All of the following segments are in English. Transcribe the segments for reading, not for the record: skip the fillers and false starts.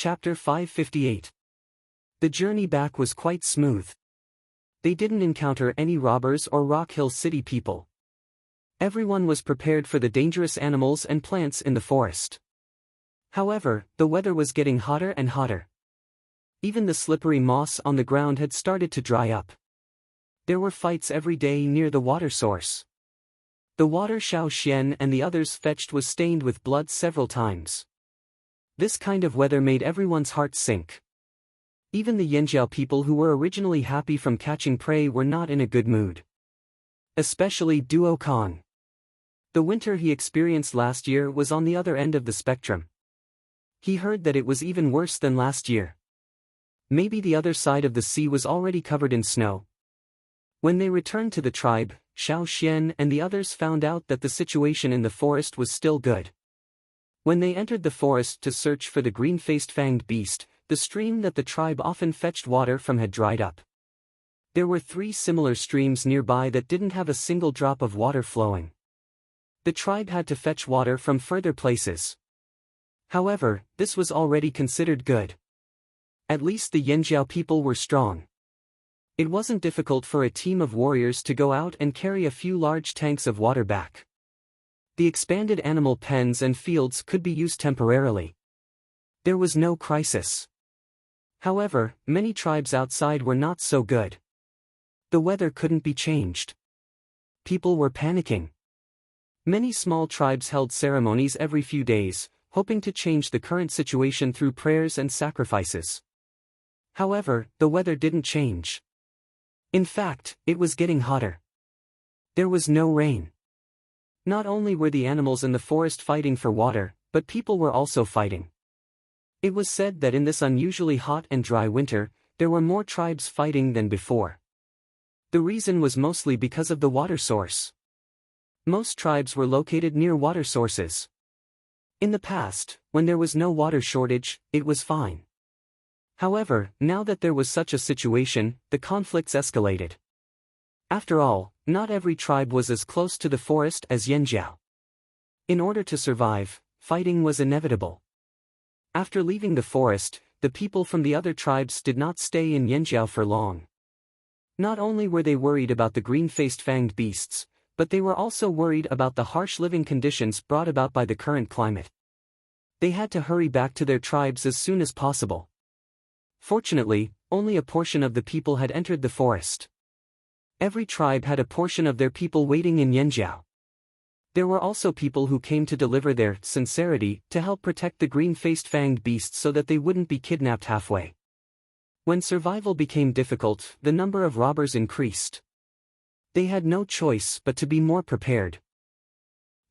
Chapter 558. The journey back was quite smooth. They didn't encounter any robbers or Rock Hill City people. Everyone was prepared for the dangerous animals and plants in the forest. However, the weather was getting hotter and hotter. Even the slippery moss on the ground had started to dry up. There were fights every day near the water source. The water Xiao Xian and the others fetched was stained with blood several times. This kind of weather made everyone's heart sink. Even the Yanjiao people who were originally happy from catching prey were not in a good mood. Especially Duo Kong. The winter he experienced last year was on the other end of the spectrum. He heard that it was even worse than last year. Maybe the other side of the sea was already covered in snow. When they returned to the tribe, Xiao Xian and the others found out that the situation in the forest was still good. When they entered the forest to search for the green-faced fanged beast, the stream that the tribe often fetched water from had dried up. There were 3 similar streams nearby that didn't have a single drop of water flowing. The tribe had to fetch water from further places. However, this was already considered good. At least the Yanjiao people were strong. It wasn't difficult for a team of warriors to go out and carry a few large tanks of water back. The expanded animal pens and fields could be used temporarily. There was no crisis. However, many tribes outside were not so good. The weather couldn't be changed. People were panicking. Many small tribes held ceremonies every few days, hoping to change the current situation through prayers and sacrifices. However, the weather didn't change. In fact, it was getting hotter. There was no rain. Not only were the animals in the forest fighting for water, but people were also fighting. It was said that in this unusually hot and dry winter, there were more tribes fighting than before. The reason was mostly because of the water source. Most tribes were located near water sources. In the past, when there was no water shortage, it was fine. However, now that there was such a situation, the conflicts escalated. After all, not every tribe was as close to the forest as Yanjiao. In order to survive, fighting was inevitable. After leaving the forest, the people from the other tribes did not stay in Yanjiao for long. Not only were they worried about the green-faced fanged beasts, but they were also worried about the harsh living conditions brought about by the current climate. They had to hurry back to their tribes as soon as possible. Fortunately, only a portion of the people had entered the forest. Every tribe had a portion of their people waiting in Yanjiao. There were also people who came to deliver their sincerity to help protect the green-faced fanged beasts so that they wouldn't be kidnapped halfway. When survival became difficult, the number of robbers increased. They had no choice but to be more prepared.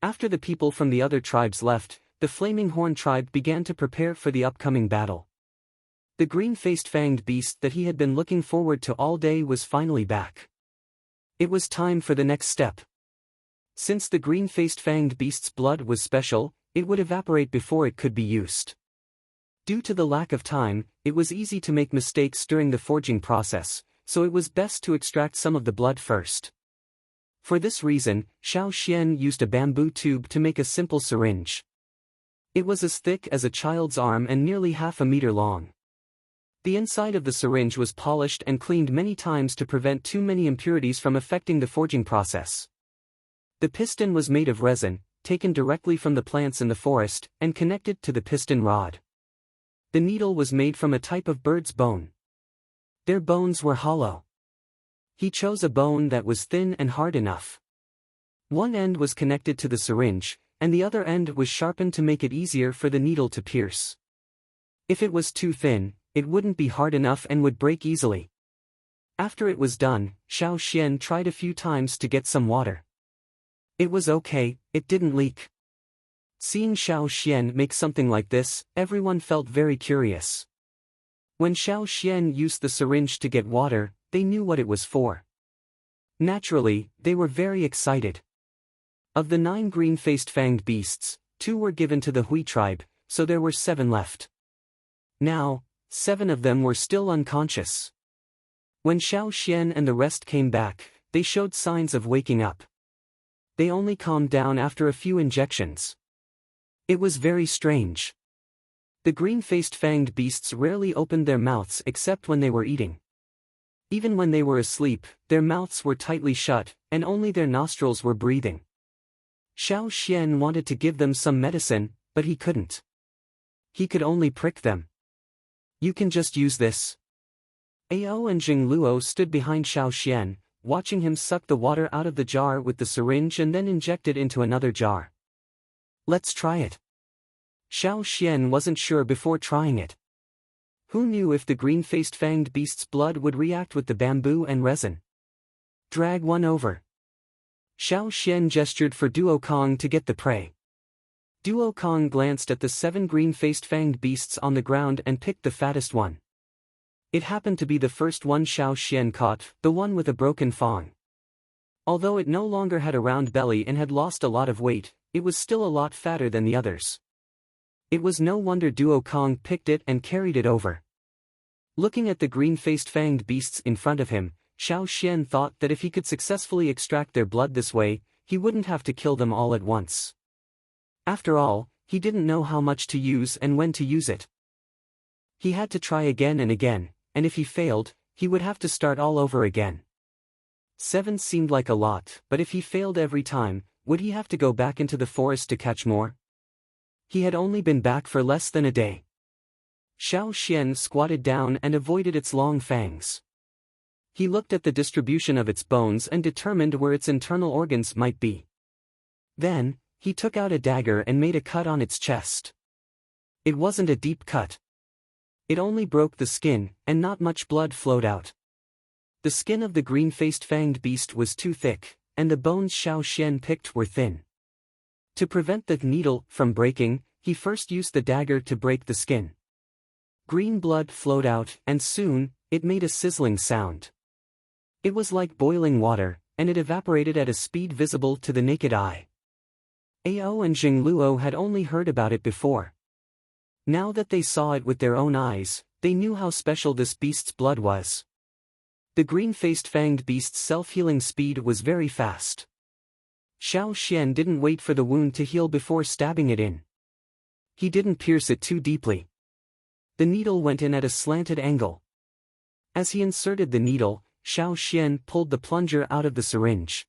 After the people from the other tribes left, the Flaming Horn tribe began to prepare for the upcoming battle. The green-faced fanged beast that he had been looking forward to all day was finally back. It was time for the next step. Since the green-faced fanged beast's blood was special, it would evaporate before it could be used. Due to the lack of time, it was easy to make mistakes during the forging process, so it was best to extract some of the blood first. For this reason, Xiao Xian used a bamboo tube to make a simple syringe. It was as thick as a child's arm and nearly half a meter long. The inside of the syringe was polished and cleaned many times to prevent too many impurities from affecting the forging process. The piston was made of resin, taken directly from the plants in the forest, and connected to the piston rod. The needle was made from a type of bird's bone. Their bones were hollow. He chose a bone that was thin and hard enough. One end was connected to the syringe, and the other end was sharpened to make it easier for the needle to pierce. If it was too thin, it wouldn't be hard enough and would break easily. After it was done, Xiao Xian tried a few times to get some water. It was okay, it didn't leak. Seeing Xiao Xian make something like this, everyone felt very curious. When Xiao Xian used the syringe to get water, they knew what it was for. Naturally, they were very excited. Of the 9 green-faced fanged beasts, 2 were given to the Hui tribe, so there were 7 left. Now, 7 of them were still unconscious. When Xiao Xian and the rest came back, they showed signs of waking up. They only calmed down after a few injections. It was very strange. The green-faced fanged beasts rarely opened their mouths except when they were eating. Even when they were asleep, their mouths were tightly shut, and only their nostrils were breathing. Xiao Xian wanted to give them some medicine, but he couldn't. He could only prick them. "You can just use this." Ao and Jingluo stood behind Xiao Xian, watching him suck the water out of the jar with the syringe and then inject it into another jar. "Let's try it." Xiao Xian wasn't sure before trying it. Who knew if the green-faced fanged beast's blood would react with the bamboo and resin? "Drag one over." Xiao Xian gestured for Duo Kong to get the prey. Duo Kong glanced at the 7 green-faced fanged beasts on the ground and picked the fattest one. It happened to be the first one Xiao Xian caught, the one with a broken fang. Although it no longer had a round belly and had lost a lot of weight, it was still a lot fatter than the others. It was no wonder Duo Kong picked it and carried it over. Looking at the green-faced fanged beasts in front of him, Xiao Xian thought that if he could successfully extract their blood this way, he wouldn't have to kill them all at once. After all, he didn't know how much to use and when to use it. He had to try again and again, and if he failed, he would have to start all over again. 7 seemed like a lot, but if he failed every time, would he have to go back into the forest to catch more? He had only been back for less than a day. Xiao Xian squatted down and avoided its long fangs. He looked at the distribution of its bones and determined where its internal organs might be. Then, he took out a dagger and made a cut on its chest. It wasn't a deep cut. It only broke the skin, and not much blood flowed out. The skin of the green-faced fanged beast was too thick, and the bones Xiao Xian picked were thin. To prevent the needle from breaking, he first used the dagger to break the skin. Green blood flowed out, and soon, it made a sizzling sound. It was like boiling water, and it evaporated at a speed visible to the naked eye. Ao and Jingluo had only heard about it before. Now that they saw it with their own eyes, they knew how special this beast's blood was. The green-faced fanged beast's self-healing speed was very fast. Xiao Xian didn't wait for the wound to heal before stabbing it in. He didn't pierce it too deeply. The needle went in at a slanted angle. As he inserted the needle, Xiao Xian pulled the plunger out of the syringe.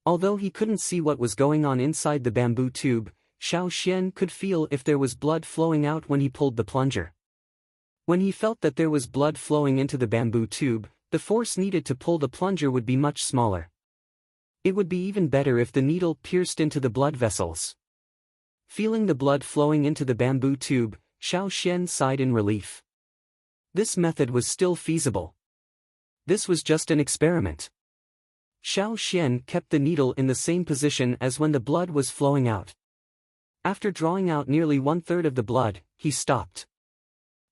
Although he couldn't see what was going on inside the bamboo tube, Xiao Xian could feel if there was blood flowing out when he pulled the plunger. When he felt that there was blood flowing into the bamboo tube, the force needed to pull the plunger would be much smaller. It would be even better if the needle pierced into the blood vessels. Feeling the blood flowing into the bamboo tube, Xiao Xian sighed in relief. This method was still feasible. This was just an experiment. Xiao Xian kept the needle in the same position as when the blood was flowing out. After drawing out nearly 1/3 of the blood, he stopped.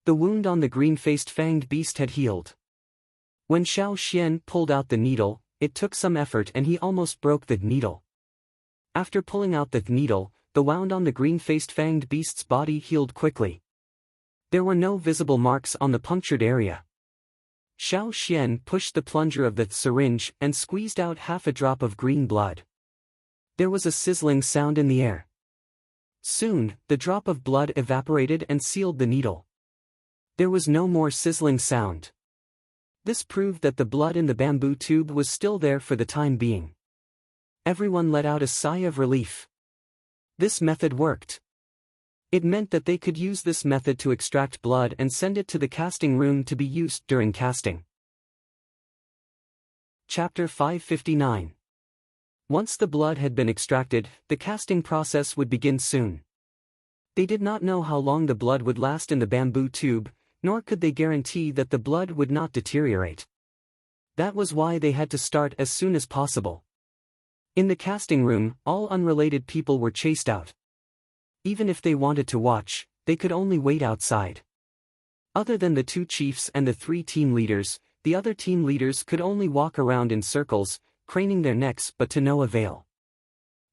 The wound on the green-faced fanged beast had healed. When Xiao Xian pulled out the needle, it took some effort and he almost broke the needle. After pulling out the needle, the wound on the green-faced fanged beast's body healed quickly. There were no visible marks on the punctured area. Xiao Xian pushed the plunger of the syringe and squeezed out half a drop of green blood. There was a sizzling sound in the air. Soon, the drop of blood evaporated and sealed the needle. There was no more sizzling sound. This proved that the blood in the bamboo tube was still there for the time being. Everyone let out a sigh of relief. This method worked. It meant that they could use this method to extract blood and send it to the casting room to be used during casting. Chapter 559. Once the blood had been extracted, the casting process would begin soon. They did not know how long the blood would last in the bamboo tube, nor could they guarantee that the blood would not deteriorate. That was why they had to start as soon as possible. In the casting room, all unrelated people were chased out. Even if they wanted to watch, they could only wait outside. Other than the 2 chiefs and the 3 team leaders, the other team leaders could only walk around in circles, craning their necks but to no avail.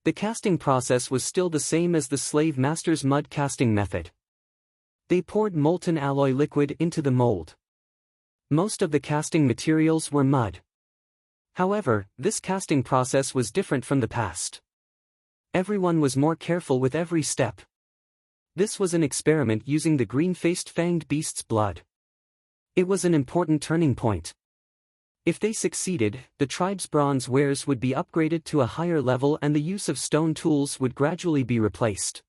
The casting process was still the same as the slave master's mud casting method. They poured molten alloy liquid into the mold. Most of the casting materials were mud. However, this casting process was different from the past. Everyone was more careful with every step. This was an experiment using the green-faced fanged beast's blood. It was an important turning point. If they succeeded, the tribe's bronze wares would be upgraded to a higher level and the use of stone tools would gradually be replaced.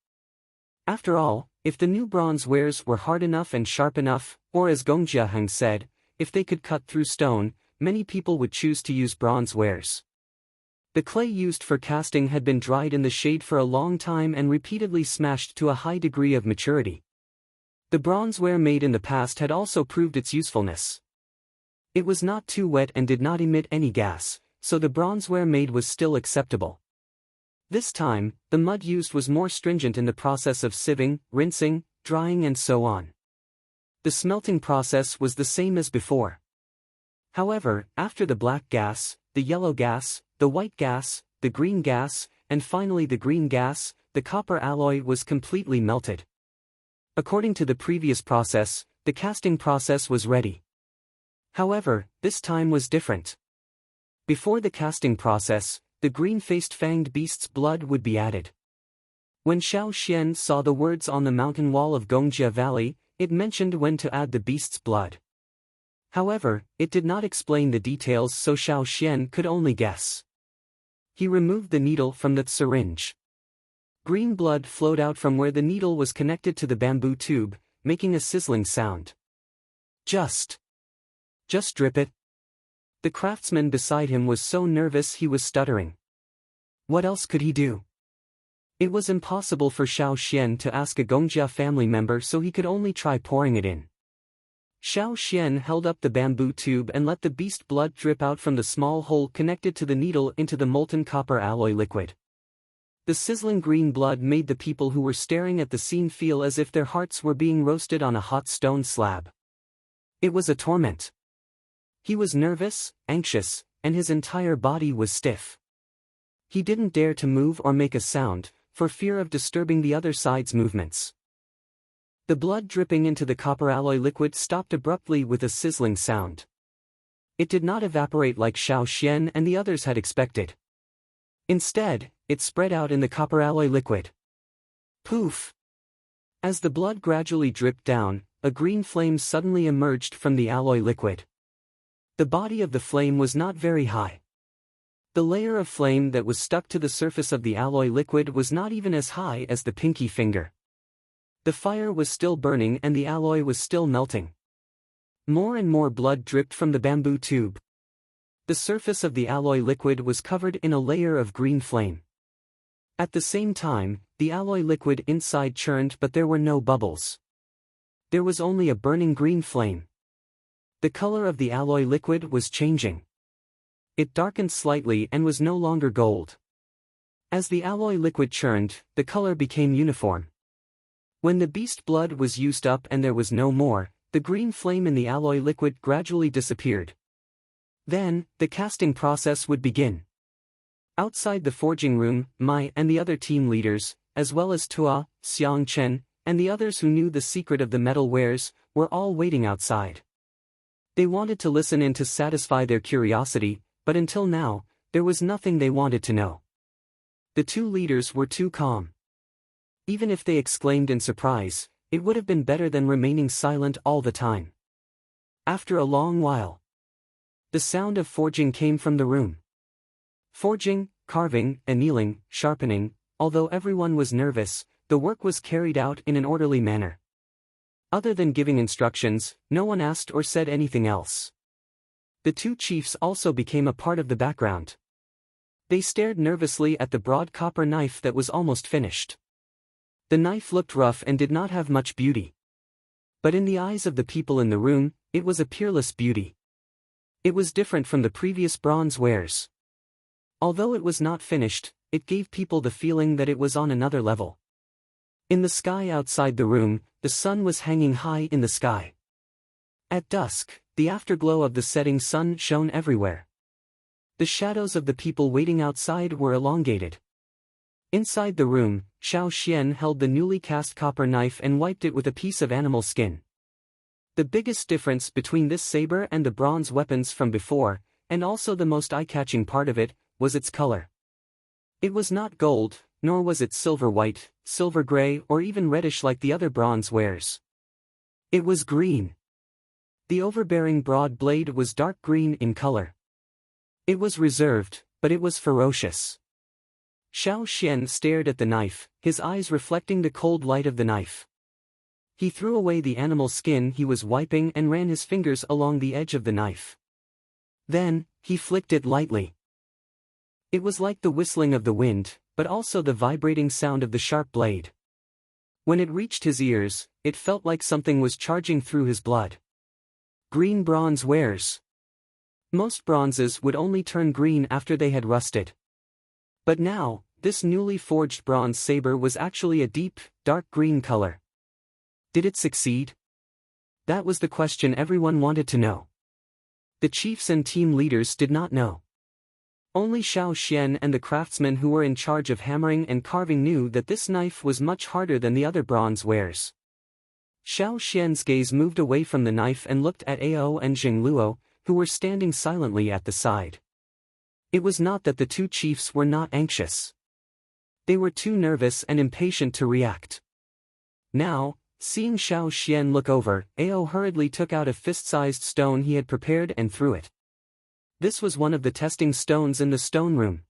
After all, if the new bronze wares were hard enough and sharp enough, or as Gong Jiaheng said, if they could cut through stone, many people would choose to use bronze wares. The clay used for casting had been dried in the shade for a long time and repeatedly smashed to a high degree of maturity. The bronzeware made in the past had also proved its usefulness. It was not too wet and did not emit any gas, so the bronzeware made was still acceptable. This time, the mud used was more stringent in the process of sieving, rinsing, drying and so on. The smelting process was the same as before. However, after the black gas, the yellow gas, the white gas, the green gas, and finally the green gas, the copper alloy was completely melted. According to the previous process, the casting process was ready. However, this time was different. Before the casting process, the green-faced fanged beast's blood would be added. When Xiao Xian saw the words on the mountain wall of Gongjia Valley, it mentioned when to add the beast's blood. However, it did not explain the details, so Xiao Xian could only guess. He removed the needle from the syringe. Green blood flowed out from where the needle was connected to the bamboo tube, making a sizzling sound. Just drip it. The craftsman beside him was so nervous he was stuttering. What else could he do? It was impossible for Xiao Xian to ask a Gongjia family member, so he could only try pouring it in. Xiao Xian held up the bamboo tube and let the beast blood drip out from the small hole connected to the needle into the molten copper alloy liquid. The sizzling green blood made the people who were staring at the scene feel as if their hearts were being roasted on a hot stone slab. It was a torment. He was nervous, anxious, and his entire body was stiff. He didn't dare to move or make a sound, for fear of disturbing the other side's movements. The blood dripping into the copper alloy liquid stopped abruptly with a sizzling sound. It did not evaporate like Xiao Xian and the others had expected. Instead, it spread out in the copper alloy liquid. Poof! As the blood gradually dripped down, a green flame suddenly emerged from the alloy liquid. The body of the flame was not very high. The layer of flame that was stuck to the surface of the alloy liquid was not even as high as the pinky finger. The fire was still burning and the alloy was still melting. More and more blood dripped from the bamboo tube. The surface of the alloy liquid was covered in a layer of green flame. At the same time, the alloy liquid inside churned, but there were no bubbles. There was only a burning green flame. The color of the alloy liquid was changing. It darkened slightly and was no longer gold. As the alloy liquid churned, the color became uniform. When the beast blood was used up and there was no more, the green flame in the alloy liquid gradually disappeared. Then, the casting process would begin. Outside the forging room, Mai and the other team leaders, as well as Tua, Xiang Chen, and the others who knew the secret of the metal wares, were all waiting outside. They wanted to listen in to satisfy their curiosity, but until now, there was nothing they wanted to know. The two leaders were too calm. Even if they exclaimed in surprise, it would have been better than remaining silent all the time. After a long while, the sound of forging came from the room. Forging, carving, annealing, sharpening, although everyone was nervous, the work was carried out in an orderly manner. Other than giving instructions, no one asked or said anything else. The two chiefs also became a part of the background. They stared nervously at the broad copper knife that was almost finished. The knife looked rough and did not have much beauty. But in the eyes of the people in the room, it was a peerless beauty. It was different from the previous bronze wares. Although it was not finished, it gave people the feeling that it was on another level. In the sky outside the room, the sun was hanging high in the sky. At dusk, the afterglow of the setting sun shone everywhere. The shadows of the people waiting outside were elongated. Inside the room, Xiao Xian held the newly cast copper knife and wiped it with a piece of animal skin. The biggest difference between this saber and the bronze weapons from before, and also the most eye-catching part of it, was its color. It was not gold, nor was it silver-white, silver-gray or even reddish like the other bronze wares. It was green. The overbearing broad blade was dark green in color. It was reserved, but it was ferocious. Xiao Xian stared at the knife, his eyes reflecting the cold light of the knife. He threw away the animal skin he was wiping and ran his fingers along the edge of the knife. Then, he flicked it lightly. It was like the whistling of the wind, but also the vibrating sound of the sharp blade. When it reached his ears, it felt like something was charging through his blood. Green bronze wares. Most bronzes would only turn green after they had rusted. But now, this newly forged bronze saber was actually a deep, dark green color. Did it succeed? That was the question everyone wanted to know. The chiefs and team leaders did not know. Only Xiao Xian and the craftsmen who were in charge of hammering and carving knew that this knife was much harder than the other bronze wares. Xiao Xian's gaze moved away from the knife and looked at Ao and Jingluo, who were standing silently at the side. It was not that the two chiefs were not anxious. They were too nervous and impatient to react. Now, seeing Xiao Xian look over, Ao hurriedly took out a fist-sized stone he had prepared and threw it. This was one of the testing stones in the stone room.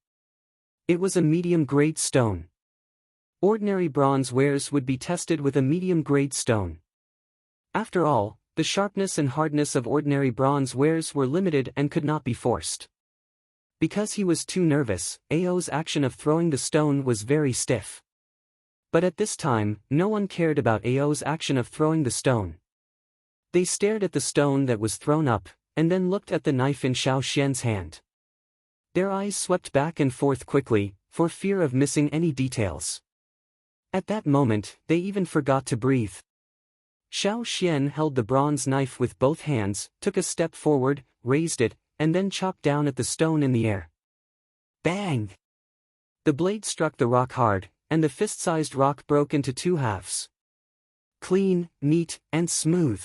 It was a medium-grade stone. Ordinary bronze wares would be tested with a medium-grade stone. After all, the sharpness and hardness of ordinary bronze wares were limited and could not be forced. Because he was too nervous, Ao's action of throwing the stone was very stiff. But at this time, no one cared about Ao's action of throwing the stone. They stared at the stone that was thrown up, and then looked at the knife in Xiao Xian's hand. Their eyes swept back and forth quickly, for fear of missing any details. At that moment, they even forgot to breathe. Xiao Xian held the bronze knife with both hands, took a step forward, raised it, and then chopped down at the stone in the air. Bang! The blade struck the rock hard, and the fist-sized rock broke into two halves. Clean, neat, and smooth.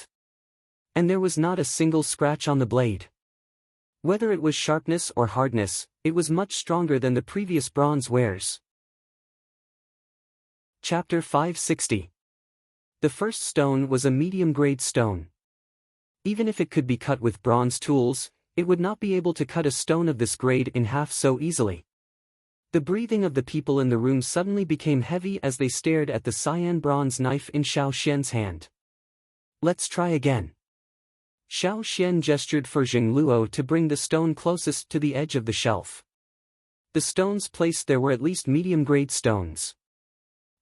And there was not a single scratch on the blade. Whether it was sharpness or hardness, it was much stronger than the previous bronze wares. Chapter 560. The first stone was a medium-grade stone. Even if it could be cut with bronze tools, it would not be able to cut a stone of this grade in half so easily. The breathing of the people in the room suddenly became heavy as they stared at the cyan bronze knife in Xiao Xian's hand. Let's try again. Xiao Xian gestured for Jingluo to bring the stone closest to the edge of the shelf. The stones placed there were at least medium-grade stones.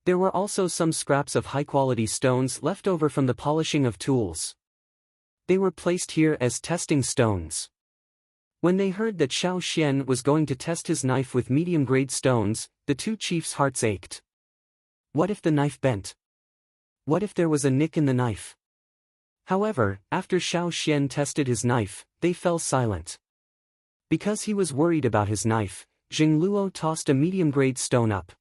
There were also some scraps of high-quality stones left over from the polishing of tools. They were placed here as testing stones. When they heard that Xiao Xian was going to test his knife with medium-grade stones, the two chiefs' hearts ached. What if the knife bent? What if there was a nick in the knife? However, after Xiao Xian tested his knife, they fell silent. Because he was worried about his knife, Jingluo tossed a medium-grade stone up.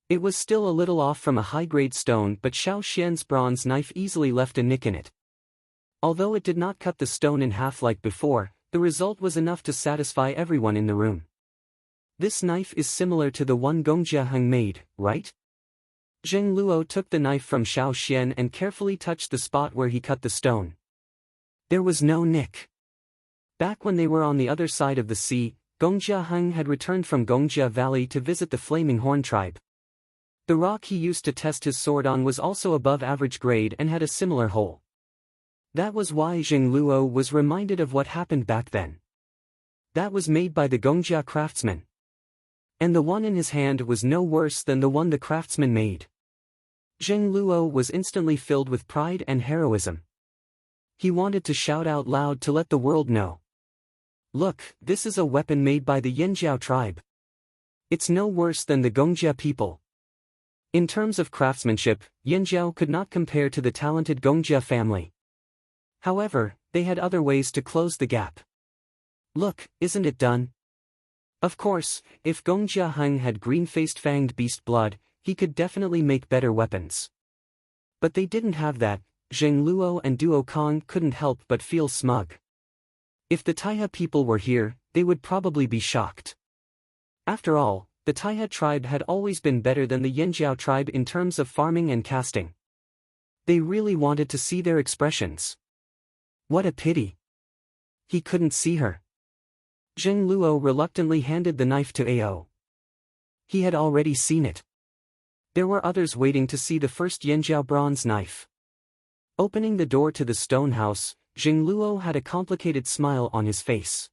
It was still a little off from a high-grade stone, but Xiao Xian's bronze knife easily left a nick in it. Although it did not cut the stone in half like before, the result was enough to satisfy everyone in the room. This knife is similar to the one Gongjiaheng made, right? Zheng Luo took the knife from Xiao Xian and carefully touched the spot where he cut the stone. There was no nick. Back when they were on the other side of the sea, Gongjiaheng had returned from Gongjia Valley to visit the Flaming Horn tribe. The rock he used to test his sword on was also above average grade and had a similar hole. That was why Zheng Luo was reminded of what happened back then. That was made by the Gongjia craftsman. And the one in his hand was no worse than the one the craftsman made. Zheng Luo was instantly filled with pride and heroism. He wanted to shout out loud to let the world know. Look, this is a weapon made by the Yanjiao tribe. It's no worse than the Gongjia people. In terms of craftsmanship, Yanjiao could not compare to the talented Gongjia family. However, they had other ways to close the gap. Look, isn't it done? Of course, if Gongjiaheng had green-faced fanged beast blood, he could definitely make better weapons. But they didn't have that. Zheng Luo and Duo Kong couldn't help but feel smug. If the Taiha people were here, they would probably be shocked. After all, the Taihe tribe had always been better than the Yanjiao tribe in terms of farming and casting. They really wanted to see their expressions. What a pity. He couldn't see her. Zheng Luo reluctantly handed the knife to Ao. He had already seen it. There were others waiting to see the first Yanjiao bronze knife. Opening the door to the stone house, Zheng Luo had a complicated smile on his face.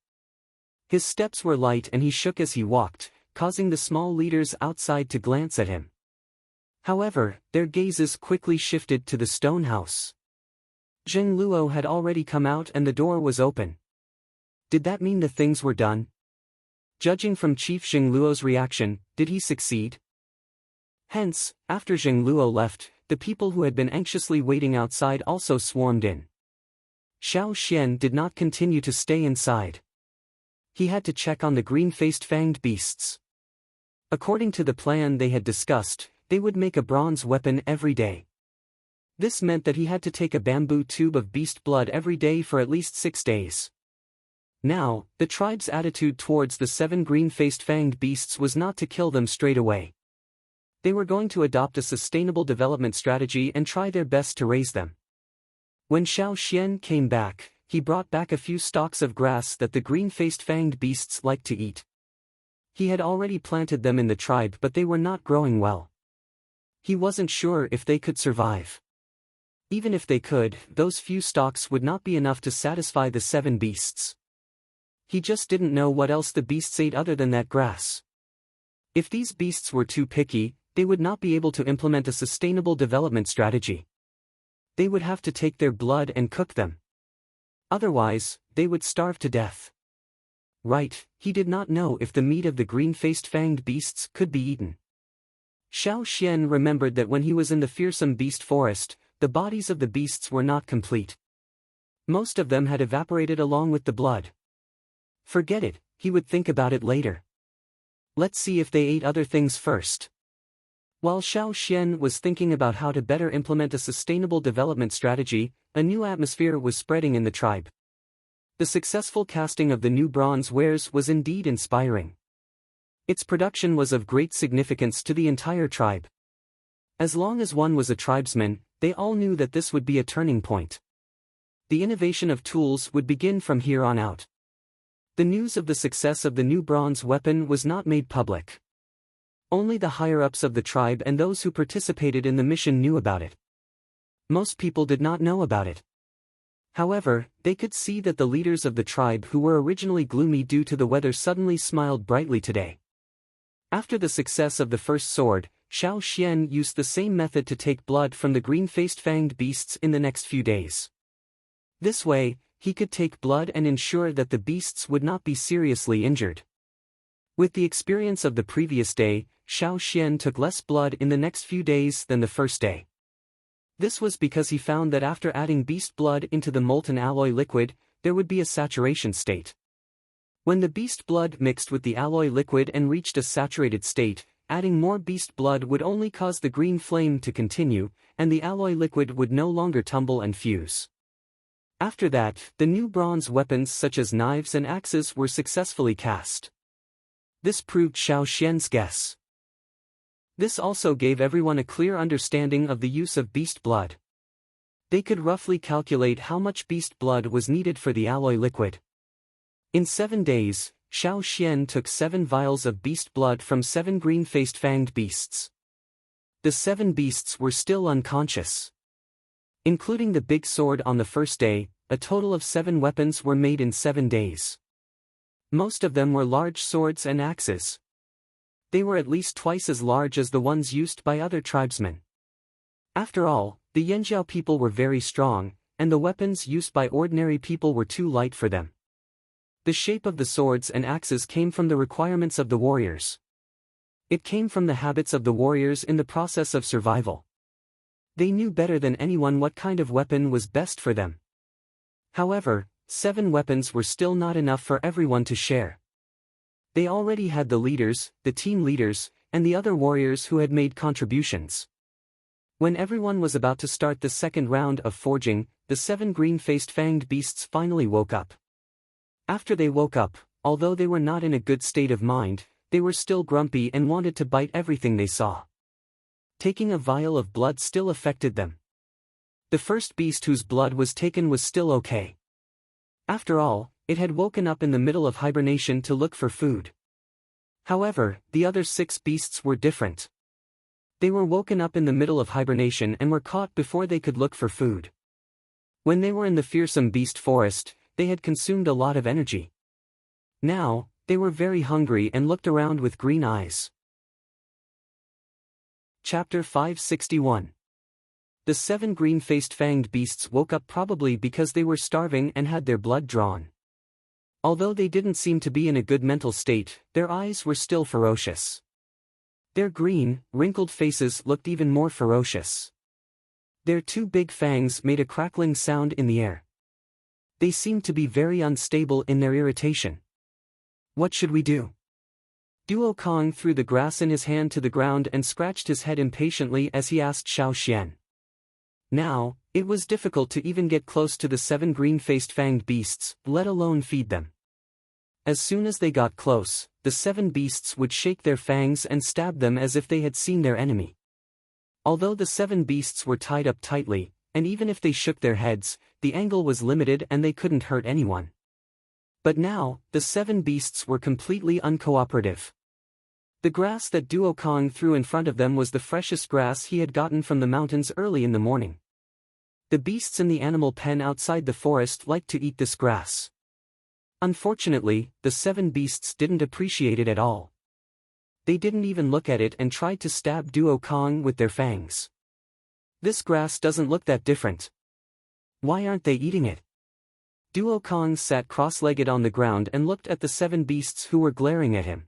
His steps were light and he shook as he walked, causing the small leaders outside to glance at him. However, their gazes quickly shifted to the stone house. Zheng Luo had already come out and the door was open. Did that mean the things were done? Judging from Chief Zheng Luo's reaction, did he succeed? Hence, after Zheng Luo left, the people who had been anxiously waiting outside also swarmed in. Xiao Xian did not continue to stay inside. He had to check on the green-faced fanged beasts. According to the plan they had discussed, they would make a bronze weapon every day. This meant that he had to take a bamboo tube of beast blood every day for at least 6 days. Now, the tribe's attitude towards the 7 green-faced fanged beasts was not to kill them straight away. They were going to adopt a sustainable development strategy and try their best to raise them. When Xiao Xian came back, he brought back a few stalks of grass that the green-faced fanged beasts liked to eat. He had already planted them in the tribe but they were not growing well. He wasn't sure if they could survive. Even if they could, those few stalks would not be enough to satisfy the 7 beasts. He just didn't know what else the beasts ate other than that grass. If these beasts were too picky, they would not be able to implement a sustainable development strategy. They would have to take their blood and cook them. Otherwise, they would starve to death. Right, he did not know if the meat of the green-faced fanged beasts could be eaten. Xiao Xian remembered that when he was in the fearsome beast forest, the bodies of the beasts were not complete. Most of them had evaporated along with the blood. Forget it, he would think about it later. Let's see if they ate other things first. While Xiao Xian was thinking about how to better implement a sustainable development strategy, a new atmosphere was spreading in the tribe. The successful casting of the new bronze wares was indeed inspiring. Its production was of great significance to the entire tribe. As long as one was a tribesman, they all knew that this would be a turning point. The innovation of tools would begin from here on out. The news of the success of the new bronze weapon was not made public. Only the higher-ups of the tribe and those who participated in the mission knew about it. Most people did not know about it. However, they could see that the leaders of the tribe who were originally gloomy due to the weather suddenly smiled brightly today. After the success of the first sword, Xiao Xian used the same method to take blood from the green-faced fanged beasts in the next few days. This way, he could take blood and ensure that the beasts would not be seriously injured. With the experience of the previous day, Xiao Xian took less blood in the next few days than the first day. This was because he found that after adding beast blood into the molten alloy liquid, there would be a saturation state. When the beast blood mixed with the alloy liquid and reached a saturated state, adding more beast blood would only cause the green flame to continue, and the alloy liquid would no longer tumble and fuse. After that, the new bronze weapons such as knives and axes were successfully cast. This proved Xiao Xian's guess. This also gave everyone a clear understanding of the use of beast blood. They could roughly calculate how much beast blood was needed for the alloy liquid. In 7 days, Xiao Xian took 7 vials of beast blood from 7 green-faced fanged beasts. The 7 beasts were still unconscious. Including the big sword on the first day, a total of 7 weapons were made in 7 days. Most of them were large swords and axes. They were at least twice as large as the ones used by other tribesmen. After all, the Yanjiao people were very strong, and the weapons used by ordinary people were too light for them. The shape of the swords and axes came from the requirements of the warriors. It came from the habits of the warriors in the process of survival. They knew better than anyone what kind of weapon was best for them. However, 7 weapons were still not enough for everyone to share. They already had the leaders, the team leaders, and the other warriors who had made contributions. When everyone was about to start the second round of forging, the 7 green-faced fanged beasts finally woke up. After they woke up, although they were not in a good state of mind, they were still grumpy and wanted to bite everything they saw. Taking a vial of blood still affected them. The first beast whose blood was taken was still okay. After all, it had woken up in the middle of hibernation to look for food. However, the other 6 beasts were different. They were woken up in the middle of hibernation and were caught before they could look for food. When they were in the fearsome beast forest, they had consumed a lot of energy. Now, they were very hungry and looked around with green eyes. Chapter 561. The 7 green-faced fanged beasts woke up probably because they were starving and had their blood drawn. Although they didn't seem to be in a good mental state, their eyes were still ferocious. Their green, wrinkled faces looked even more ferocious. Their 2 big fangs made a crackling sound in the air. They seemed to be very unstable in their irritation. What should we do? Duo Kong threw the grass in his hand to the ground and scratched his head impatiently as he asked Xiao Xian. Now, it was difficult to even get close to the 7 green-faced fanged beasts, let alone feed them. As soon as they got close, the 7 beasts would shake their fangs and stab them as if they had seen their enemy. Although the 7 beasts were tied up tightly, and even if they shook their heads, the angle was limited and they couldn't hurt anyone. But now, the 7 beasts were completely uncooperative. The grass that Duo Kong threw in front of them was the freshest grass he had gotten from the mountains early in the morning. The beasts in the animal pen outside the forest liked to eat this grass. Unfortunately, the 7 beasts didn't appreciate it at all. They didn't even look at it and tried to stab Duo Kong with their fangs. This grass doesn't look that different. Why aren't they eating it? Duo Kong sat cross-legged on the ground and looked at the 7 beasts who were glaring at him.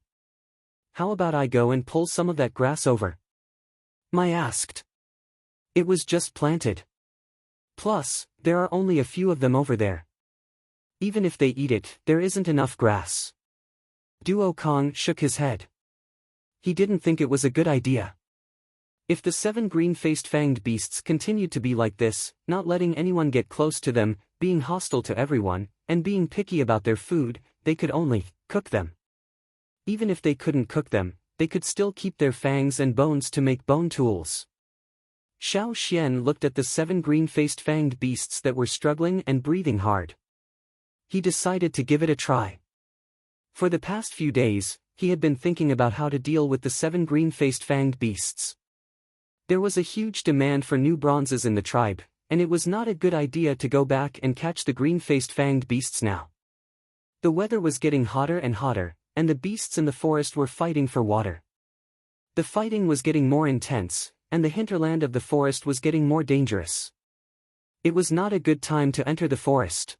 How about I go and pull some of that grass over? Mai asked. It was just planted. Plus, there are only a few of them over there. Even if they eat it, there isn't enough grass. Duo Kong shook his head. He didn't think it was a good idea. If the 7 green-faced fanged beasts continued to be like this, not letting anyone get close to them, being hostile to everyone, and being picky about their food, they could only cook them. Even if they couldn't cook them, they could still keep their fangs and bones to make bone tools. Xiao Xian looked at the 7 green-faced fanged beasts that were struggling and breathing hard. He decided to give it a try. For the past few days, he had been thinking about how to deal with the 7 green-faced fanged beasts. There was a huge demand for new bronzes in the tribe, and it was not a good idea to go back and catch the green-faced fanged beasts now. The weather was getting hotter and hotter, and the beasts in the forest were fighting for water. The fighting was getting more intense, and the hinterland of the forest was getting more dangerous. It was not a good time to enter the forest.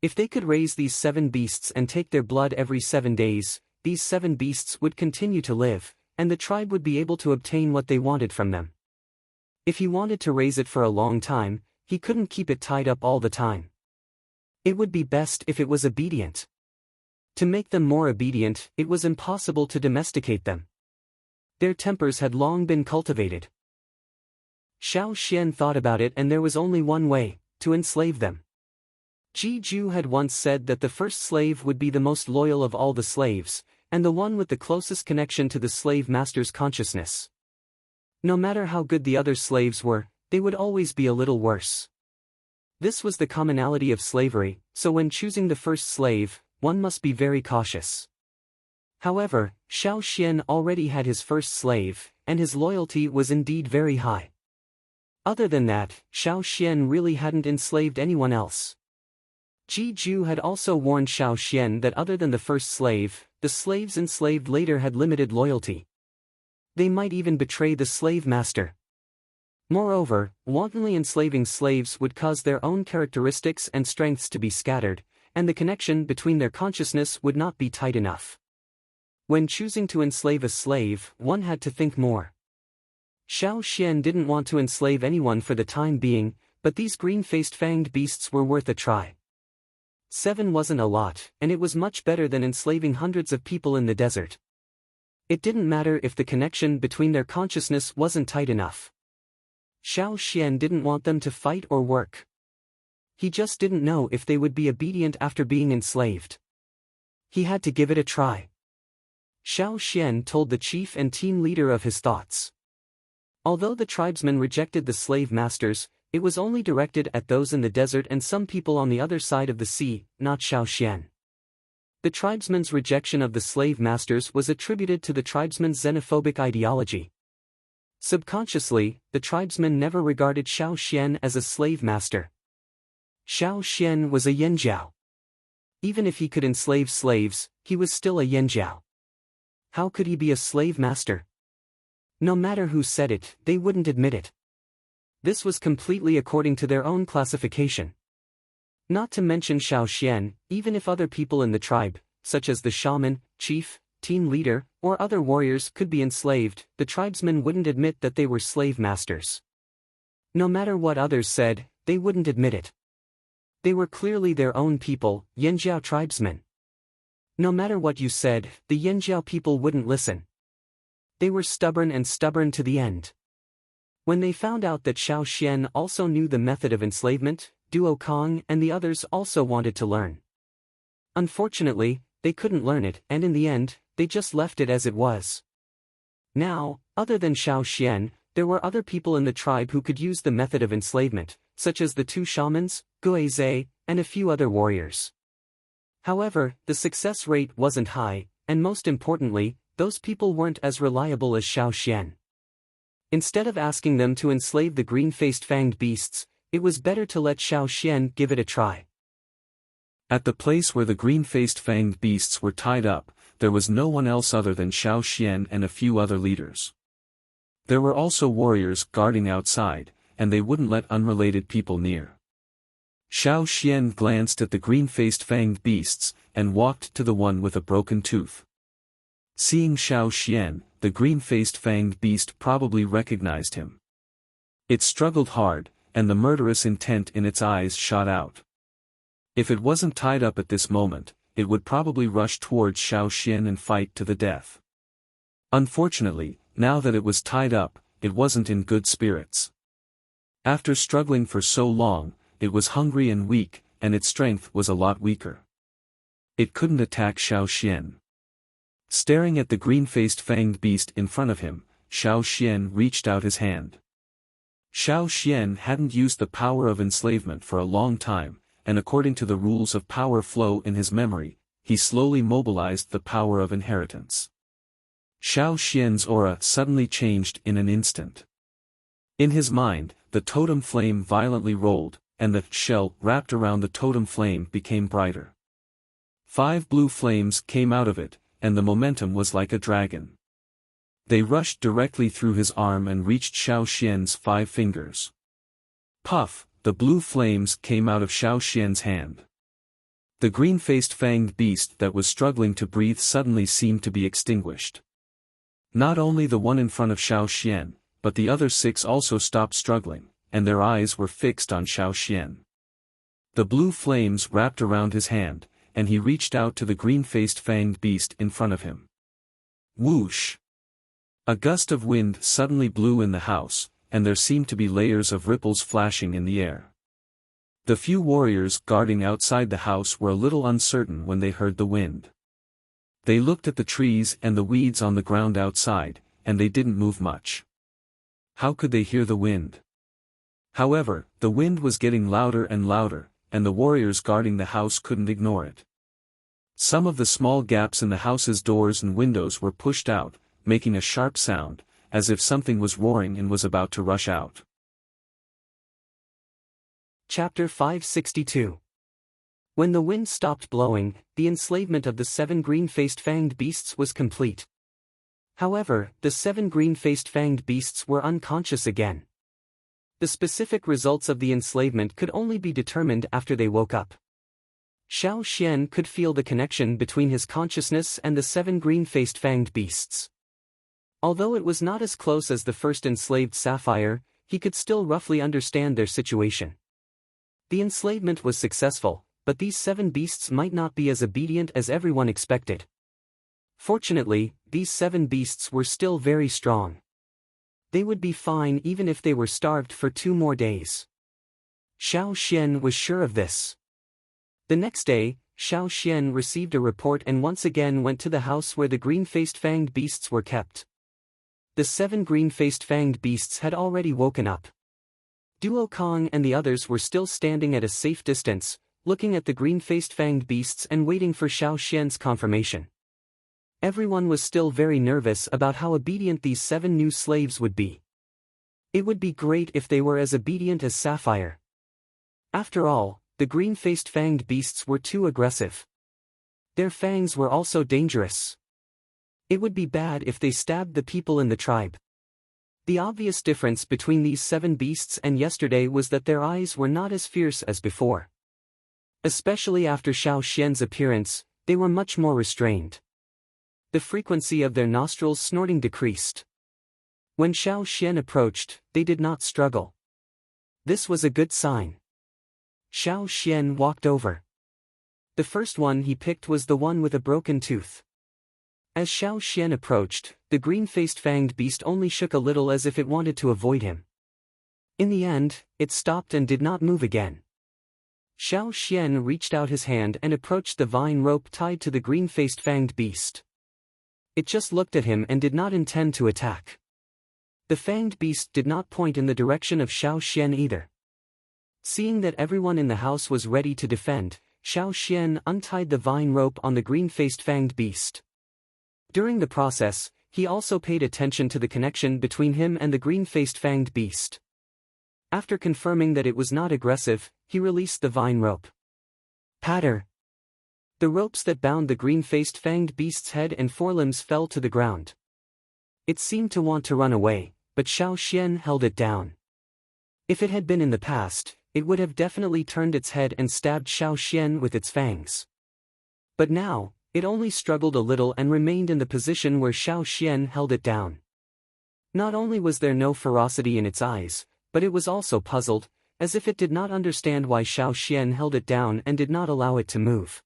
If they could raise these 7 beasts and take their blood every 7 days, these 7 beasts would continue to live, and the tribe would be able to obtain what they wanted from them. If he wanted to raise it for a long time, he couldn't keep it tied up all the time. It would be best if it was obedient. To make them more obedient, it was impossible to domesticate them. Their tempers had long been cultivated. Xiao Xian thought about it, and there was only one way: to enslave them. Ji Ju had once said that the first slave would be the most loyal of all the slaves, and the one with the closest connection to the slave master's consciousness. No matter how good the other slaves were, they would always be a little worse. This was the commonality of slavery, so when choosing the first slave, one must be very cautious. However, Xiao Xian already had his first slave, and his loyalty was indeed very high. Other than that, Xiao Xian really hadn't enslaved anyone else. Ji Ju had also warned Xiao Xian that other than the first slave, the slaves enslaved later had limited loyalty. They might even betray the slave master. Moreover, wantonly enslaving slaves would cause their own characteristics and strengths to be scattered, and the connection between their consciousness would not be tight enough. When choosing to enslave a slave, one had to think more. Xiao Xian didn't want to enslave anyone for the time being, but these green-faced fanged beasts were worth a try. 7 wasn't a lot, and it was much better than enslaving hundreds of people in the desert. It didn't matter if the connection between their consciousness wasn't tight enough. Xiao Xian didn't want them to fight or work. He just didn't know if they would be obedient after being enslaved. He had to give it a try. Xiao Xian told the chief and team leader of his thoughts. Although the tribesmen rejected the slave masters, it was only directed at those in the desert and some people on the other side of the sea, not Xiao Xian. The tribesmen's rejection of the slave masters was attributed to the tribesmen's xenophobic ideology. Subconsciously, the tribesmen never regarded Xiao Xian as a slave master. Xiao Xian was a yanjiao. Even if he could enslave slaves, he was still a yanjiao. How could he be a slave master? No matter who said it, they wouldn't admit it. This was completely according to their own classification. Not to mention Xiao Xian, even if other people in the tribe, such as the shaman, chief, team leader, or other warriors could be enslaved, the tribesmen wouldn't admit that they were slave masters. No matter what others said, they wouldn't admit it. They were clearly their own people, Yanjiao tribesmen. No matter what you said, the Yanjiao people wouldn't listen. They were stubborn and stubborn to the end. When they found out that Xiao Xian also knew the method of enslavement, Duo Kong and the others also wanted to learn. Unfortunately, they couldn't learn it, and in the end, they just left it as it was. Now, other than Xiao Xian, there were other people in the tribe who could use the method of enslavement, such as the two shamans, Guizhe, and a few other warriors. However, the success rate wasn't high, and most importantly, those people weren't as reliable as Xiao Xian. Instead of asking them to enslave the green-faced fanged beasts, it was better to let Xiao Xian give it a try. At the place where the green-faced fanged beasts were tied up, there was no one else other than Xiao Xian and a few other leaders. There were also warriors guarding outside, and they wouldn't let unrelated people near. Xiao Xian glanced at the green-faced fanged beasts, and walked to the one with a broken tooth. Seeing Xiao Xian, the green-faced fanged beast probably recognized him. It struggled hard, and the murderous intent in its eyes shot out. If it wasn't tied up at this moment, it would probably rush towards Xiao Xian and fight to the death. Unfortunately, now that it was tied up, it wasn't in good spirits. After struggling for so long, it was hungry and weak, and its strength was a lot weaker. It couldn't attack Xiao Xian. Staring at the green-faced fanged beast in front of him, Xiao Xian reached out his hand. Xiao Xian hadn't used the power of enslavement for a long time, and according to the rules of power flow in his memory, he slowly mobilized the power of inheritance. Xiao Xian's aura suddenly changed in an instant. In his mind, the totem flame violently rolled, and the shell wrapped around the totem flame became brighter. 5 blue flames came out of it, and the momentum was like a dragon. They rushed directly through his arm and reached Xiao Xian's 5 fingers. Puff, the blue flames came out of Xiao Xian's hand. The green-faced fanged beast that was struggling to breathe suddenly seemed to be extinguished. Not only the one in front of Xiao Xian, but the other 6 also stopped struggling, and their eyes were fixed on Xiao Xian. The blue flames wrapped around his hand, and he reached out to the green-faced fanged beast in front of him. Whoosh! A gust of wind suddenly blew in the house, and there seemed to be layers of ripples flashing in the air. The few warriors guarding outside the house were a little uncertain when they heard the wind. They looked at the trees and the weeds on the ground outside, and they didn't move much. How could they hear the wind? However, the wind was getting louder and louder, and the warriors guarding the house couldn't ignore it. Some of the small gaps in the house's doors and windows were pushed out, making a sharp sound, as if something was roaring and was about to rush out. Chapter 562. When the wind stopped blowing, the enslavement of the 7 green-faced fanged beasts was complete. However, the 7 green-faced fanged beasts were unconscious again. The specific results of the enslavement could only be determined after they woke up. Xiao Xian could feel the connection between his consciousness and the 7 green-faced fanged beasts. Although it was not as close as the first enslaved sapphire, he could still roughly understand their situation. The enslavement was successful, but these 7 beasts might not be as obedient as everyone expected. Fortunately, these 7 beasts were still very strong. They would be fine even if they were starved for 2 more days. Xiao Xian was sure of this. The next day, Xiao Xian received a report and once again went to the house where the green-faced fanged beasts were kept. The 7 green-faced fanged beasts had already woken up. Duo Kong and the others were still standing at a safe distance, looking at the green-faced fanged beasts and waiting for Xiao Xian's confirmation. Everyone was still very nervous about how obedient these 7 new slaves would be. It would be great if they were as obedient as Sapphire. After all, the green-faced fanged beasts were too aggressive. Their fangs were also dangerous. It would be bad if they stabbed the people in the tribe. The obvious difference between these 7 beasts and yesterday was that their eyes were not as fierce as before. Especially after Xiao Xian's appearance, they were much more restrained. The frequency of their nostrils snorting decreased. When Xiao Xian approached, they did not struggle. This was a good sign. Xiao Xian walked over. The first one he picked was the one with a broken tooth. As Xiao Xian approached, the green-faced fanged beast only shook a little as if it wanted to avoid him. In the end, it stopped and did not move again. Xiao Xian reached out his hand and approached the vine rope tied to the green-faced fanged beast. It just looked at him and did not intend to attack. The fanged beast did not point in the direction of Xiao Xian either. Seeing that everyone in the house was ready to defend, Xiao Xian untied the vine rope on the green-faced fanged beast. During the process, he also paid attention to the connection between him and the green-faced fanged beast. After confirming that it was not aggressive, he released the vine rope. Patter! The ropes that bound the green-faced fanged beast's head and forelimbs fell to the ground. It seemed to want to run away, but Xiao Xian held it down. If it had been in the past, it would have definitely turned its head and stabbed Xiao Xian with its fangs. But now, it only struggled a little and remained in the position where Xiao Xian held it down. Not only was there no ferocity in its eyes, but it was also puzzled, as if it did not understand why Xiao Xian held it down and did not allow it to move.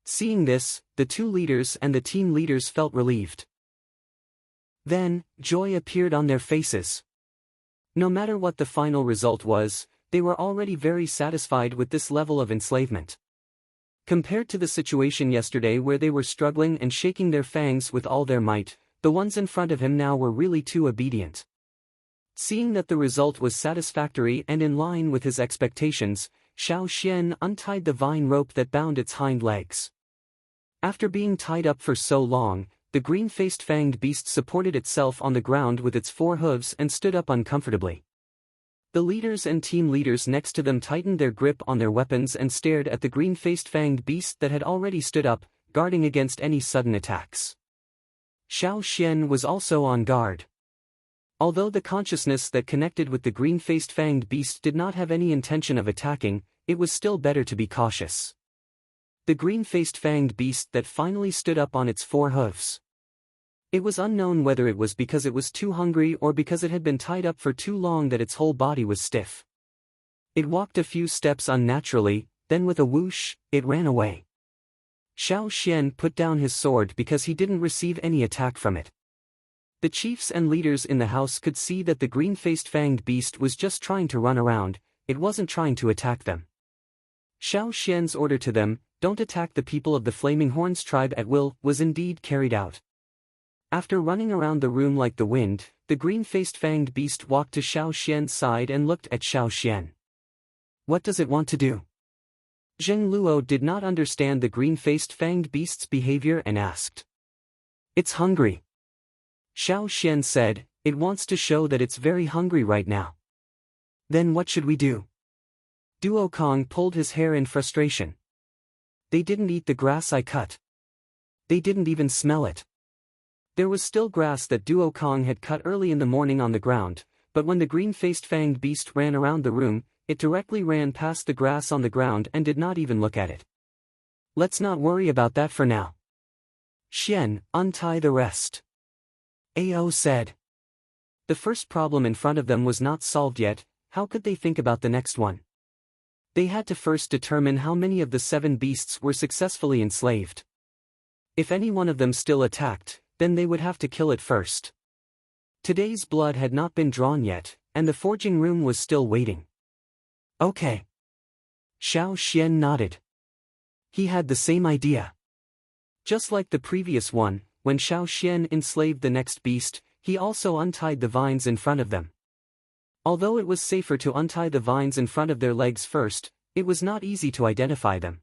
Seeing this, the 2 leaders and the team leaders felt relieved. Then, joy appeared on their faces. No matter what the final result was, they were already very satisfied with this level of enslavement. Compared to the situation yesterday where they were struggling and shaking their fangs with all their might, the ones in front of him now were really too obedient. Seeing that the result was satisfactory and in line with his expectations, Xiao Xian untied the vine rope that bound its hind legs. After being tied up for so long, the green-faced fanged beast supported itself on the ground with its 4 hooves and stood up uncomfortably. The leaders and team leaders next to them tightened their grip on their weapons and stared at the green-faced fanged beast that had already stood up, guarding against any sudden attacks. Xiao Xian was also on guard. Although the consciousness that connected with the green-faced fanged beast did not have any intention of attacking, it was still better to be cautious. The green-faced fanged beast that finally stood up on its 4 hooves. It was unknown whether it was because it was too hungry or because it had been tied up for too long that its whole body was stiff. It walked a few steps unnaturally, then with a whoosh, it ran away. Xiao Xian put down his sword because he didn't receive any attack from it. The chiefs and leaders in the house could see that the green-faced fanged beast was just trying to run around, it wasn't trying to attack them. Xiao Xian's order to them, "Don't attack the people of the Flaming Horns tribe at will," was indeed carried out. After running around the room like the wind, the green-faced fanged beast walked to Xiao Xian's side and looked at Xiao Xian. What does it want to do? Zheng Luo did not understand the green-faced fanged beast's behavior and asked. It's hungry. Xiao Xian said, it wants to show that it's very hungry right now. Then what should we do? Duo Kong pulled his hair in frustration. They didn't eat the grass I cut. They didn't even smell it. There was still grass that Duo Kong had cut early in the morning on the ground, but when the green-faced fanged beast ran around the room, it directly ran past the grass on the ground and did not even look at it. Let's not worry about that for now. Xian, untie the rest. Ao said. The first problem in front of them was not solved yet, how could they think about the next one? They had to first determine how many of the 7 beasts were successfully enslaved. If any one of them still attacked, then they would have to kill it first. Today's blood had not been drawn yet, and the forging room was still waiting. Okay. Xiao Xian nodded. He had the same idea. Just like the previous one, when Xiao Xian enslaved the next beast, he also untied the vines in front of them. Although it was safer to untie the vines in front of their legs first, it was not easy to identify them.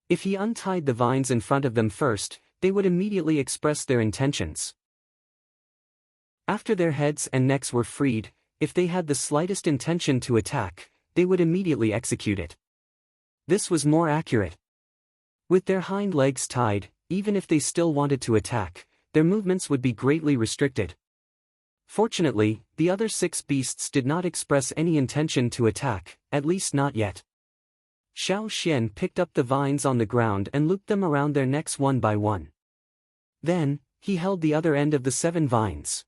If he untied the vines in front of them first, they would immediately express their intentions. After their heads and necks were freed, if they had the slightest intention to attack, they would immediately execute it. This was more accurate. With their hind legs tied, even if they still wanted to attack, their movements would be greatly restricted. Fortunately, the other 6 beasts did not express any intention to attack, at least not yet. Xiao Xian picked up the vines on the ground and looped them around their necks one by one. Then, he held the other end of the 7 vines.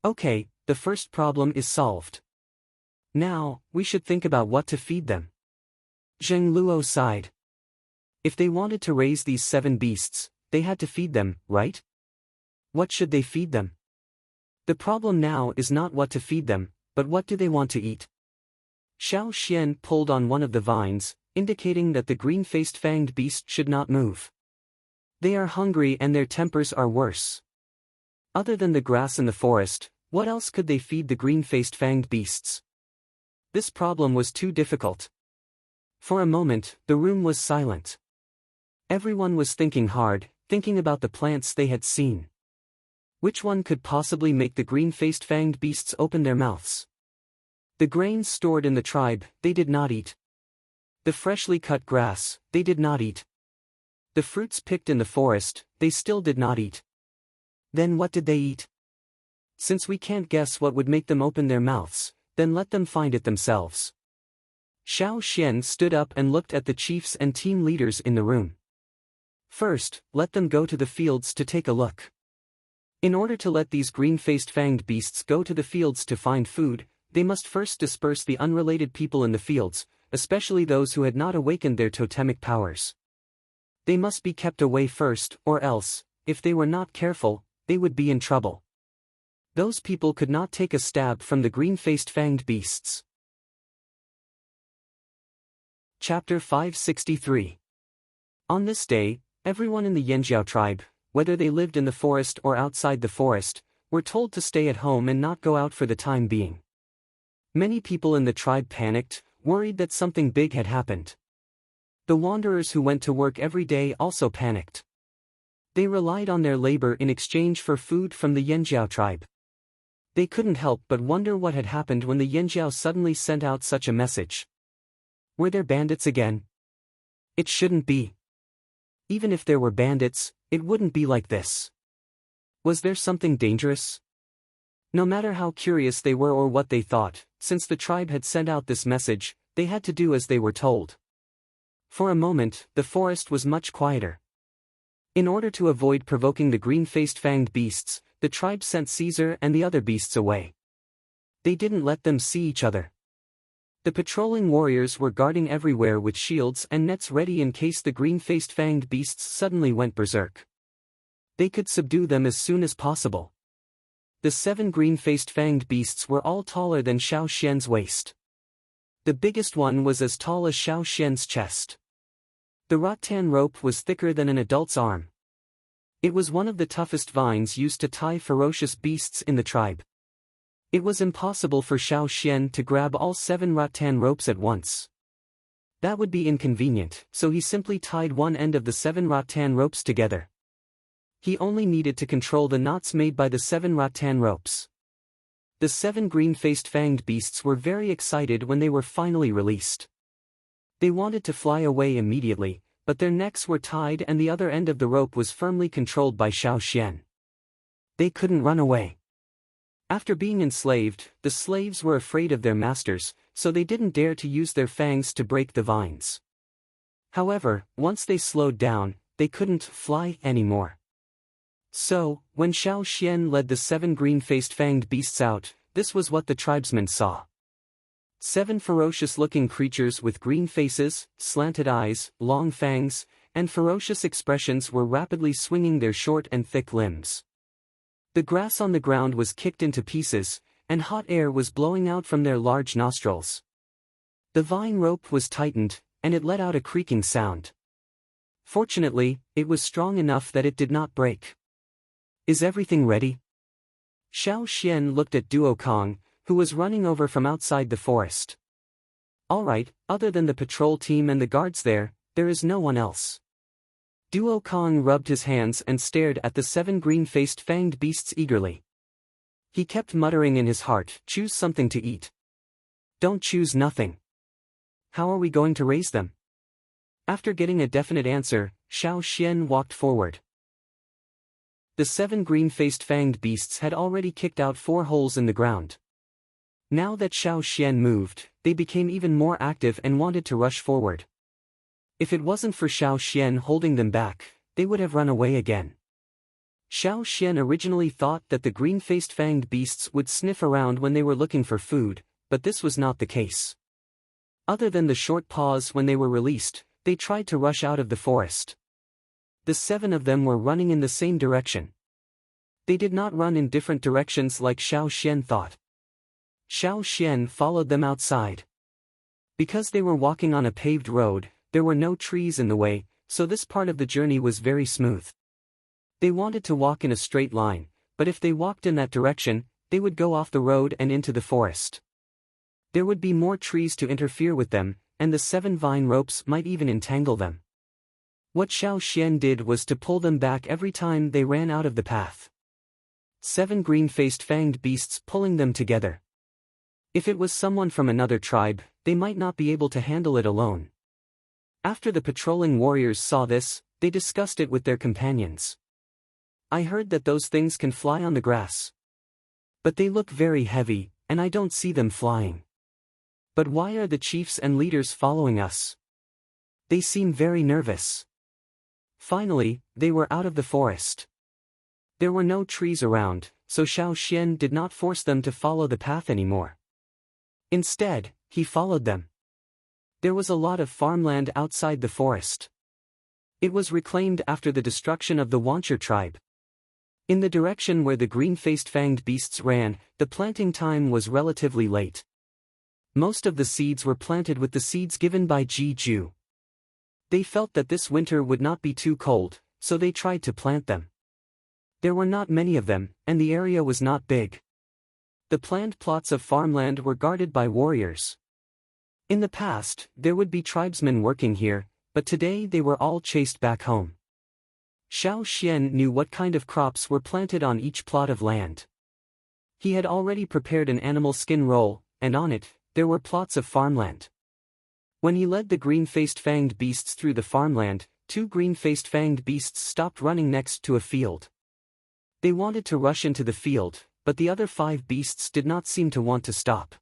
Okay, the first problem is solved. Now, we should think about what to feed them. Zheng Luo sighed. If they wanted to raise these 7 beasts, they had to feed them, right? What should they feed them? The problem now is not what to feed them, but what do they want to eat? Xiao Xian pulled on one of the vines, indicating that the green-faced fanged beast should not move. They are hungry and their tempers are worse. Other than the grass in the forest, what else could they feed the green-faced fanged beasts? This problem was too difficult. For a moment, the room was silent. Everyone was thinking hard, thinking about the plants they had seen. Which one could possibly make the green-faced fanged beasts open their mouths? The grains stored in the tribe, they did not eat. The freshly cut grass, they did not eat. The fruits picked in the forest, they still did not eat. Then what did they eat? Since we can't guess what would make them open their mouths, then let them find it themselves. Xiao Xian stood up and looked at the chiefs and team leaders in the room. First, let them go to the fields to take a look. In order to let these green-faced fanged beasts go to the fields to find food, they must first disperse the unrelated people in the fields, especially those who had not awakened their totemic powers. They must be kept away first, or else, if they were not careful, they would be in trouble. Those people could not take a stab from the green-faced fanged beasts. Chapter 563. On this day, everyone in the Yanjiao tribe, whether they lived in the forest or outside the forest, were told to stay at home and not go out for the time being. Many people in the tribe panicked, worried that something big had happened. The wanderers who went to work every day also panicked. They relied on their labor in exchange for food from the Yanjiao tribe. They couldn't help but wonder what had happened when the Yanjiao suddenly sent out such a message. Were there bandits again? It shouldn't be. Even if there were bandits, it wouldn't be like this. Was there something dangerous? No matter how curious they were or what they thought, since the tribe had sent out this message, they had to do as they were told. For a moment, the forest was much quieter. In order to avoid provoking the green-faced fanged beasts, the tribe sent Caesar and the other beasts away. They didn't let them see each other. The patrolling warriors were guarding everywhere with shields and nets ready in case the green-faced fanged beasts suddenly went berserk. They could subdue them as soon as possible. The 7 green-faced fanged beasts were all taller than Xiao Xian's waist. The biggest one was as tall as Xiao Xian's chest. The rattan rope was thicker than an adult's arm. It was one of the toughest vines used to tie ferocious beasts in the tribe. It was impossible for Xiao Xian to grab all 7 rattan ropes at once. That would be inconvenient, so he simply tied one end of the 7 rattan ropes together. He only needed to control the knots made by the 7 rattan ropes. The 7 green-faced fanged beasts were very excited when they were finally released. They wanted to fly away immediately, but their necks were tied and the other end of the rope was firmly controlled by Xiao Xian. They couldn't run away. After being enslaved, the slaves were afraid of their masters, so they didn't dare to use their fangs to break the vines. However, once they slowed down, they couldn't fly anymore. So, when Xiao Xian led the 7 green-faced fanged beasts out, this was what the tribesmen saw. 7 ferocious-looking creatures with green faces, slanted eyes, long fangs, and ferocious expressions were rapidly swinging their short and thick limbs. The grass on the ground was kicked into pieces, and hot air was blowing out from their large nostrils. The vine rope was tightened, and it let out a creaking sound. Fortunately, it was strong enough that it did not break. Is everything ready? Xiao Xian looked at Duo Kong, who was running over from outside the forest. All right, other than the patrol team and the guards there is no one else. Duo Kong rubbed his hands and stared at the 7 green-faced fanged beasts eagerly. He kept muttering in his heart, choose something to eat. Don't choose nothing. How are we going to raise them? After getting a definite answer, Xiao Xian walked forward. The 7 green-faced fanged beasts had already kicked out 4 holes in the ground. Now that Xiao Xian moved, they became even more active and wanted to rush forward. If it wasn't for Xiao Xian holding them back, they would have run away again. Xiao Xian originally thought that the green-faced fanged beasts would sniff around when they were looking for food, but this was not the case. Other than the short pause when they were released, they tried to rush out of the forest. The 7 of them were running in the same direction. They did not run in different directions like Xiao Xian thought. Xiao Xian followed them outside. Because they were walking on a paved road, there were no trees in the way, so this part of the journey was very smooth. They wanted to walk in a straight line, but if they walked in that direction, they would go off the road and into the forest. There would be more trees to interfere with them, and the 7 vine ropes might even entangle them. What Xiao Xian did was to pull them back every time they ran out of the path. 7 green-faced fanged beasts pulling them together. If it was someone from another tribe, they might not be able to handle it alone. After the patrolling warriors saw this, they discussed it with their companions. I heard that those things can fly on the grass. But they look very heavy, and I don't see them flying. But why are the chiefs and leaders following us? They seem very nervous. Finally, they were out of the forest. There were no trees around, so Xiao Xian did not force them to follow the path anymore. Instead, he followed them. There was a lot of farmland outside the forest. It was reclaimed after the destruction of the Wancher tribe. In the direction where the green-faced fanged beasts ran, the planting time was relatively late. Most of the seeds were planted with the seeds given by Ji Ju. They felt that this winter would not be too cold, so they tried to plant them. There were not many of them, and the area was not big. The planned plots of farmland were guarded by warriors. In the past, there would be tribesmen working here, but today they were all chased back home. Xiao Xian knew what kind of crops were planted on each plot of land. He had already prepared an animal skin roll, and on it, there were plots of farmland. When he led the green-faced fanged beasts through the farmland, 2 green-faced fanged beasts stopped running next to a field. They wanted to rush into the field, but the other 5 beasts did not seem to want to stop.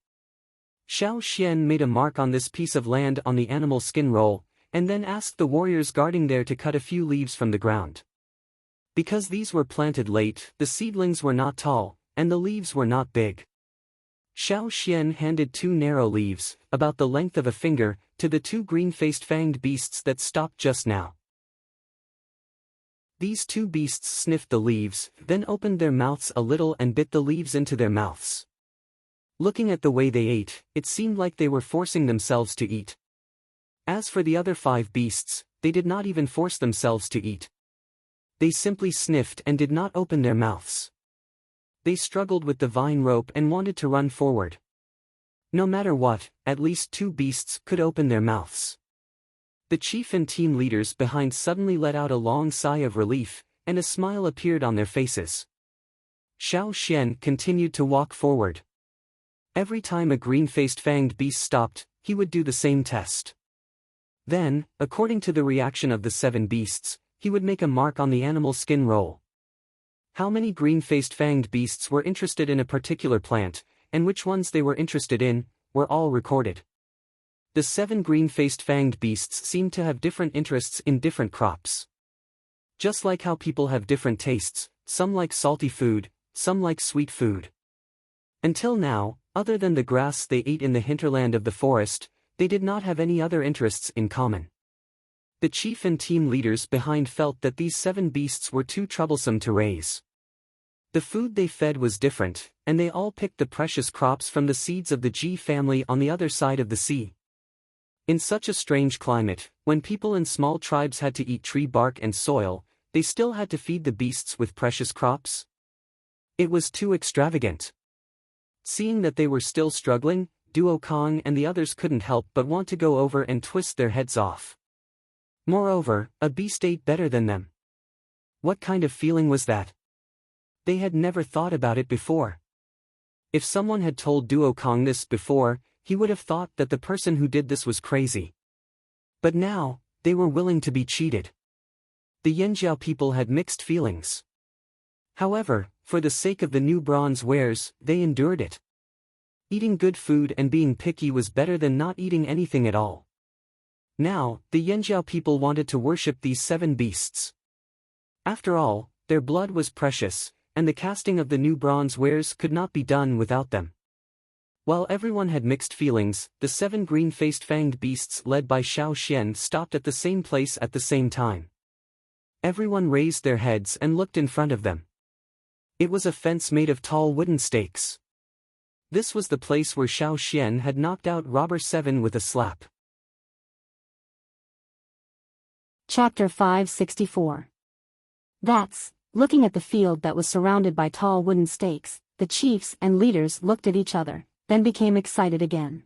Xiao Xian made a mark on this piece of land on the animal skin roll, and then asked the warriors guarding there to cut a few leaves from the ground. Because these were planted late, the seedlings were not tall, and the leaves were not big. Xiao Xian handed 2 narrow leaves, about the length of a finger, to the 2 green-faced fanged beasts that stopped just now. These 2 beasts sniffed the leaves, then opened their mouths a little and bit the leaves into their mouths. Looking at the way they ate, it seemed like they were forcing themselves to eat. As for the other 5 beasts, they did not even force themselves to eat. They simply sniffed and did not open their mouths. They struggled with the vine rope and wanted to run forward. No matter what, at least 2 beasts could open their mouths. The chief and team leaders behind suddenly let out a long sigh of relief, and a smile appeared on their faces. Xiao Xian continued to walk forward. Every time a green-faced fanged beast stopped, he would do the same test. Then, according to the reaction of the 7 beasts, he would make a mark on the animal skin roll. How many green-faced fanged beasts were interested in a particular plant, and which ones they were interested in, were all recorded. The 7 green-faced fanged beasts seemed to have different interests in different crops. Just like how people have different tastes, some like salty food, some like sweet food. Until now, other than the grass they ate in the hinterland of the forest, they did not have any other interests in common. The chief and team leaders behind felt that these 7 beasts were too troublesome to raise. The food they fed was different, and they all picked the precious crops from the seeds of the Ji family on the other side of the sea. In such a strange climate, when people in small tribes had to eat tree bark and soil, they still had to feed the beasts with precious crops? It was too extravagant. Seeing that they were still struggling, Duo Kong and the others couldn't help but want to go over and twist their heads off. Moreover, a beast ate better than them. What kind of feeling was that? They had never thought about it before. If someone had told Duo Kong this before, he would have thought that the person who did this was crazy. But now, they were willing to be cheated. The Yanjiao people had mixed feelings. However, for the sake of the new bronze wares, they endured it. Eating good food and being picky was better than not eating anything at all. Now, the Yanjiao people wanted to worship these 7 beasts. After all, their blood was precious, and the casting of the new bronze wares could not be done without them. While everyone had mixed feelings, the 7 green-faced fanged beasts led by Xiao Xian stopped at the same place at the same time. Everyone raised their heads and looked in front of them. It was a fence made of tall wooden stakes. This was the place where Xiao Xian had knocked out Robber 7 with a slap. Chapter 564. Looking at the field that was surrounded by tall wooden stakes, the chiefs and leaders looked at each other, then became excited again.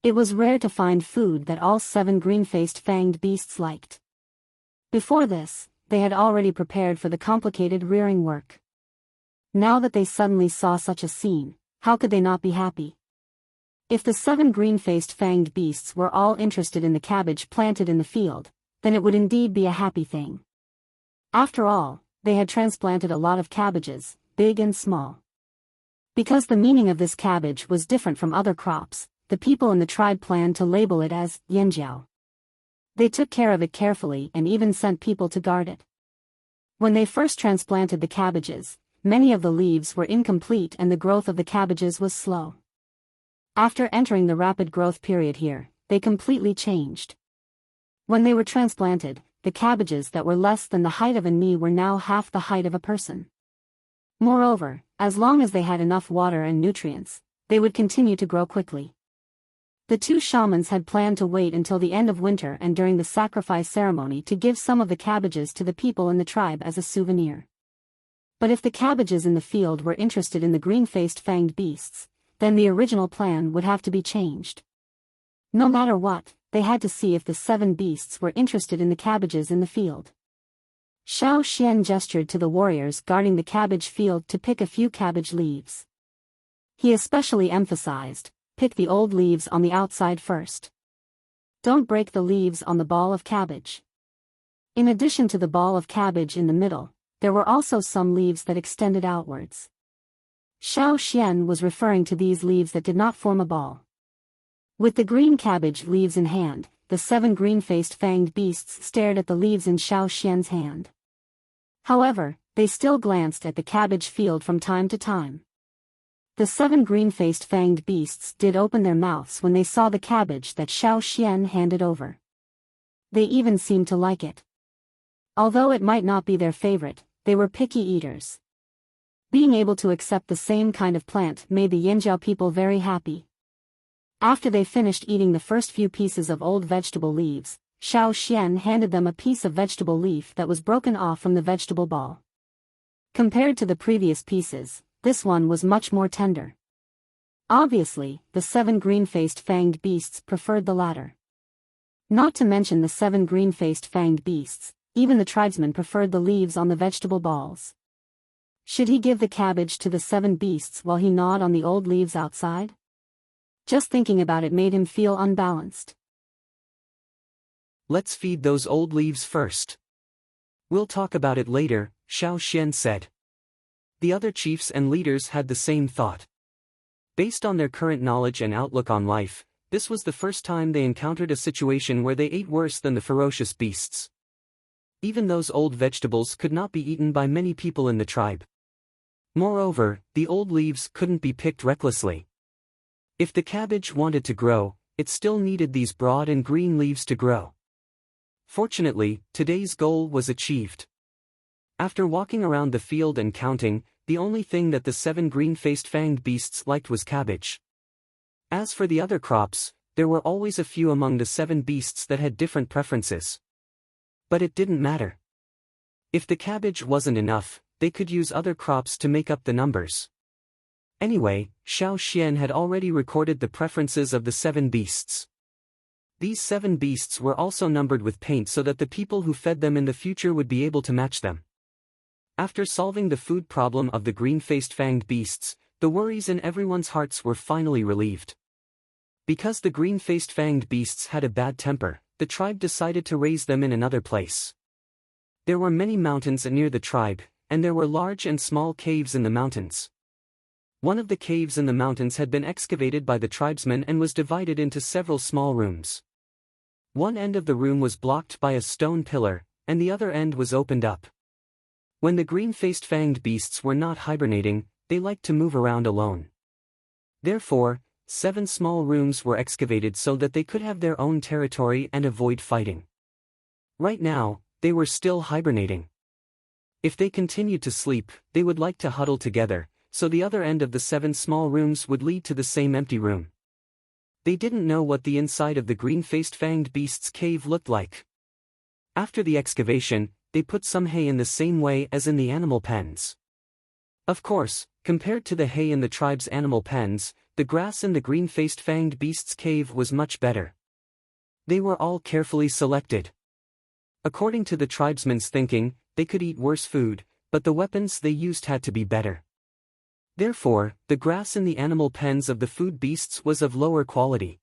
It was rare to find food that all 7 green-faced fanged beasts liked. Before this, they had already prepared for the complicated rearing work. Now that they suddenly saw such a scene, how could they not be happy? If the 7 green-faced fanged beasts were all interested in the cabbage planted in the field, then it would indeed be a happy thing. After all, they had transplanted a lot of cabbages, big and small. Because the meaning of this cabbage was different from other crops, the people in the tribe planned to label it as Yanjiao. They took care of it carefully and even sent people to guard it. When they first transplanted the cabbages, many of the leaves were incomplete and the growth of the cabbages was slow. After entering the rapid growth period here, they completely changed. When they were transplanted, the cabbages that were less than the height of a knee were now half the height of a person. Moreover, as long as they had enough water and nutrients, they would continue to grow quickly. The 2 shamans had planned to wait until the end of winter and during the sacrifice ceremony to give some of the cabbages to the people in the tribe as a souvenir. But if the cabbages in the field were interested in the green-faced fanged beasts, then the original plan would have to be changed. No matter what, they had to see if the 7 beasts were interested in the cabbages in the field. Xiao Xian gestured to the warriors guarding the cabbage field to pick a few cabbage leaves. He especially emphasized, pick the old leaves on the outside first. Don't break the leaves on the ball of cabbage. In addition to the ball of cabbage in the middle, there were also some leaves that extended outwards. Xiao Xian was referring to these leaves that did not form a ball. With the green cabbage leaves in hand, the 7 green-faced fanged beasts stared at the leaves in Xiao Xian's hand. However, they still glanced at the cabbage field from time to time. The 7 green-faced fanged beasts did open their mouths when they saw the cabbage that Xiao Xian handed over. They even seemed to like it. Although it might not be their favorite, they were picky eaters. Being able to accept the same kind of plant made the Yanjiao people very happy. After they finished eating the first few pieces of old vegetable leaves, Xiao Xian handed them a piece of vegetable leaf that was broken off from the vegetable ball. Compared to the previous pieces, this one was much more tender. Obviously, the 7 green-faced fanged beasts preferred the latter. Not to mention the 7 green-faced fanged beasts, even the tribesmen preferred the leaves on the vegetable balls. Should he give the cabbage to the 7 beasts while he gnawed on the old leaves outside? Just thinking about it made him feel unbalanced. Let's feed those old leaves first. We'll talk about it later, Xiao Xian said. The other chiefs and leaders had the same thought. Based on their current knowledge and outlook on life, this was the first time they encountered a situation where they ate worse than the ferocious beasts. Even those old vegetables could not be eaten by many people in the tribe. Moreover, the old leaves couldn't be picked recklessly. If the cabbage wanted to grow, it still needed these broad and green leaves to grow. Fortunately, today's goal was achieved. After walking around the field and counting, the only thing that the 7 green-faced fanged beasts liked was cabbage. As for the other crops, there were always a few among the 7 beasts that had different preferences. But it didn't matter. If the cabbage wasn't enough, they could use other crops to make up the numbers. Anyway, Xiao Xian had already recorded the preferences of the 7 beasts. These 7 beasts were also numbered with paint so that the people who fed them in the future would be able to match them. After solving the food problem of the green-faced fanged beasts, the worries in everyone's hearts were finally relieved. Because the green-faced fanged beasts had a bad temper, the tribe decided to raise them in another place. There were many mountains near the tribe, and there were large and small caves in the mountains. One of the caves in the mountains had been excavated by the tribesmen and was divided into several small rooms. One end of the room was blocked by a stone pillar, and the other end was opened up. When the green-faced fanged beasts were not hibernating, they liked to move around alone. Therefore, 7 small rooms were excavated so that they could have their own territory and avoid fighting. Right now, they were still hibernating. If they continued to sleep, they would like to huddle together, so the other end of the 7 small rooms would lead to the same empty room. They didn't know what the inside of the green-faced fanged beast's cave looked like. After the excavation, they put some hay in the same way as in the animal pens. Of course, compared to the hay in the tribe's animal pens, the grass in the green-faced fanged beast's cave was much better. They were all carefully selected. According to the tribesmen's thinking, they could eat worse food, but the weapons they used had to be better. Therefore, the grass in the animal pens of the food beasts was of lower quality.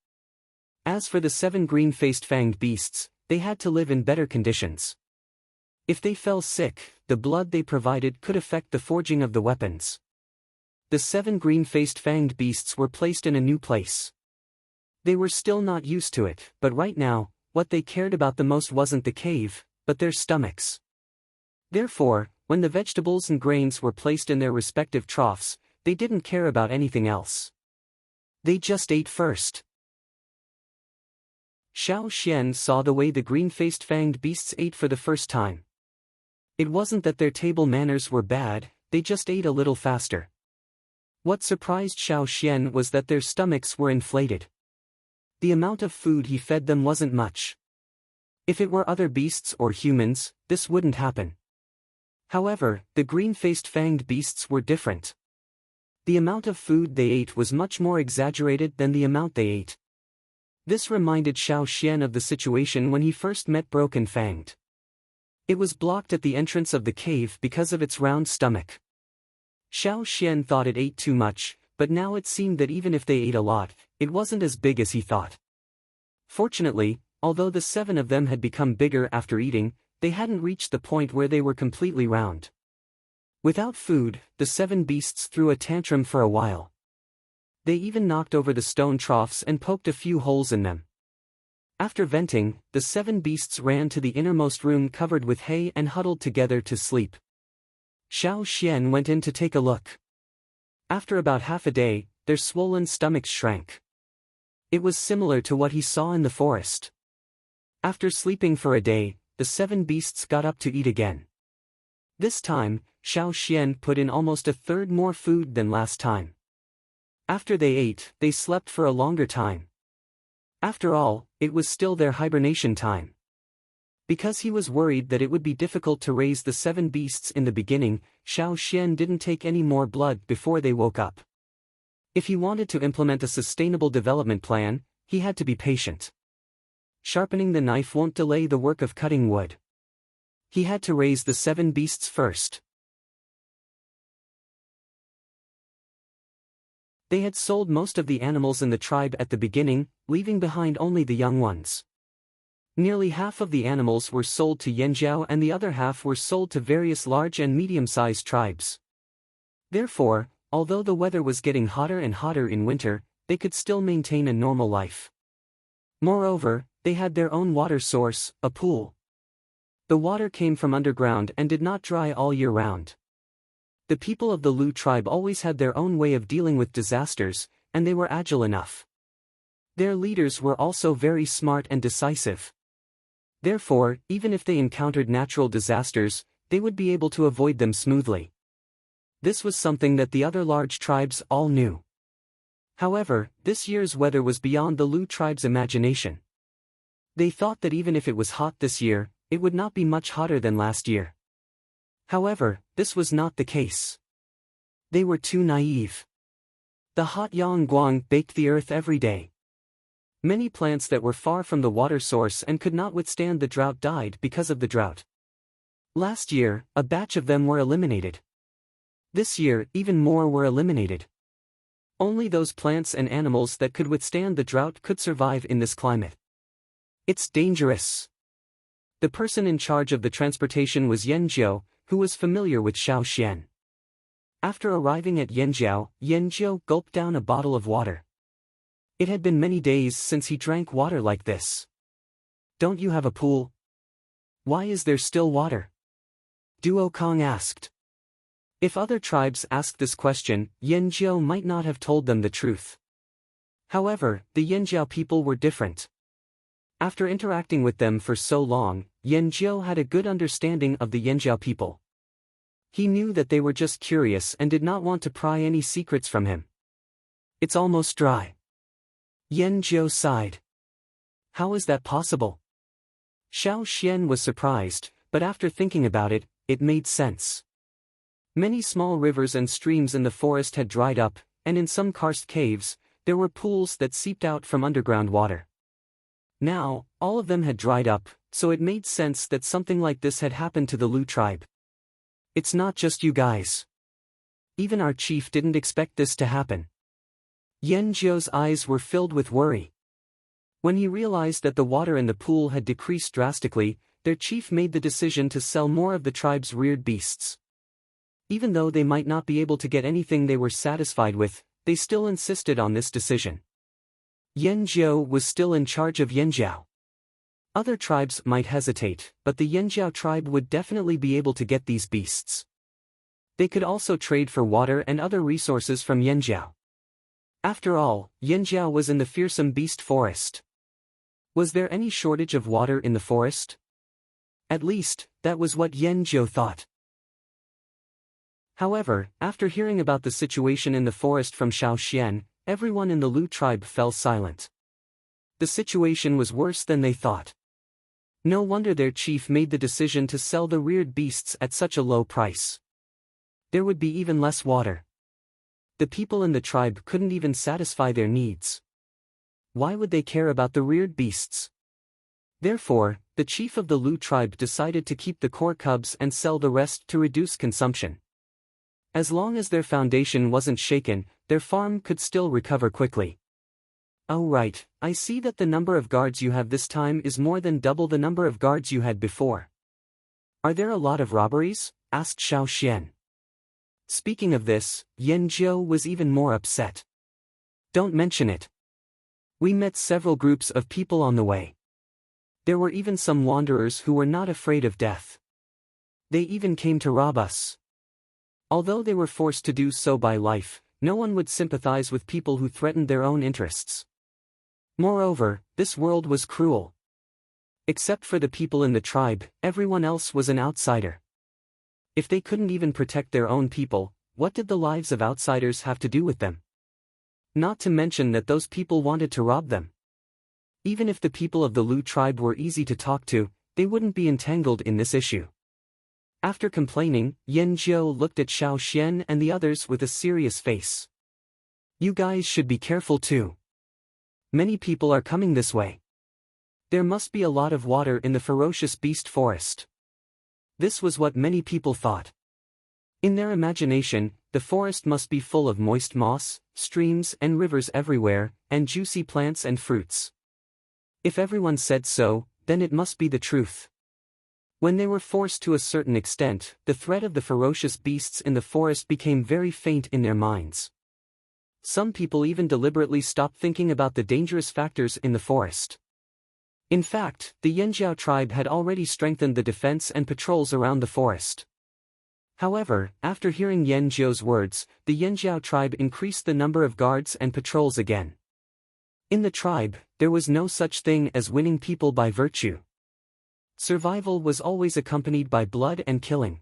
As for the 7 green-faced fanged beasts, they had to live in better conditions. If they fell sick, the blood they provided could affect the forging of the weapons. The 7 green-faced fanged beasts were placed in a new place. They were still not used to it, but right now, what they cared about the most wasn't the cave, but their stomachs. Therefore, when the vegetables and grains were placed in their respective troughs, they didn't care about anything else. They just ate first. Xiao Xian saw the way the green-faced fanged beasts ate for the first time. It wasn't that their table manners were bad, they just ate a little faster. What surprised Xiao Xian was that their stomachs were inflated. The amount of food he fed them wasn't much. If it were other beasts or humans, this wouldn't happen. However, the green-faced fanged beasts were different. The amount of food they ate was much more exaggerated than the amount they ate. This reminded Xiao Xian of the situation when he first met Broken Fanged. It was blocked at the entrance of the cave because of its round stomach. Xiao Xian thought it ate too much, but now it seemed that even if they ate a lot, it wasn't as big as he thought. Fortunately, although the 7 of them had become bigger after eating, they hadn't reached the point where they were completely round. Without food, the 7 beasts threw a tantrum for a while. They even knocked over the stone troughs and poked a few holes in them. After venting, the 7 beasts ran to the innermost room covered with hay and huddled together to sleep. Xiao Xian went in to take a look. After about half a day, their swollen stomachs shrank. It was similar to what he saw in the forest. After sleeping for a day, the 7 beasts got up to eat again. This time, Xiao Xian put in almost a third more food than last time. After they ate, they slept for a longer time. After all, it was still their hibernation time. Because he was worried that it would be difficult to raise the 7 beasts in the beginning, Xiao Xian didn't take any more blood before they woke up. If he wanted to implement a sustainable development plan, he had to be patient. Sharpening the knife won't delay the work of cutting wood. He had to raise the 7 beasts first. They had sold most of the animals in the tribe at the beginning, leaving behind only the young ones. Nearly half of the animals were sold to Yanjiao and the other half were sold to various large and medium-sized tribes. Therefore, although the weather was getting hotter and hotter in winter, they could still maintain a normal life. Moreover, they had their own water source, a pool. The water came from underground and did not dry all year round. The people of the Lu tribe always had their own way of dealing with disasters, and they were agile enough. Their leaders were also very smart and decisive. Therefore, even if they encountered natural disasters, they would be able to avoid them smoothly. This was something that the other large tribes all knew. However, this year's weather was beyond the Lu tribe's imagination. They thought that even if it was hot this year, it would not be much hotter than last year. However, this was not the case. They were too naive. The hot Yangguang baked the earth every day. Many plants that were far from the water source and could not withstand the drought died because of the drought. Last year, a batch of them were eliminated. This year, even more were eliminated. Only those plants and animals that could withstand the drought could survive in this climate. It's dangerous. The person in charge of the transportation was Yanjiao, who was familiar with Xiaoxian. After arriving at Yanjiao, Yanjiao gulped down a bottle of water. It had been many days since he drank water like this. Don't you have a pool? Why is there still water? Duo Kong asked. If other tribes asked this question, Yanjiao might not have told them the truth. However, the Yanjiao people were different. After interacting with them for so long, Yanjiao had a good understanding of the Yanjiao people. He knew that they were just curious and did not want to pry any secrets from him. It's almost dry. Yanjiao sighed. How is that possible? Xiaoxian was surprised, but after thinking about it, it made sense. Many small rivers and streams in the forest had dried up, and in some karst caves, there were pools that seeped out from underground water. Now, all of them had dried up, so it made sense that something like this had happened to the Lu tribe. It's not just you guys. Even our chief didn't expect this to happen. Yanjiao's eyes were filled with worry. When he realized that the water in the pool had decreased drastically, their chief made the decision to sell more of the tribe's reared beasts. Even though they might not be able to get anything they were satisfied with, they still insisted on this decision. Yanjiao was still in charge of Yanjiao. Other tribes might hesitate, but the Yanjiao tribe would definitely be able to get these beasts. They could also trade for water and other resources from Yanjiao. After all, Yanjiao was in the fearsome beast forest. Was there any shortage of water in the forest? At least, that was what Yanjiao thought. However, after hearing about the situation in the forest from Xiaoxian, everyone in the Lu tribe fell silent. The situation was worse than they thought. No wonder their chief made the decision to sell the reared beasts at such a low price. There would be even less water. The people in the tribe couldn't even satisfy their needs. Why would they care about the reared beasts? Therefore, the chief of the Lu tribe decided to keep the core cubs and sell the rest to reduce consumption. As long as their foundation wasn't shaken, their farm could still recover quickly. Oh right, I see that the number of guards you have this time is more than double the number of guards you had before. Are there a lot of robberies? Asked Xiaoxian. Speaking of this, Yanjiao was even more upset. Don't mention it. We met several groups of people on the way. There were even some wanderers who were not afraid of death. They even came to rob us. Although they were forced to do so by life, no one would sympathize with people who threatened their own interests. Moreover, this world was cruel. Except for the people in the tribe, everyone else was an outsider. If they couldn't even protect their own people, what did the lives of outsiders have to do with them? Not to mention that those people wanted to rob them. Even if the people of the Lu tribe were easy to talk to, they wouldn't be entangled in this issue. After complaining, Yanjiao looked at Xiaoxian and the others with a serious face. You guys should be careful too. Many people are coming this way. There must be a lot of water in the ferocious beast forest. This was what many people thought. In their imagination, the forest must be full of moist moss, streams and rivers everywhere, and juicy plants and fruits. If everyone said so, then it must be the truth. When they were forced to a certain extent, the threat of the ferocious beasts in the forest became very faint in their minds. Some people even deliberately stopped thinking about the dangerous factors in the forest. In fact, the Yanjiao tribe had already strengthened the defense and patrols around the forest. However, after hearing Yanjiao's words, the Yanjiao tribe increased the number of guards and patrols again. In the tribe, there was no such thing as winning people by virtue. Survival was always accompanied by blood and killing.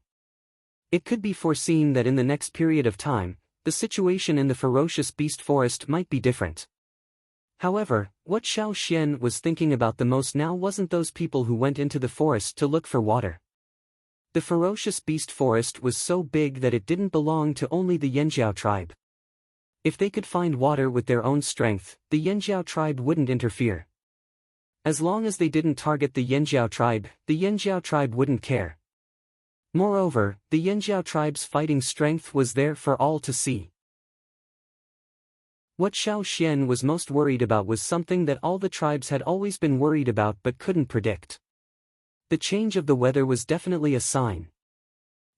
It could be foreseen that in the next period of time, the situation in the ferocious beast forest might be different. However, what Xiao Xian was thinking about the most now wasn't those people who went into the forest to look for water. The ferocious beast forest was so big that it didn't belong to only the Yanjiao tribe. If they could find water with their own strength, the Yanjiao tribe wouldn't interfere. As long as they didn't target the Yanjiao tribe wouldn't care. Moreover, the Yanjiao tribe's fighting strength was there for all to see. What Xiao Xian was most worried about was something that all the tribes had always been worried about but couldn't predict. The change of the weather was definitely a sign.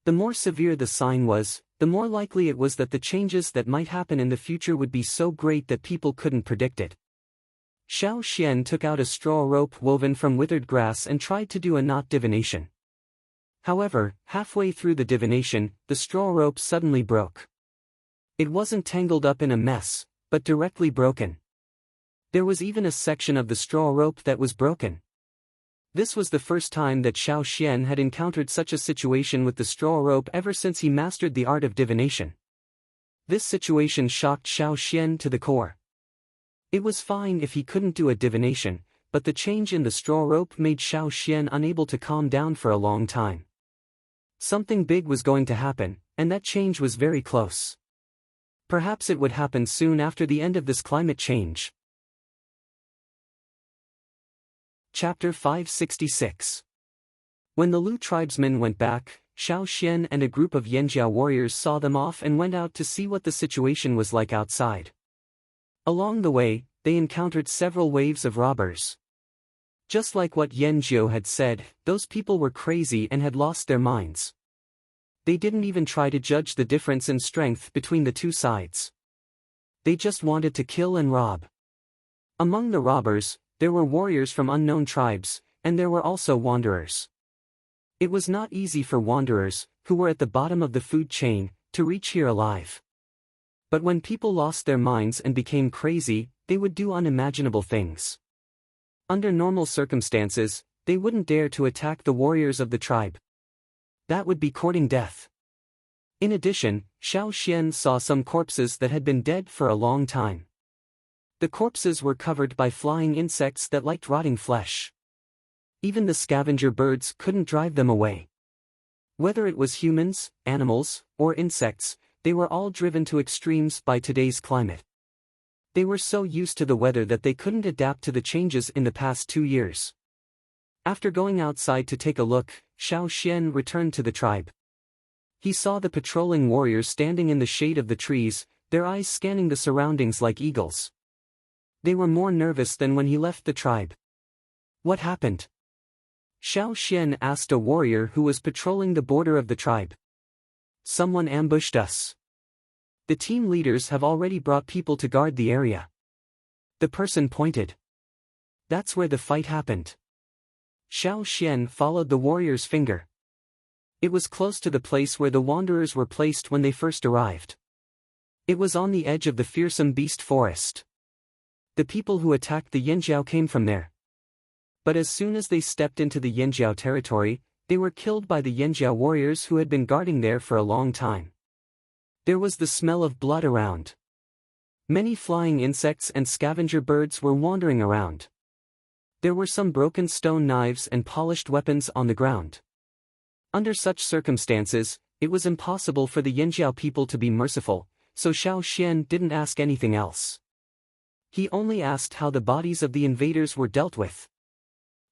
The more severe the sign was, the more likely it was that the changes that might happen in the future would be so great that people couldn't predict it. Xiao Xian took out a straw rope woven from withered grass and tried to do a knot divination. However, halfway through the divination, the straw rope suddenly broke. It wasn't tangled up in a mess, but directly broken. There was even a section of the straw rope that was broken. This was the first time that Xiao Xian had encountered such a situation with the straw rope ever since he mastered the art of divination. This situation shocked Xiao Xian to the core. It was fine if he couldn't do a divination, but the change in the straw rope made Xiao Xian unable to calm down for a long time. Something big was going to happen, and that change was very close. Perhaps it would happen soon after the end of this climate change. Chapter 566. When the Lu tribesmen went back, Xiao Xian and a group of Yanjiao warriors saw them off and went out to see what the situation was like outside. Along the way, they encountered several waves of robbers. Just like what Yan Jiu had said, those people were crazy and had lost their minds. They didn't even try to judge the difference in strength between the two sides. They just wanted to kill and rob. Among the robbers, there were warriors from unknown tribes, and there were also wanderers. It was not easy for wanderers, who were at the bottom of the food chain, to reach here alive. But when people lost their minds and became crazy, they would do unimaginable things. Under normal circumstances, they wouldn't dare to attack the warriors of the tribe. That would be courting death. In addition, Xiao Xian saw some corpses that had been dead for a long time. The corpses were covered by flying insects that liked rotting flesh. Even the scavenger birds couldn't drive them away. Whether it was humans, animals, or insects, they were all driven to extremes by today's climate. They were so used to the weather that they couldn't adapt to the changes in the past 2 years. After going outside to take a look, Xiao Xian returned to the tribe. He saw the patrolling warriors standing in the shade of the trees, their eyes scanning the surroundings like eagles. They were more nervous than when he left the tribe. What happened? Xiao Xian asked a warrior who was patrolling the border of the tribe. Someone ambushed us. The team leaders have already brought people to guard the area. The person pointed. That's where the fight happened. Xiao Xian followed the warrior's finger. It was close to the place where the wanderers were placed when they first arrived. It was on the edge of the fearsome beast forest. The people who attacked the Yanjiao came from there. But as soon as they stepped into the Yanjiao territory, they were killed by the Yanjiao warriors who had been guarding there for a long time. There was the smell of blood around. Many flying insects and scavenger birds were wandering around. There were some broken stone knives and polished weapons on the ground. Under such circumstances, it was impossible for the Yanjiao people to be merciful, so Xiao Xian didn't ask anything else. He only asked how the bodies of the invaders were dealt with.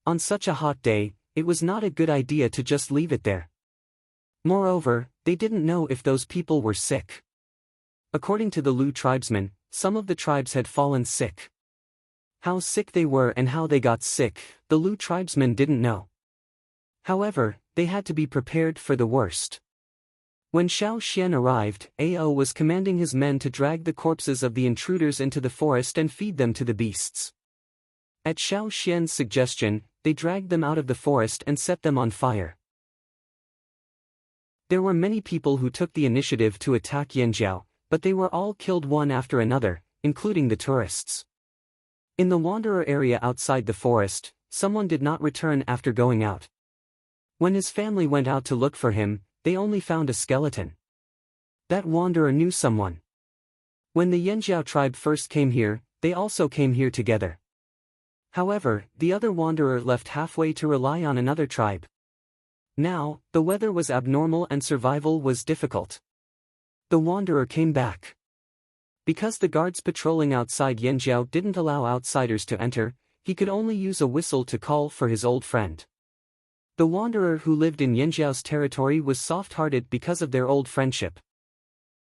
On such a hot day, it was not a good idea to just leave it there. Moreover, they didn't know if those people were sick. According to the Lu tribesmen, some of the tribes had fallen sick. How sick they were and how they got sick, the Lu tribesmen didn't know. However, they had to be prepared for the worst. When Xiao Xian arrived, Ao was commanding his men to drag the corpses of the intruders into the forest and feed them to the beasts. At Xiao Xian's suggestion, they dragged them out of the forest and set them on fire. There were many people who took the initiative to attack Yanjiao, but they were all killed one after another, including the tourists. In the wanderer area outside the forest, someone did not return after going out. When his family went out to look for him, they only found a skeleton. That wanderer knew someone. When the Yanjiao tribe first came here, they also came here together. However, the other wanderer left halfway to rely on another tribe. Now, the weather was abnormal and survival was difficult. The wanderer came back. Because the guards patrolling outside Yanjiao didn't allow outsiders to enter, he could only use a whistle to call for his old friend. The wanderer who lived in Yanjiao's territory was soft-hearted because of their old friendship.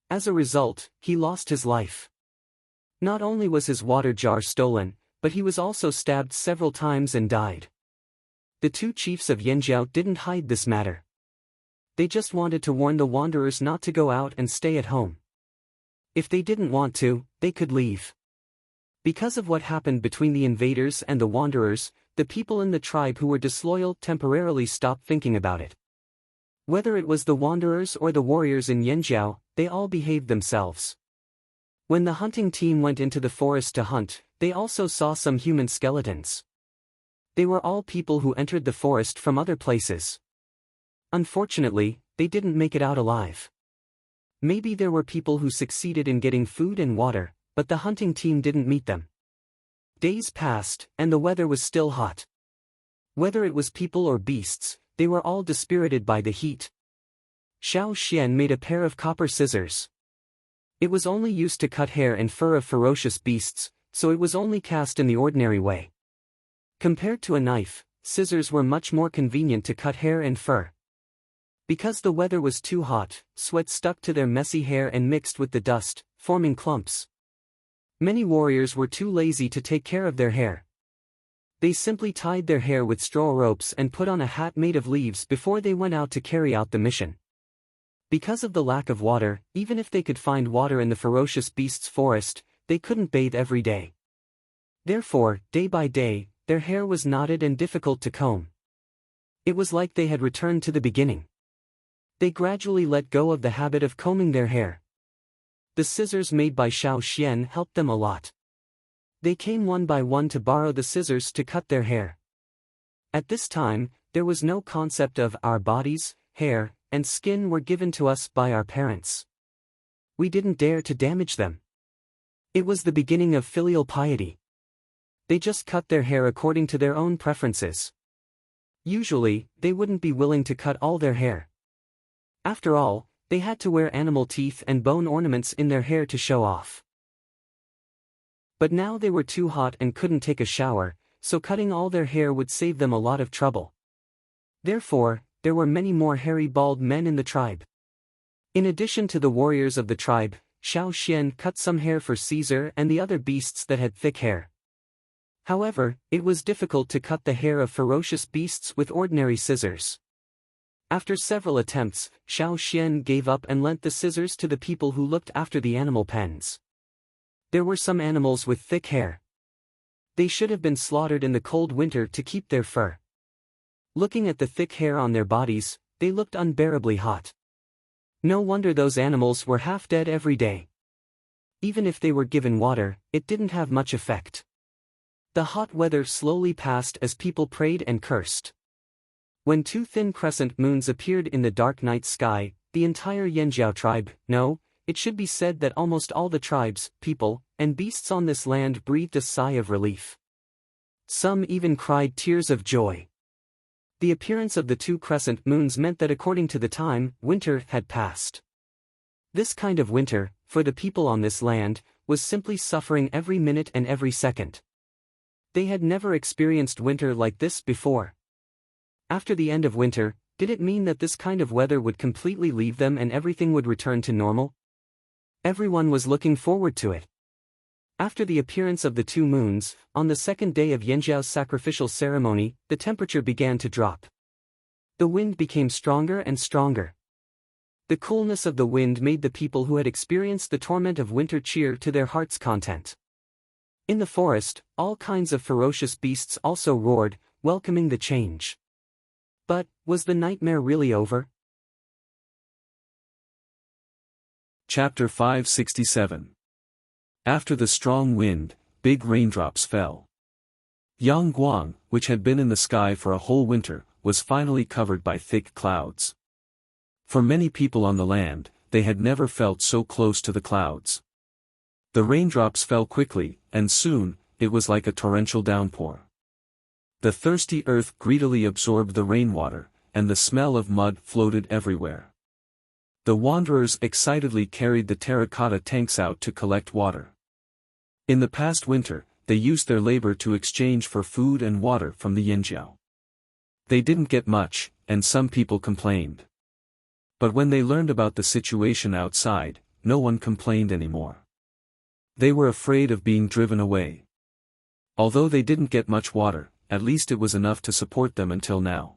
As a result, he lost his life. Not only was his water jar stolen, but he was also stabbed several times and died. The two chiefs of Yanjiao didn't hide this matter. They just wanted to warn the wanderers not to go out and stay at home. If they didn't want to, they could leave. Because of what happened between the invaders and the wanderers, the people in the tribe who were disloyal temporarily stopped thinking about it. Whether it was the wanderers or the warriors in Yanjiao, they all behaved themselves. When the hunting team went into the forest to hunt, they also saw some human skeletons. They were all people who entered the forest from other places. Unfortunately, they didn't make it out alive. Maybe there were people who succeeded in getting food and water, but the hunting team didn't meet them. Days passed, and the weather was still hot. Whether it was people or beasts, they were all dispirited by the heat. Xiao Xian made a pair of copper scissors. It was only used to cut hair and fur of ferocious beasts, so it was only cast in the ordinary way. Compared to a knife, scissors were much more convenient to cut hair and fur. Because the weather was too hot, sweat stuck to their messy hair and mixed with the dust, forming clumps. Many warriors were too lazy to take care of their hair. They simply tied their hair with straw ropes and put on a hat made of leaves before they went out to carry out the mission. Because of the lack of water, even if they could find water in the ferocious beasts' forest, they couldn't bathe every day. Therefore, day by day, their hair was knotted and difficult to comb. It was like they had returned to the beginning. They gradually let go of the habit of combing their hair. The scissors made by Xiao Xian helped them a lot. They came one by one to borrow the scissors to cut their hair. At this time, there was no concept of our bodies, hair, and skin were given to us by our parents. We didn't dare to damage them. It was the beginning of filial piety. They just cut their hair according to their own preferences. Usually, they wouldn't be willing to cut all their hair. After all, they had to wear animal teeth and bone ornaments in their hair to show off. But now they were too hot and couldn't take a shower, so cutting all their hair would save them a lot of trouble. Therefore, there were many more hairy bald men in the tribe. In addition to the warriors of the tribe, Xiao Xian cut some hair for Caesar and the other beasts that had thick hair. However, it was difficult to cut the hair of ferocious beasts with ordinary scissors. After several attempts, Xiao Xian gave up and lent the scissors to the people who looked after the animal pens. There were some animals with thick hair. They should have been slaughtered in the cold winter to keep their fur. Looking at the thick hair on their bodies, they looked unbearably hot. No wonder those animals were half dead every day. Even if they were given water, it didn't have much effect. The hot weather slowly passed as people prayed and cursed. When two thin crescent moons appeared in the dark night sky, the entire Yanjiao tribe, no, it should be said that almost all the tribes, people, and beasts on this land breathed a sigh of relief. Some even cried tears of joy. The appearance of the two crescent moons meant that according to the time, winter had passed. This kind of winter, for the people on this land, was simply suffering every minute and every second. They had never experienced winter like this before. After the end of winter, did it mean that this kind of weather would completely leave them and everything would return to normal? Everyone was looking forward to it. After the appearance of the two moons, on the second day of Yanjiao's sacrificial ceremony, the temperature began to drop. The wind became stronger and stronger. The coolness of the wind made the people who had experienced the torment of winter cheer to their heart's content. In the forest, all kinds of ferocious beasts also roared, welcoming the change. But, was the nightmare really over? Chapter 567. After the strong wind, big raindrops fell. Yangguang, which had been in the sky for a whole winter, was finally covered by thick clouds. For many people on the land, they had never felt so close to the clouds. The raindrops fell quickly, and soon, it was like a torrential downpour. The thirsty earth greedily absorbed the rainwater, and the smell of mud floated everywhere. The wanderers excitedly carried the terracotta tanks out to collect water. In the past winter, they used their labor to exchange for food and water from the Yinjiao. They didn't get much, and some people complained. But when they learned about the situation outside, no one complained anymore. They were afraid of being driven away. Although they didn't get much water, at least it was enough to support them until now.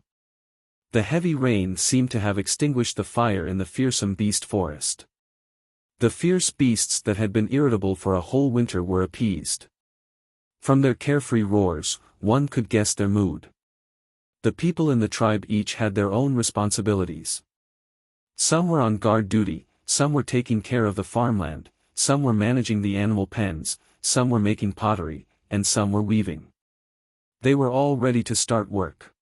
The heavy rain seemed to have extinguished the fire in the fearsome beast forest. The fierce beasts that had been irritable for a whole winter were appeased. From their carefree roars, one could guess their mood. The people in the tribe each had their own responsibilities. Some were on guard duty, some were taking care of the farmland, some were managing the animal pens, some were making pottery, and some were weaving. They were all ready to start work.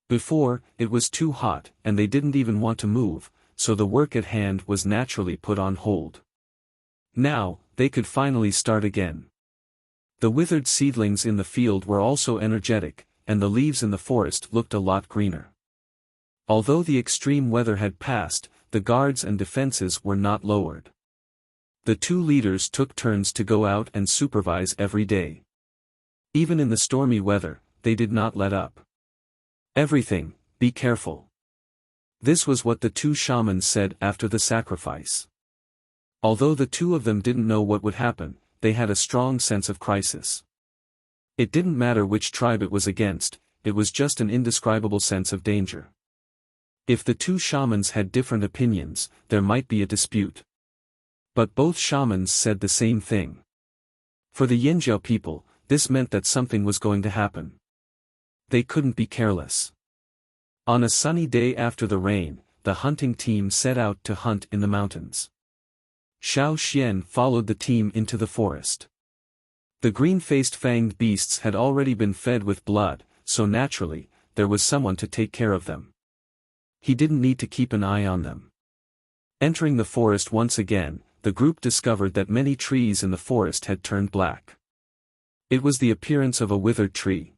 Before, it was too hot, and they didn't even want to move, so the work at hand was naturally put on hold. Now, they could finally start again. The withered seedlings in the field were also energetic, and the leaves in the forest looked a lot greener. Although the extreme weather had passed, the guards and defenses were not lowered. The two leaders took turns to go out and supervise every day. Even in the stormy weather, they did not let up. Everything, be careful. This was what the two shamans said after the sacrifice. Although the two of them didn't know what would happen, they had a strong sense of crisis. It didn't matter which tribe it was against, it was just an indescribable sense of danger. If the two shamans had different opinions, there might be a dispute. But both shamans said the same thing. For the Yinjiao people, this meant that something was going to happen. They couldn't be careless. On a sunny day after the rain, the hunting team set out to hunt in the mountains. Xiao Xian followed the team into the forest. The green-faced fanged beasts had already been fed with blood, so naturally, there was someone to take care of them. He didn't need to keep an eye on them. Entering the forest once again, the group discovered that many trees in the forest had turned black. It was the appearance of a withered tree.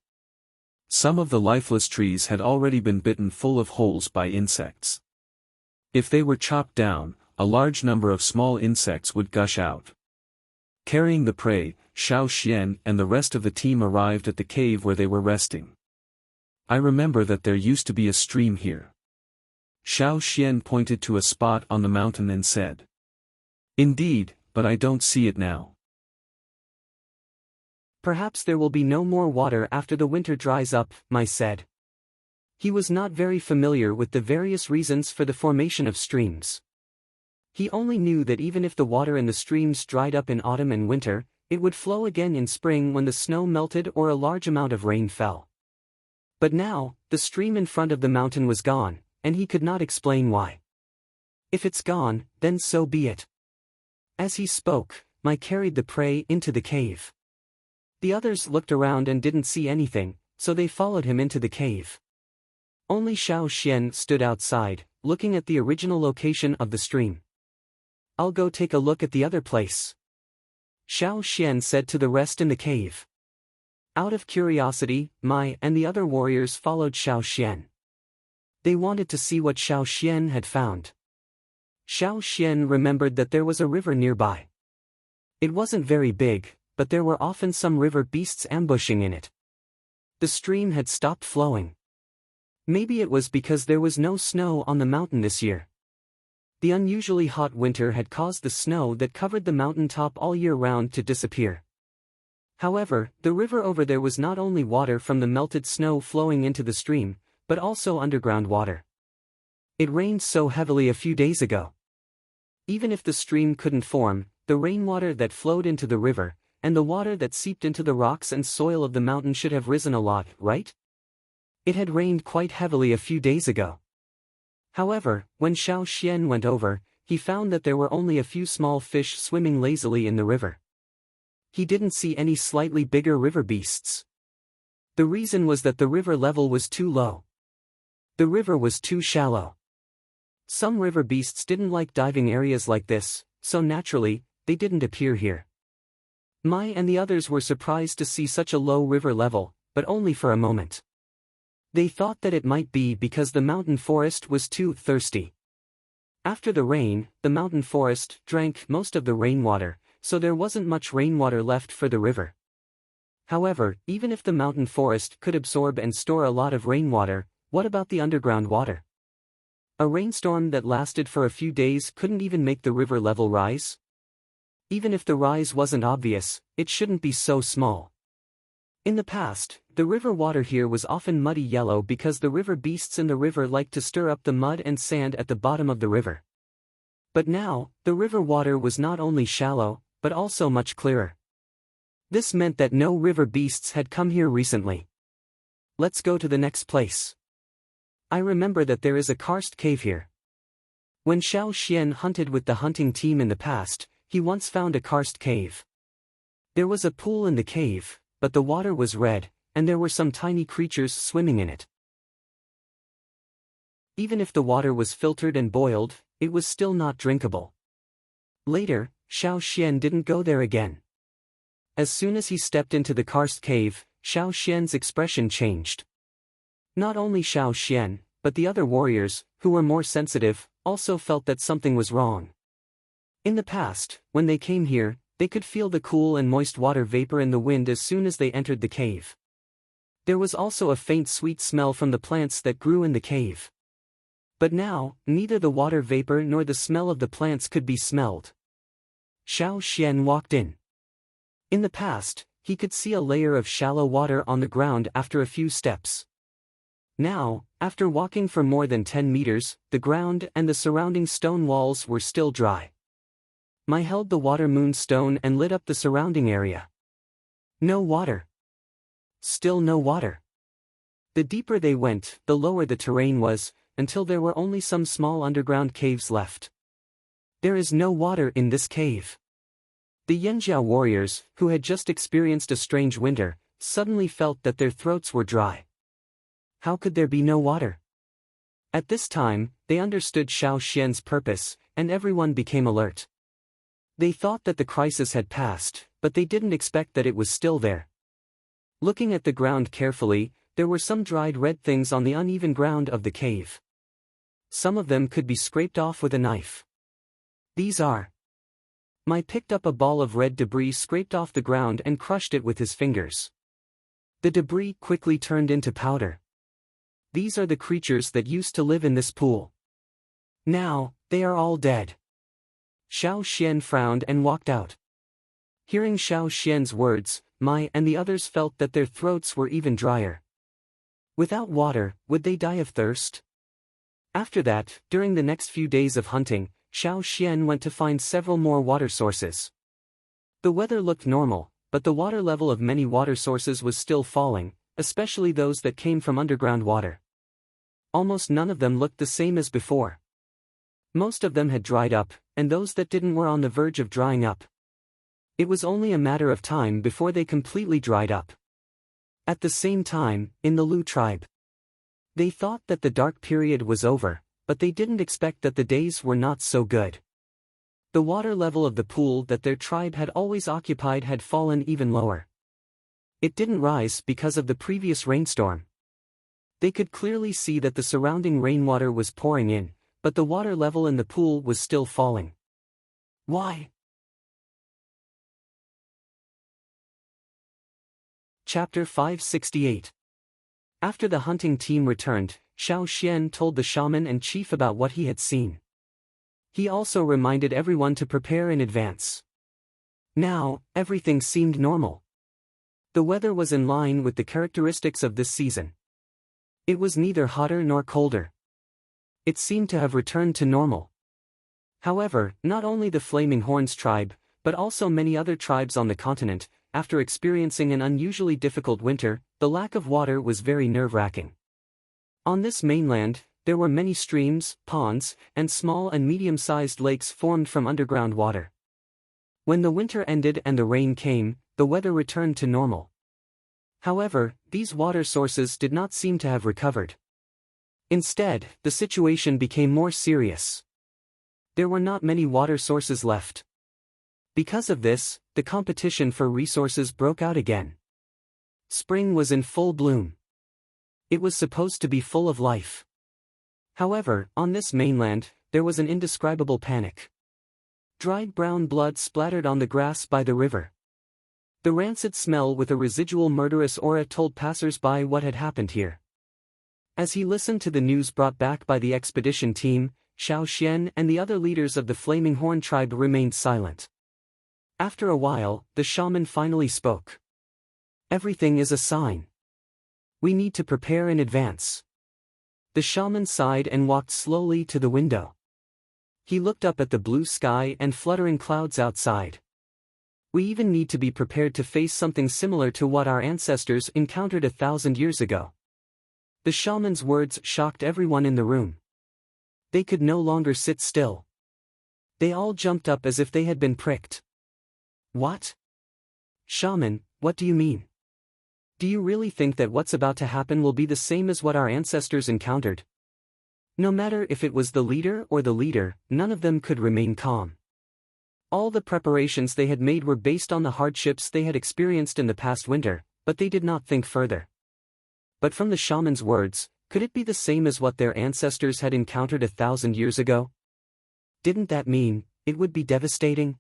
Some of the lifeless trees had already been bitten full of holes by insects. If they were chopped down, a large number of small insects would gush out. Carrying the prey, Xiao Xian and the rest of the team arrived at the cave where they were resting. I remember that there used to be a stream here. Xiao Xian pointed to a spot on the mountain and said. Indeed, but I don't see it now. Perhaps there will be no more water after the winter dries up, Mai said. He was not very familiar with the various reasons for the formation of streams. He only knew that even if the water in the streams dried up in autumn and winter, it would flow again in spring when the snow melted or a large amount of rain fell. But now, the stream in front of the mountain was gone, and he could not explain why. If it's gone, then so be it. As he spoke, Mai carried the prey into the cave. The others looked around and didn't see anything, so they followed him into the cave. Only Xiao Xian stood outside, looking at the original location of the stream. I'll go take a look at the other place, Xiao Xian said to the rest in the cave. Out of curiosity, Mai and the other warriors followed Xiao Xian. They wanted to see what Xiao Xian had found. Xiao Xian remembered that there was a river nearby. It wasn't very big, but there were often some river beasts ambushing in it. The stream had stopped flowing. Maybe it was because there was no snow on the mountain this year. The unusually hot winter had caused the snow that covered the mountain top all year round to disappear. However, the river over there was not only water from the melted snow flowing into the stream, but also underground water. It rained so heavily a few days ago. Even if the stream couldn't form, the rainwater that flowed into the river, and the water that seeped into the rocks and soil of the mountain should have risen a lot, right? It had rained quite heavily a few days ago. However, when Xiao Xian went over, he found that there were only a few small fish swimming lazily in the river. He didn't see any slightly bigger river beasts. The reason was that the river level was too low. The river was too shallow. Some river beasts didn't like diving areas like this, so naturally, they didn't appear here. Mai and the others were surprised to see such a low river level, but only for a moment. They thought that it might be because the mountain forest was too thirsty. After the rain, the mountain forest drank most of the rainwater, so there wasn't much rainwater left for the river. However, even if the mountain forest could absorb and store a lot of rainwater, what about the underground water? A rainstorm that lasted for a few days couldn't even make the river level rise? Even if the rise wasn't obvious, it shouldn't be so small. In the past, the river water here was often muddy yellow because the river beasts in the river liked to stir up the mud and sand at the bottom of the river. But now, the river water was not only shallow, but also much clearer. This meant that no river beasts had come here recently. Let's go to the next place. I remember that there is a karst cave here. When Xiao Xian hunted with the hunting team in the past, he once found a karst cave. There was a pool in the cave, but the water was red, and there were some tiny creatures swimming in it. Even if the water was filtered and boiled, it was still not drinkable. Later, Xiao Xian didn't go there again. As soon as he stepped into the karst cave, Xiao Xian's expression changed. Not only Xiao Xian, but the other warriors, who were more sensitive, also felt that something was wrong. In the past, when they came here, they could feel the cool and moist water vapor in the wind as soon as they entered the cave. There was also a faint sweet smell from the plants that grew in the cave. But now, neither the water vapor nor the smell of the plants could be smelled. Xiao Xian walked in. In the past, he could see a layer of shallow water on the ground after a few steps. Now, after walking for more than 10 meters, the ground and the surrounding stone walls were still dry. Mai held the water moon stone and lit up the surrounding area. No water. Still no water. The deeper they went, the lower the terrain was, until there were only some small underground caves left. There is no water in this cave. The Yanjiao warriors, who had just experienced a strange winter, suddenly felt that their throats were dry. How could there be no water? At this time, they understood Xiao Xian's purpose, and everyone became alert. They thought that the crisis had passed, but they didn't expect that it was still there. Looking at the ground carefully, there were some dried red things on the uneven ground of the cave. Some of them could be scraped off with a knife. These are. Mai picked up a ball of red debris scraped off the ground and crushed it with his fingers. The debris quickly turned into powder. These are the creatures that used to live in this pool. Now, they are all dead. Xiao Xian frowned and walked out. Hearing Xiao Xian's words, Mai and the others felt that their throats were even drier. Without water, would they die of thirst? After that, during the next few days of hunting, Xiao Xian went to find several more water sources. The weather looked normal, but the water level of many water sources was still falling, especially those that came from underground water. Almost none of them looked the same as before. Most of them had dried up, and those that didn't were on the verge of drying up. It was only a matter of time before they completely dried up. At the same time, in the Lu tribe, they thought that the dark period was over, but they didn't expect that the days were not so good. The water level of the pool that their tribe had always occupied had fallen even lower. It didn't rise because of the previous rainstorm. They could clearly see that the surrounding rainwater was pouring in, but the water level in the pool was still falling. Why? Chapter 568. After the hunting team returned, Xiao Xian told the shaman and chief about what he had seen. He also reminded everyone to prepare in advance. Now, everything seemed normal. The weather was in line with the characteristics of this season. It was neither hotter nor colder. It seemed to have returned to normal. However, not only the Flaming Horns tribe, but also many other tribes on the continent, after experiencing an unusually difficult winter, the lack of water was very nerve-wracking. On this mainland, there were many streams, ponds, and small and medium-sized lakes formed from underground water. When the winter ended and the rain came, the weather returned to normal. However, these water sources did not seem to have recovered. Instead, the situation became more serious. There were not many water sources left. Because of this, the competition for resources broke out again. Spring was in full bloom. It was supposed to be full of life. However, on this mainland, there was an indescribable panic. Dried brown blood splattered on the grass by the river. The rancid smell with a residual murderous aura told passers-by what had happened here. As he listened to the news brought back by the expedition team, Xiao Xian and the other leaders of the Flaming Horn tribe remained silent. After a while, the shaman finally spoke. "Everything is a sign. We need to prepare in advance." The shaman sighed and walked slowly to the window. He looked up at the blue sky and fluttering clouds outside. "We even need to be prepared to face something similar to what our ancestors encountered 1,000 years ago." The shaman's words shocked everyone in the room. They could no longer sit still. They all jumped up as if they had been pricked. "What? Shaman, what do you mean? Do you really think that what's about to happen will be the same as what our ancestors encountered?" No matter if it was the leader or the leader, none of them could remain calm. All the preparations they had made were based on the hardships they had experienced in the past winter, but they did not think further. But from the shaman's words, could it be the same as what their ancestors had encountered 1,000 years ago? Didn't that mean it would be devastating?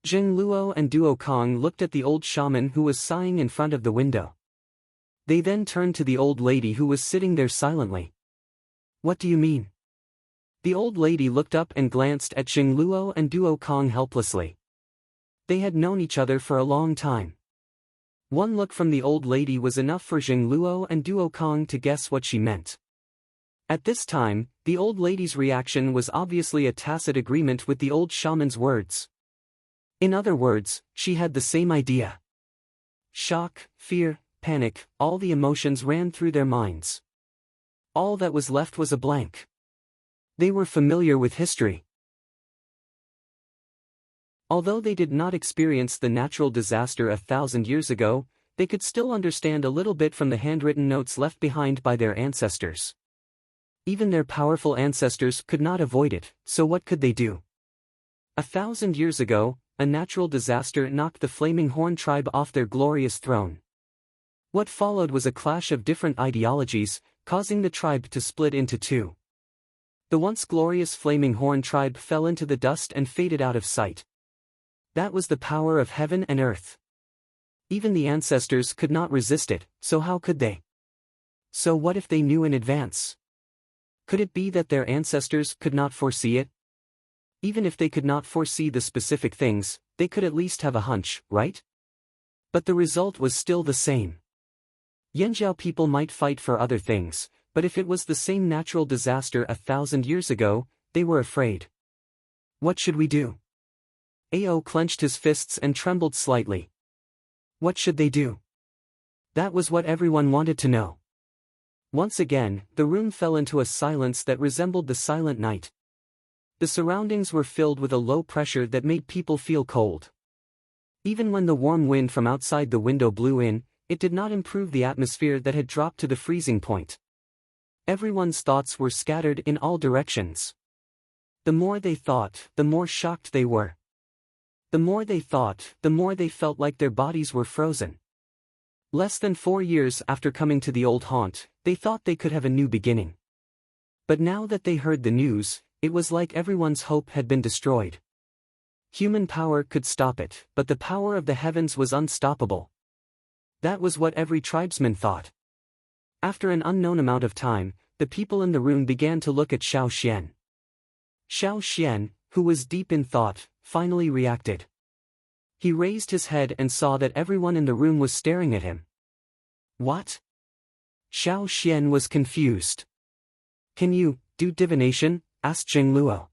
Jing Luo and Duo Kong looked at the old shaman who was sighing in front of the window. They then turned to the old lady who was sitting there silently. "What do you mean?" The old lady looked up and glanced at Jing Luo and Duo Kong helplessly. They had known each other for a long time. One look from the old lady was enough for Jing Luo and Duo Kong to guess what she meant. At this time, the old lady's reaction was obviously a tacit agreement with the old shaman's words. In other words, she had the same idea. Shock, fear, panic, all the emotions ran through their minds. All that was left was a blank. They were familiar with history. Although they did not experience the natural disaster 1,000 years ago, they could still understand a little bit from the handwritten notes left behind by their ancestors. Even their powerful ancestors could not avoid it, so what could they do? 1,000 years ago, a natural disaster knocked the Flaming Horn tribe off their glorious throne. What followed was a clash of different ideologies, causing the tribe to split into two. The once glorious Flaming Horn tribe fell into the dust and faded out of sight. That was the power of heaven and earth. Even the ancestors could not resist it, so how could they? So what if they knew in advance? Could it be that their ancestors could not foresee it? Even if they could not foresee the specific things, they could at least have a hunch, right? But the result was still the same. Yanjiao people might fight for other things, but if it was the same natural disaster 1,000 years ago, they were afraid. What should we do? Ao clenched his fists and trembled slightly. What should they do? That was what everyone wanted to know. Once again, the room fell into a silence that resembled the silent night. The surroundings were filled with a low pressure that made people feel cold. Even when the warm wind from outside the window blew in, it did not improve the atmosphere that had dropped to the freezing point. Everyone's thoughts were scattered in all directions. The more they thought, the more shocked they were. The more they thought, the more they felt like their bodies were frozen. Less than 4 years after coming to the old haunt, they thought they could have a new beginning. But now that they heard the news, it was like everyone's hope had been destroyed. Human power could stop it, but the power of the heavens was unstoppable. That was what every tribesman thought. After an unknown amount of time, the people in the room began to look at Xiao Xian. Xiao Xian, who was deep in thought, finally reacted. He raised his head and saw that everyone in the room was staring at him. What? Xiao Xian was confused. "Can you do divination?" asked Jing Luo.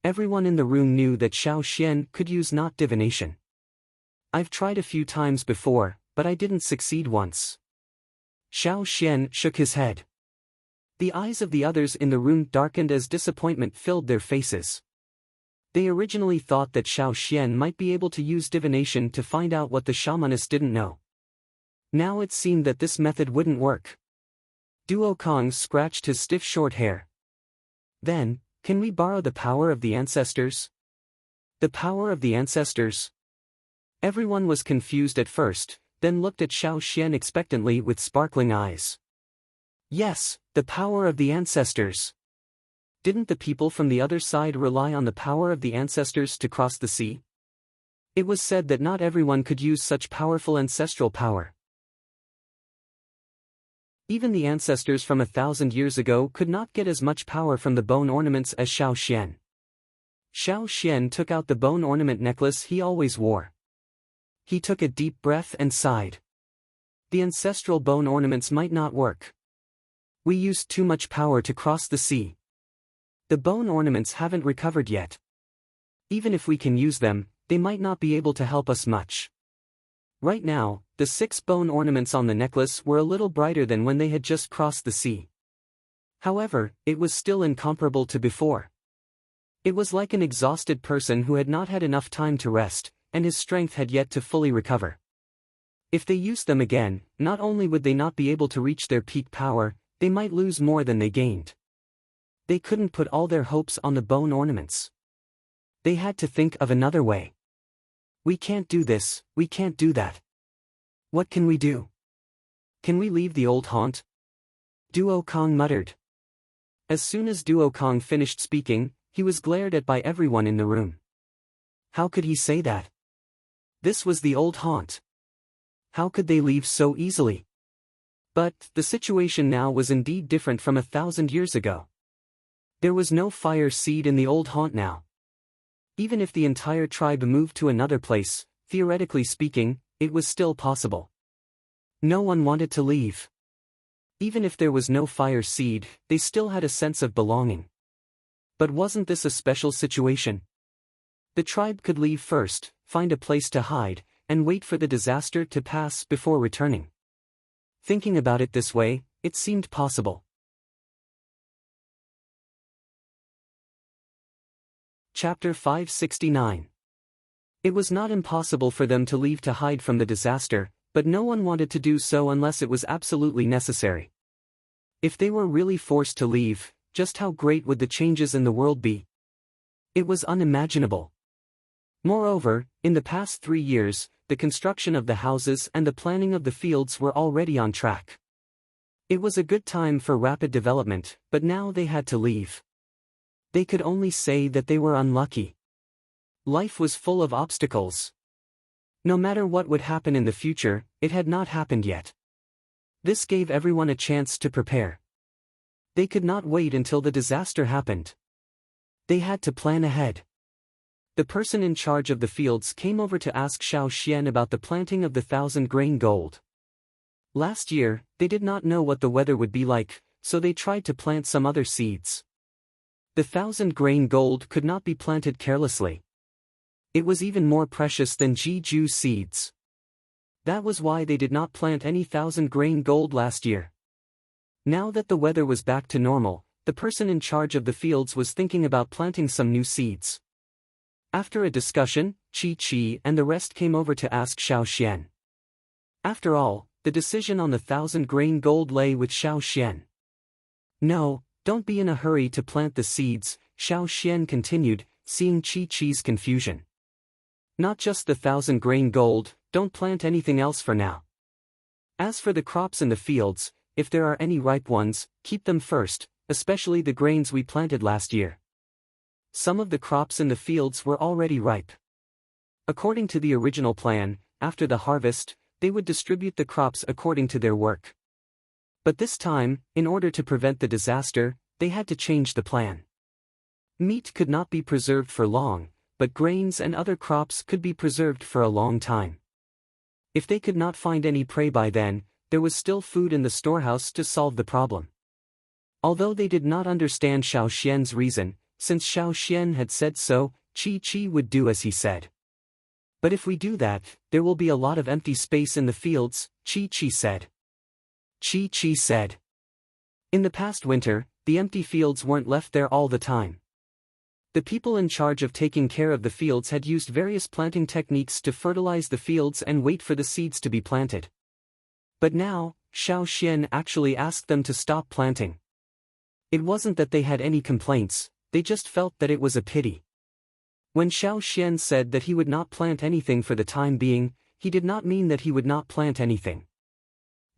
Everyone in the room knew that Xiao Xian could use not divination. "I've tried a few times before, but I didn't succeed once." Xiao Xian shook his head. The eyes of the others in the room darkened as disappointment filled their faces. They originally thought that Xiao Xian might be able to use divination to find out what the shamaness didn't know. Now it seemed that this method wouldn't work. Duo Kong scratched his stiff short hair. "Then, can we borrow the power of the ancestors?" "The power of the ancestors?" Everyone was confused at first, then looked at Xiao Xian expectantly with sparkling eyes. Yes, the power of the ancestors. Didn't the people from the other side rely on the power of the ancestors to cross the sea? It was said that not everyone could use such powerful ancestral power. Even the ancestors from 1,000 years ago could not get as much power from the bone ornaments as Xiao Xian. Xiao Xian took out the bone ornament necklace he always wore. He took a deep breath and sighed. The ancestral bone ornaments might not work. We used too much power to cross the sea. The bone ornaments haven't recovered yet. Even if we can use them, they might not be able to help us much. Right now, the 6 bone ornaments on the necklace were a little brighter than when they had just crossed the sea. However, it was still incomparable to before. It was like an exhausted person who had not had enough time to rest, and his strength had yet to fully recover. If they used them again, not only would they not be able to reach their peak power, they might lose more than they gained. They couldn't put all their hopes on the bone ornaments. They had to think of another way. We can't do this, we can't do that. What can we do? Can we leave the old haunt? Duo Kong muttered. As soon as Duo Kong finished speaking, he was glared at by everyone in the room. How could he say that? This was the old haunt. How could they leave so easily? But the situation now was indeed different from 1,000 years ago. There was no fire seed in the old haunt now. Even if the entire tribe moved to another place, theoretically speaking, it was still possible. No one wanted to leave. Even if there was no fire seed, they still had a sense of belonging. But wasn't this a special situation? The tribe could leave first, find a place to hide, and wait for the disaster to pass before returning. Thinking about it this way, it seemed possible. Chapter 569. It was not impossible for them to leave to hide from the disaster, but no one wanted to do so unless it was absolutely necessary. If they were really forced to leave, just how great would the changes in the world be? It was unimaginable. Moreover, in the past 3 years, the construction of the houses and the planning of the fields were already on track. It was a good time for rapid development, but now they had to leave. They could only say that they were unlucky. Life was full of obstacles. No matter what would happen in the future, it had not happened yet. This gave everyone a chance to prepare. They could not wait until the disaster happened. They had to plan ahead. The person in charge of the fields came over to ask Xiao Xian about the planting of the 1,000-grain gold. Last year, they did not know what the weather would be like, so they tried to plant some other seeds. The 1,000-grain gold could not be planted carelessly. It was even more precious than Jeju seeds. That was why they did not plant any 1,000-grain gold last year. Now that the weather was back to normal, the person in charge of the fields was thinking about planting some new seeds. After a discussion, Chi and the rest came over to ask Xiao Xian. After all, the decision on the 1,000-grain gold lay with Xiao Xian. No, don't be in a hurry to plant the seeds, Xiao Xian continued, seeing Chi-Chi's confusion. Not just the 1,000-grain gold, don't plant anything else for now. As for the crops in the fields, if there are any ripe ones, keep them first, especially the grains we planted last year. Some of the crops in the fields were already ripe. According to the original plan, after the harvest, they would distribute the crops according to their work. But this time, in order to prevent the disaster, they had to change the plan. Meat could not be preserved for long, but grains and other crops could be preserved for a long time. If they could not find any prey by then, there was still food in the storehouse to solve the problem. Although they did not understand Xiao Xian's reason, since Xiao Xian had said so, Chi would do as he said. But if we do that, there will be a lot of empty space in the fields, Chi said. Chi said. In the past winter, the empty fields weren't left there all the time. The people in charge of taking care of the fields had used various planting techniques to fertilize the fields and wait for the seeds to be planted. But now, Xiao Xian actually asked them to stop planting. It wasn't that they had any complaints, they just felt that it was a pity. When Xiao Xian said that he would not plant anything for the time being, he did not mean that he would not plant anything.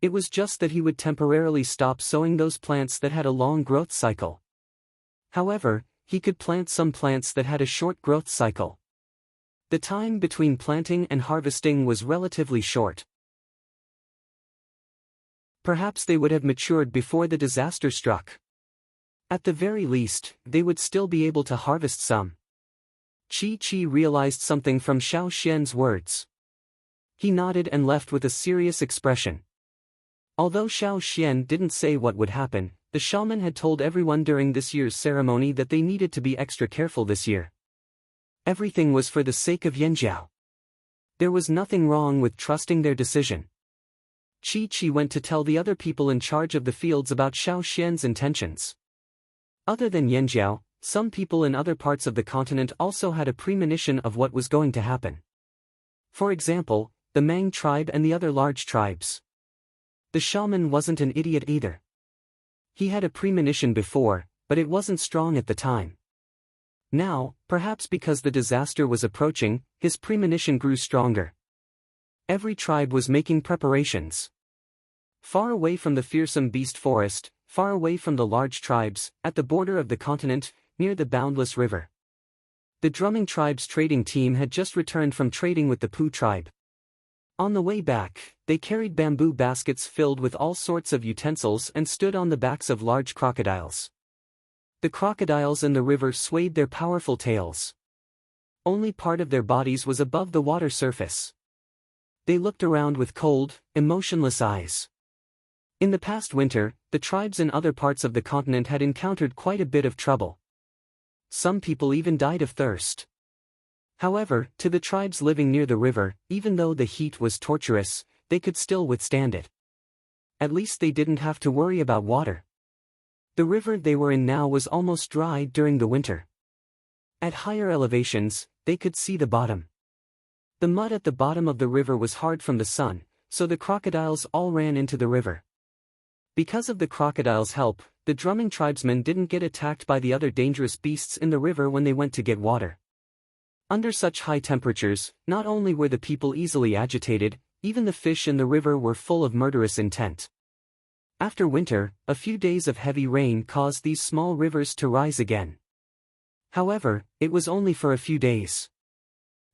It was just that he would temporarily stop sowing those plants that had a long growth cycle. However, he could plant some plants that had a short growth cycle. The time between planting and harvesting was relatively short. Perhaps they would have matured before the disaster struck. At the very least, they would still be able to harvest some. Chi realized something from Xiao Xian's words. He nodded and left with a serious expression. Although Xiao Xian didn't say what would happen, the shaman had told everyone during this year's ceremony that they needed to be extra careful this year. Everything was for the sake of Yanjiao. There was nothing wrong with trusting their decision. Chi went to tell the other people in charge of the fields about Xiao Xian's intentions. Other than Yanjiao, some people in other parts of the continent also had a premonition of what was going to happen. For example, the Mang tribe and the other large tribes. The shaman wasn't an idiot either. He had a premonition before, but it wasn't strong at the time. Now, perhaps because the disaster was approaching, his premonition grew stronger. Every tribe was making preparations. Far away from the fearsome beast forest, far away from the large tribes, at the border of the continent, near the boundless river. The drumming tribe's trading team had just returned from trading with the Pu tribe. On the way back, they carried bamboo baskets filled with all sorts of utensils and stood on the backs of large crocodiles. The crocodiles in the river swayed their powerful tails. Only part of their bodies was above the water surface. They looked around with cold, emotionless eyes. In the past winter, the tribes in other parts of the continent had encountered quite a bit of trouble. Some people even died of thirst. However, to the tribes living near the river, even though the heat was torturous, they could still withstand it. At least they didn't have to worry about water. The river they were in now was almost dry during the winter. At higher elevations, they could see the bottom. The mud at the bottom of the river was hard from the sun, so the crocodiles all ran into the river. Because of the crocodiles' help, the drumming tribesmen didn't get attacked by the other dangerous beasts in the river when they went to get water. Under such high temperatures, not only were the people easily agitated, even the fish in the river were full of murderous intent. After winter, a few days of heavy rain caused these small rivers to rise again. However, it was only for a few days.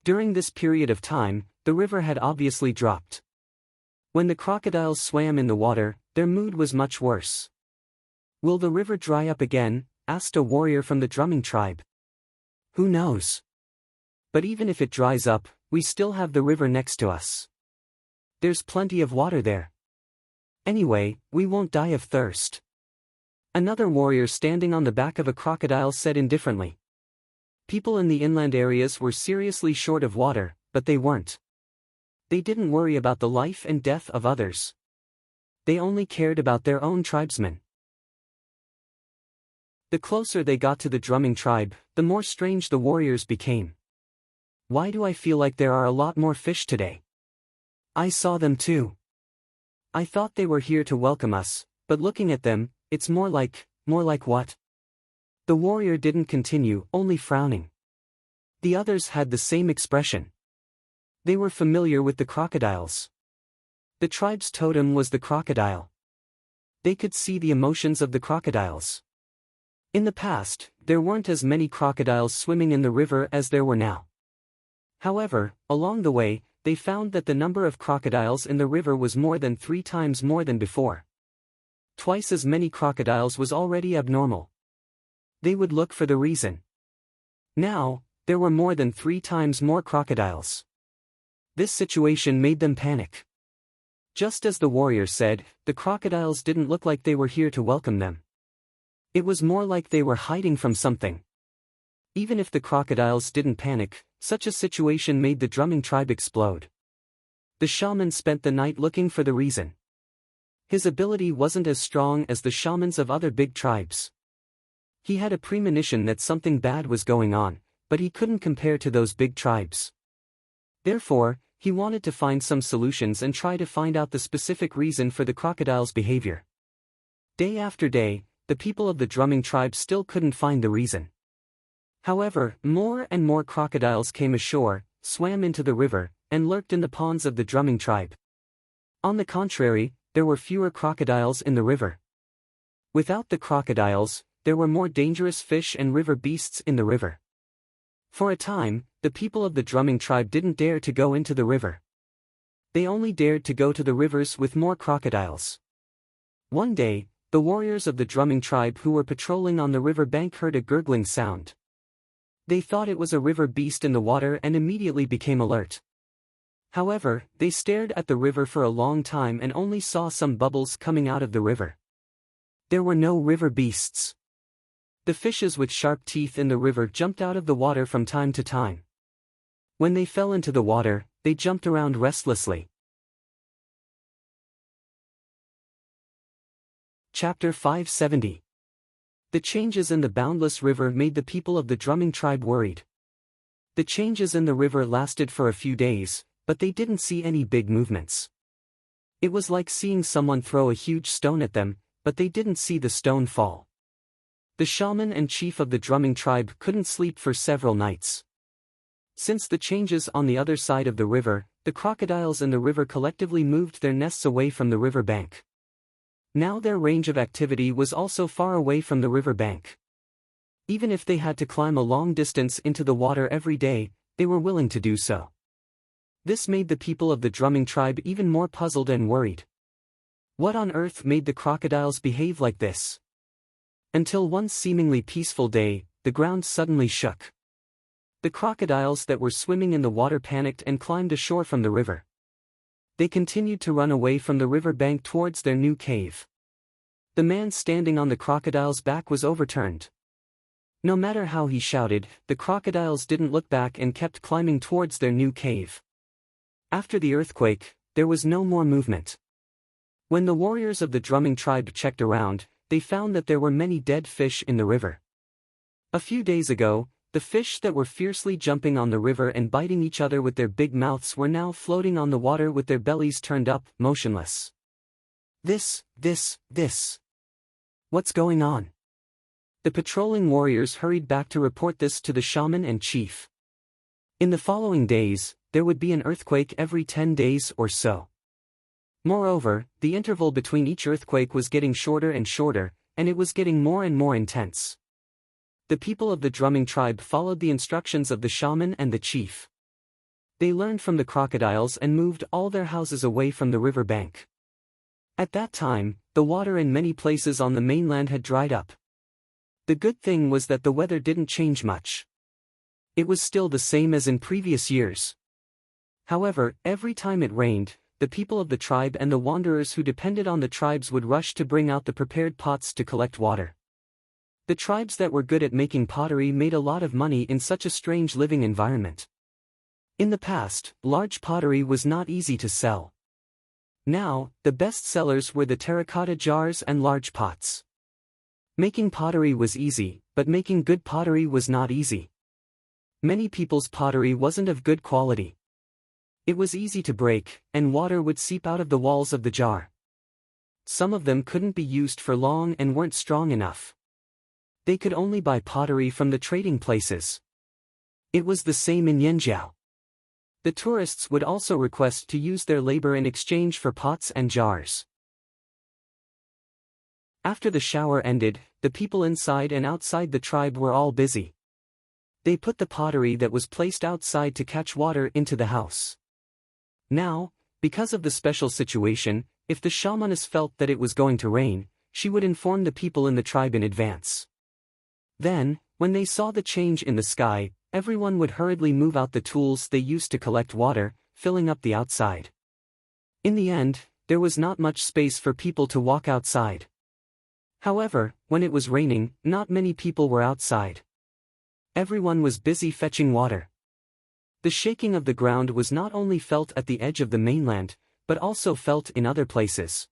During this period of time, the river had obviously dropped. When the crocodiles swam in the water, their mood was much worse. "Will the river dry up again?" asked a warrior from the drumming tribe. "Who knows? But even if it dries up, we still have the river next to us. There's plenty of water there. Anyway, we won't die of thirst." Another warrior standing on the back of a crocodile said indifferently. People in the inland areas were seriously short of water, but they weren't. They didn't worry about the life and death of others. They only cared about their own tribesmen. The closer they got to the drumming tribe, the more strange the warriors became. "Why do I feel like there are a lot more fish today? I saw them too. I thought they were here to welcome us, but looking at them, it's more like what?" The warrior didn't continue, only frowning. The others had the same expression. They were familiar with the crocodiles. The tribe's totem was the crocodile. They could see the emotions of the crocodiles. In the past, there weren't as many crocodiles swimming in the river as there were now. However, along the way, they found that the number of crocodiles in the river was more than 3 times more than before. Twice as many crocodiles was already abnormal. They would look for the reason. Now, there were more than 3 times more crocodiles. This situation made them panic. Just as the warrior said, the crocodiles didn't look like they were here to welcome them. It was more like they were hiding from something. Even if the crocodiles didn't panic, such a situation made the drumming tribe explode. The shaman spent the night looking for the reason. His ability wasn't as strong as the shamans of other big tribes. He had a premonition that something bad was going on, but he couldn't compare to those big tribes. Therefore, he wanted to find some solutions and try to find out the specific reason for the crocodile's behavior. Day after day, the people of the drumming tribe still couldn't find the reason. However, more and more crocodiles came ashore, swam into the river, and lurked in the ponds of the drumming tribe. On the contrary, there were fewer crocodiles in the river. Without the crocodiles, there were more dangerous fish and river beasts in the river. For a time, the people of the drumming tribe didn't dare to go into the river. They only dared to go to the rivers with more crocodiles. One day, the warriors of the drumming tribe who were patrolling on the river bank heard a gurgling sound. They thought it was a river beast in the water and immediately became alert. However, they stared at the river for a long time and only saw some bubbles coming out of the river. There were no river beasts. The fishes with sharp teeth in the river jumped out of the water from time to time. When they fell into the water, they jumped around restlessly. Chapter 570. The changes in the boundless river made the people of the drumming tribe worried. The changes in the river lasted for a few days, but they didn't see any big movements. It was like seeing someone throw a huge stone at them, but they didn't see the stone fall. The shaman and chief of the drumming tribe couldn't sleep for several nights. Since the changes on the other side of the river, the crocodiles in the river collectively moved their nests away from the river bank. Now their range of activity was also far away from the river bank. Even if they had to climb a long distance into the water every day, they were willing to do so. This made the people of the drumming tribe even more puzzled and worried. What on earth made the crocodiles behave like this? Until one seemingly peaceful day, the ground suddenly shook. The crocodiles that were swimming in the water panicked and climbed ashore from the river. They continued to run away from the river bank towards their new cave. The man standing on the crocodile's back was overturned. No matter how he shouted, the crocodiles didn't look back and kept climbing towards their new cave. After the earthquake, there was no more movement. When the warriors of the drumming tribe checked around, they found that there were many dead fish in the river. A few days ago, the fish that were fiercely jumping on the river and biting each other with their big mouths were now floating on the water with their bellies turned up, motionless. This. What's going on? The patrolling warriors hurried back to report this to the shaman and chief. In the following days, there would be an earthquake every 10 days or so. Moreover, the interval between each earthquake was getting shorter and shorter, and it was getting more and more intense. The people of the drumming tribe followed the instructions of the shaman and the chief. They learned from the crocodiles and moved all their houses away from the river bank. At that time, the water in many places on the mainland had dried up. The good thing was that the weather didn't change much. It was still the same as in previous years. However, every time it rained, the people of the tribe and the wanderers who depended on the tribes would rush to bring out the prepared pots to collect water. The tribes that were good at making pottery made a lot of money in such a strange living environment. In the past, large pottery was not easy to sell. Now, the best sellers were the terracotta jars and large pots. Making pottery was easy, but making good pottery was not easy. Many people's pottery wasn't of good quality. It was easy to break, and water would seep out of the walls of the jar. Some of them couldn't be used for long and weren't strong enough. They could only buy pottery from the trading places. It was the same in Yanjiao. The tourists would also request to use their labor in exchange for pots and jars. After the shower ended, the people inside and outside the tribe were all busy. They put the pottery that was placed outside to catch water into the house. Now, because of the special situation, if the shamaness felt that it was going to rain, she would inform the people in the tribe in advance. Then, when they saw the change in the sky, everyone would hurriedly move out the tools they used to collect water, filling up the outside. In the end, there was not much space for people to walk outside. However, when it was raining, not many people were outside. Everyone was busy fetching water. The shaking of the ground was not only felt at the edge of the mainland, but also felt in other places.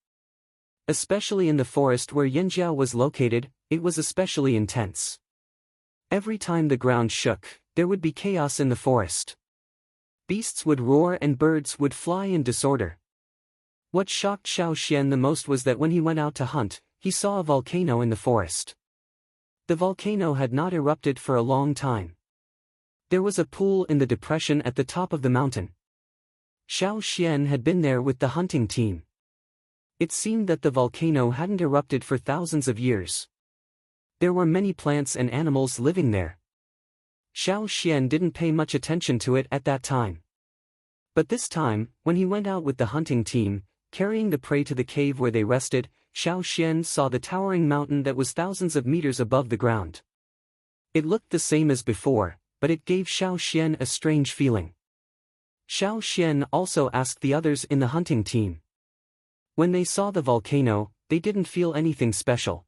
Especially in the forest where Yanjiao was located, it was especially intense. Every time the ground shook, there would be chaos in the forest. Beasts would roar and birds would fly in disorder. What shocked Xiao Xian the most was that when he went out to hunt, he saw a volcano in the forest. The volcano had not erupted for a long time. There was a pool in the depression at the top of the mountain. Xiao Xian had been there with the hunting team. It seemed that the volcano hadn't erupted for thousands of years. There were many plants and animals living there. Xiao Xian didn't pay much attention to it at that time. But this time, when he went out with the hunting team, carrying the prey to the cave where they rested, Xiao Xian saw the towering mountain that was thousands of meters above the ground. It looked the same as before, but it gave Xiao Xian a strange feeling. Xiao Xian also asked the others in the hunting team. When they saw the volcano, they didn't feel anything special.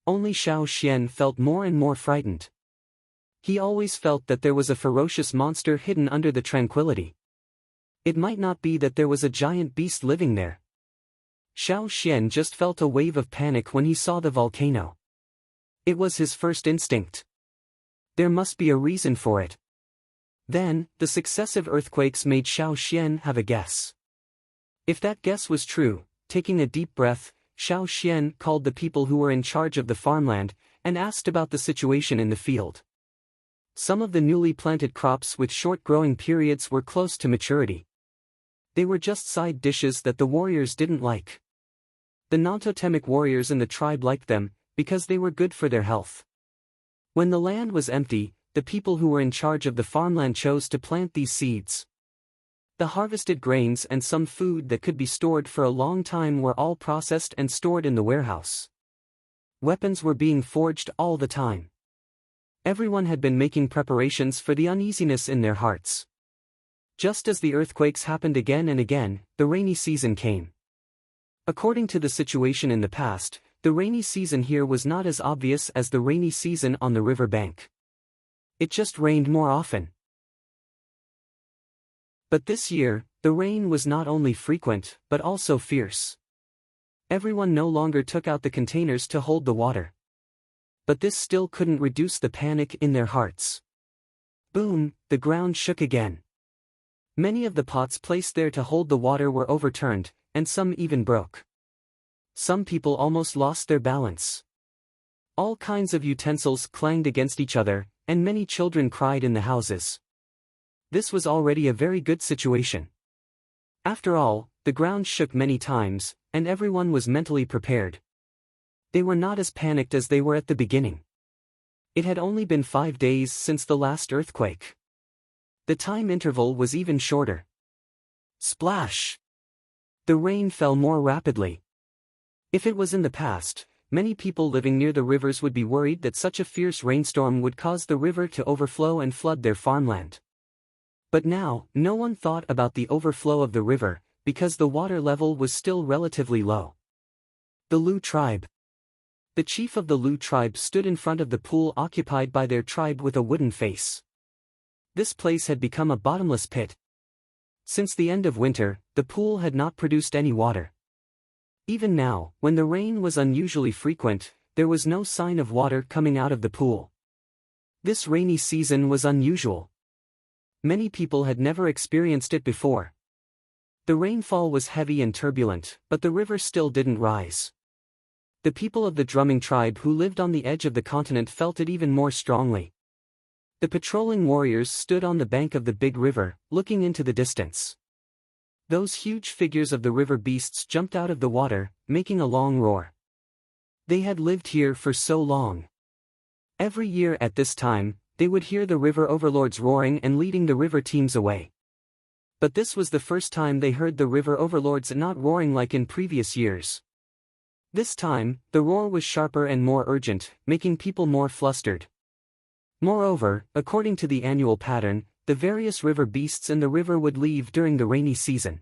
Only Xiao Xian felt more and more frightened. He always felt that there was a ferocious monster hidden under the tranquility. It might not be that there was a giant beast living there. Xiao Xian just felt a wave of panic when he saw the volcano. It was his first instinct. There must be a reason for it. Then, the successive earthquakes made Xiao Xian have a guess. If that guess was true, taking a deep breath, Xiao Xian called the people who were in charge of the farmland, and asked about the situation in the field. Some of the newly planted crops with short growing periods were close to maturity. They were just side dishes that the warriors didn't like. The non-totemic warriors in the tribe liked them, because they were good for their health. When the land was empty, the people who were in charge of the farmland chose to plant these seeds. The harvested grains and some food that could be stored for a long time were all processed and stored in the warehouse. Weapons were being forged all the time. Everyone had been making preparations for the uneasiness in their hearts. Just as the earthquakes happened again and again, the rainy season came. According to the situation in the past, the rainy season here was not as obvious as the rainy season on the river bank. It just rained more often. But this year, the rain was not only frequent, but also fierce. Everyone no longer took out the containers to hold the water. But this still couldn't reduce the panic in their hearts. Boom, the ground shook again. Many of the pots placed there to hold the water were overturned, and some even broke. Some people almost lost their balance. All kinds of utensils clanged against each other, and many children cried in the houses. This was already a very good situation. After all, the ground shook many times, and everyone was mentally prepared. They were not as panicked as they were at the beginning. It had only been 5 days since the last earthquake. The time interval was even shorter. Splash! The rain fell more rapidly. If it was in the past, many people living near the rivers would be worried that such a fierce rainstorm would cause the river to overflow and flood their farmland. But now, no one thought about the overflow of the river, because the water level was still relatively low. The Lu tribe. The chief of the Lu tribe stood in front of the pool occupied by their tribe with a wooden face. This place had become a bottomless pit. Since the end of winter, the pool had not produced any water. Even now, when the rain was unusually frequent, there was no sign of water coming out of the pool. This rainy season was unusual. Many people had never experienced it before. The rainfall was heavy and turbulent, but the river still didn't rise. The people of the drumming tribe who lived on the edge of the continent felt it even more strongly. The patrolling warriors stood on the bank of the big river, looking into the distance. Those huge figures of the river beasts jumped out of the water, making a long roar. They had lived here for so long. Every year at this time, they would hear the river overlords roaring and leading the river teams away. But this was the first time they heard the river overlords not roaring like in previous years. This time, the roar was sharper and more urgent, making people more flustered. Moreover, according to the annual pattern, the various river beasts in the river would leave during the rainy season.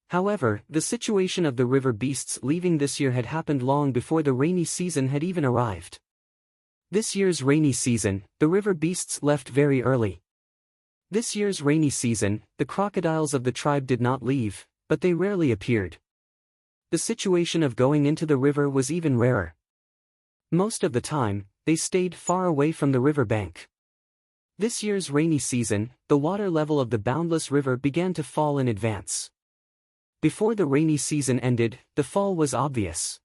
However, the situation of the river beasts leaving this year had happened long before the rainy season had even arrived. This year's rainy season, the river beasts left very early. This year's rainy season, the crocodiles of the tribe did not leave, but they rarely appeared. The situation of going into the river was even rarer. Most of the time, they stayed far away from the river bank. This year's rainy season, the water level of the boundless river began to fall in advance. Before the rainy season ended, the fall was obvious.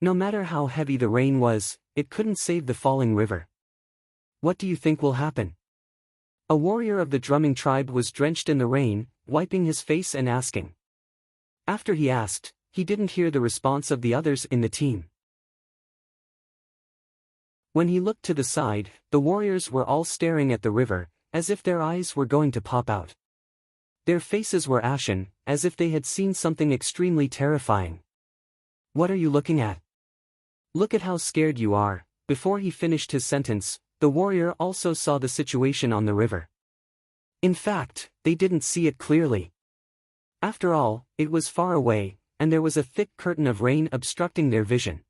No matter how heavy the rain was, it couldn't save the falling river. What do you think will happen? A warrior of the drumming tribe was drenched in the rain, wiping his face and asking. After he asked, he didn't hear the response of the others in the team. When he looked to the side, the warriors were all staring at the river, as if their eyes were going to pop out. Their faces were ashen, as if they had seen something extremely terrifying. What are you looking at? Look at how scared you are. Before he finished his sentence, the warrior also saw the situation on the river. In fact, they didn't see it clearly. After all, it was far away, and there was a thick curtain of rain obstructing their vision.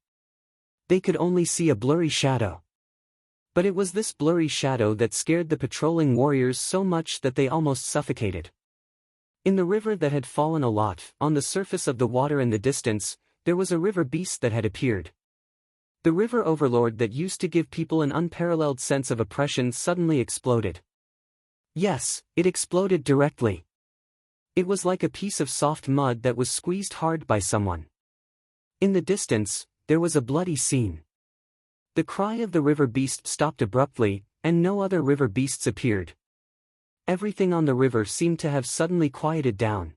They could only see a blurry shadow. But it was this blurry shadow that scared the patrolling warriors so much that they almost suffocated. In the river that had fallen a lot, on the surface of the water in the distance, there was a river beast that had appeared. The river overlord that used to give people an unparalleled sense of oppression suddenly exploded. Yes, it exploded directly. It was like a piece of soft mud that was squeezed hard by someone. In the distance, there was a bloody scene. The cry of the river beast stopped abruptly, and no other river beasts appeared. Everything on the river seemed to have suddenly quieted down.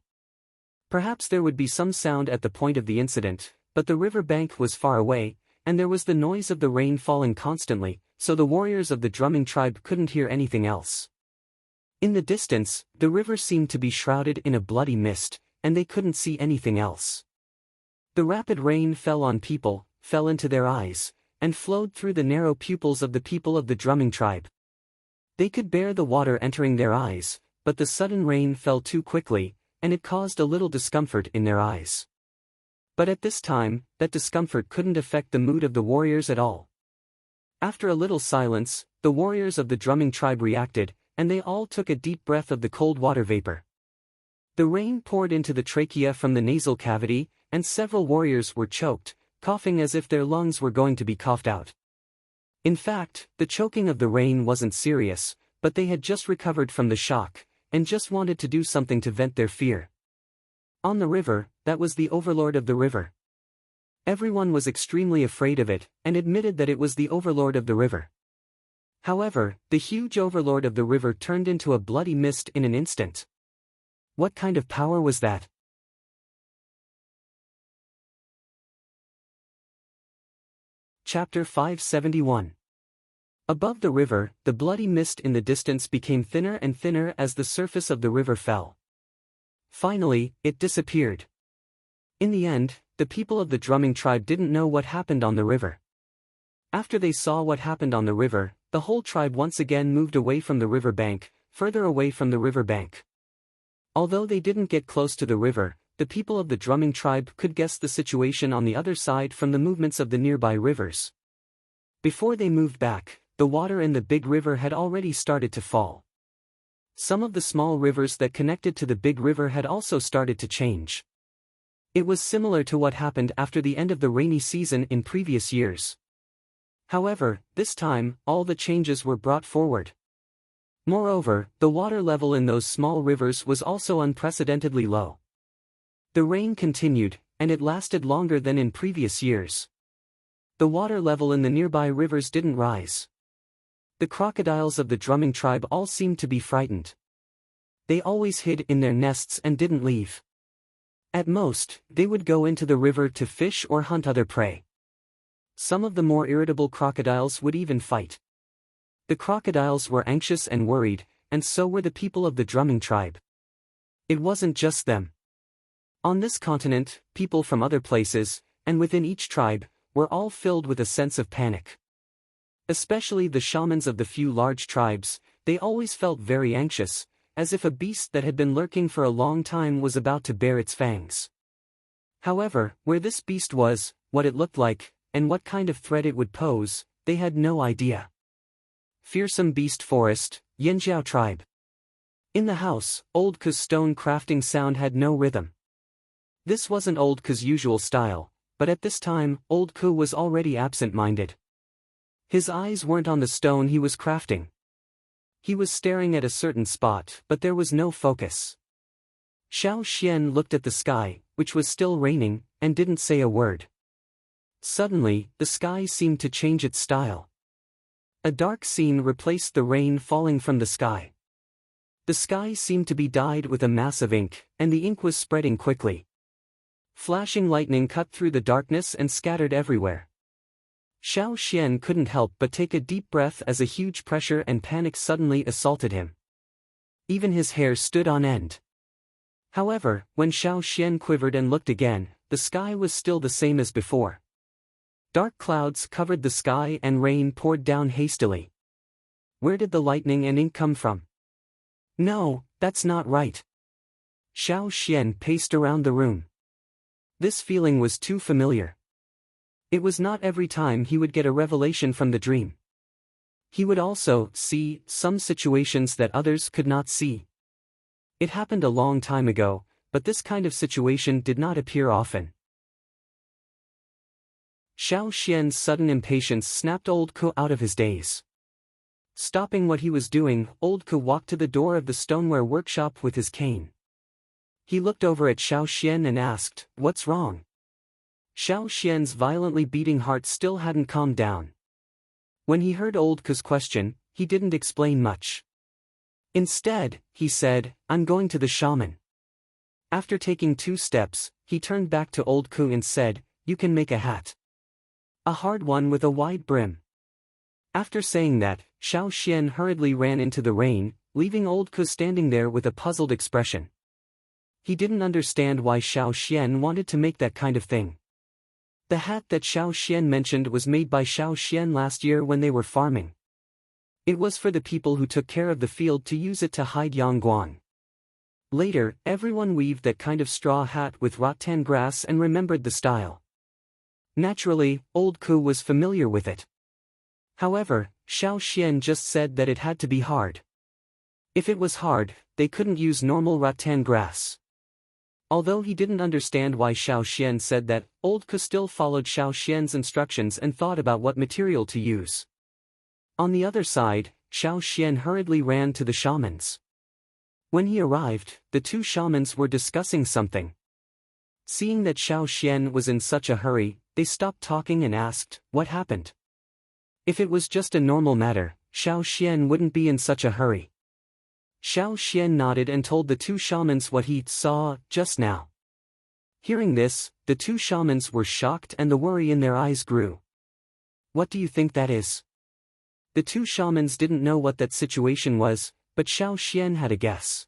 Perhaps there would be some sound at the point of the incident, but the river bank was far away, and there was the noise of the rain falling constantly, so the warriors of the drumming tribe couldn't hear anything else. In the distance, the river seemed to be shrouded in a bloody mist, and they couldn't see anything else. The rapid rain fell on people, fell into their eyes, and flowed through the narrow pupils of the people of the drumming tribe. They could bear the water entering their eyes, but the sudden rain fell too quickly, and it caused a little discomfort in their eyes. But at this time, that discomfort couldn't affect the mood of the warriors at all. After a little silence, the warriors of the drumming tribe reacted, and they all took a deep breath of the cold water vapor. The rain poured into the trachea from the nasal cavity, and several warriors were choked, coughing as if their lungs were going to be coughed out. In fact, the choking of the rain wasn't serious, but they had just recovered from the shock, and just wanted to do something to vent their fear. On the river, that was the overlord of the river. Everyone was extremely afraid of it, and admitted that it was the overlord of the river. However, the huge overlord of the river turned into a bloody mist in an instant. What kind of power was that? Chapter 571. Above the river, the bloody mist in the distance became thinner and thinner as the surface of the river fell. Finally, it disappeared. In the end, the people of the drumming tribe didn't know what happened on the river. After they saw what happened on the river, the whole tribe once again moved away from the river bank, further away from the river bank. Although they didn't get close to the river, the people of the drumming tribe could guess the situation on the other side from the movements of the nearby rivers. Before they moved back, the water in the big river had already started to fall. Some of the small rivers that connected to the big river had also started to change. It was similar to what happened after the end of the rainy season in previous years. However, this time, all the changes were brought forward. Moreover, the water level in those small rivers was also unprecedentedly low. The rain continued, and it lasted longer than in previous years. The water level in the nearby rivers didn't rise. The crocodiles of the drumming tribe all seemed to be frightened. They always hid in their nests and didn't leave. At most, they would go into the river to fish or hunt other prey. Some of the more irritable crocodiles would even fight. The crocodiles were anxious and worried, and so were the people of the drumming tribe. It wasn't just them. On this continent, people from other places, and within each tribe, were all filled with a sense of panic. Especially the shamans of the few large tribes, they always felt very anxious, as if a beast that had been lurking for a long time was about to bare its fangs. However, where this beast was, what it looked like, and what kind of threat it would pose, they had no idea. Fearsome Beast Forest, Yanjiao Tribe. In the house, Old Ku's stone crafting sound had no rhythm. This wasn't Old Ku's usual style, but at this time, Old Ku was already absent-minded. His eyes weren't on the stone he was crafting. He was staring at a certain spot, but there was no focus. Xiao Xian looked at the sky, which was still raining, and didn't say a word. Suddenly, the sky seemed to change its style. A dark scene replaced the rain falling from the sky. The sky seemed to be dyed with a mass of ink, and the ink was spreading quickly. Flashing lightning cut through the darkness and scattered everywhere. Xiao Xian couldn't help but take a deep breath as a huge pressure and panic suddenly assaulted him. Even his hair stood on end. However, when Xiao Xian quivered and looked again, the sky was still the same as before. Dark clouds covered the sky and rain poured down hastily. Where did the lightning and ink come from? No, that's not right. Xiao Xian paced around the room. This feeling was too familiar. It was not every time he would get a revelation from the dream. He would also see some situations that others could not see. It happened a long time ago, but this kind of situation did not appear often. Xiao Xian's sudden impatience snapped Old Ku out of his daze. Stopping what he was doing, Old Ku walked to the door of the stoneware workshop with his cane. He looked over at Xiao Xian and asked, "What's wrong?" Xiao Xian's violently beating heart still hadn't calmed down. When he heard Old Ku's question, he didn't explain much. Instead, he said, "I'm going to the shaman." After taking 2 steps, he turned back to Old Ku and said, "You can make a hat. A hard one with a wide brim." After saying that, Xiao Xian hurriedly ran into the rain, leaving Old Ku standing there with a puzzled expression. He didn't understand why Xiao Xian wanted to make that kind of thing. The hat that Xiao Xian mentioned was made by Xiao Xian last year when they were farming. It was for the people who took care of the field to use it to hide Yangguang. Later, everyone weaved that kind of straw hat with rattan grass and remembered the style. Naturally, Old Ku was familiar with it. However, Xiao Xian just said that it had to be hard. If it was hard, they couldn't use normal rattan grass. Although he didn't understand why Xiao Xian said that, Old Ku still followed Xiao Xian's instructions and thought about what material to use. On the other side, Xiao Xian hurriedly ran to the shamans. When he arrived, the 2 shamans were discussing something. Seeing that Xiao Xian was in such a hurry, they stopped talking and asked, "What happened?" If it was just a normal matter, Xiao Xian wouldn't be in such a hurry. Xiao Xian nodded and told the 2 shamans what he saw just now. Hearing this, the 2 shamans were shocked and the worry in their eyes grew. "What do you think that is?" The 2 shamans didn't know what that situation was, but Xiao Xian had a guess.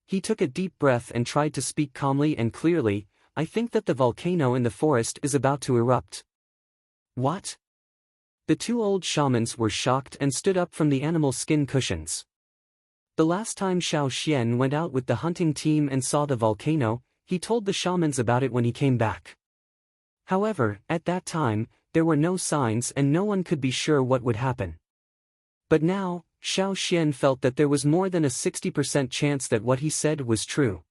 He took a deep breath and tried to speak calmly and clearly, "I think that the volcano in the forest is about to erupt." "What?" The 2 old shamans were shocked and stood up from the animal skin cushions. The last time Xiao Xian went out with the hunting team and saw the volcano, he told the shamans about it when he came back. However, at that time, there were no signs and no one could be sure what would happen. But now, Xiao Xian felt that there was more than a 60% chance that what he said was true.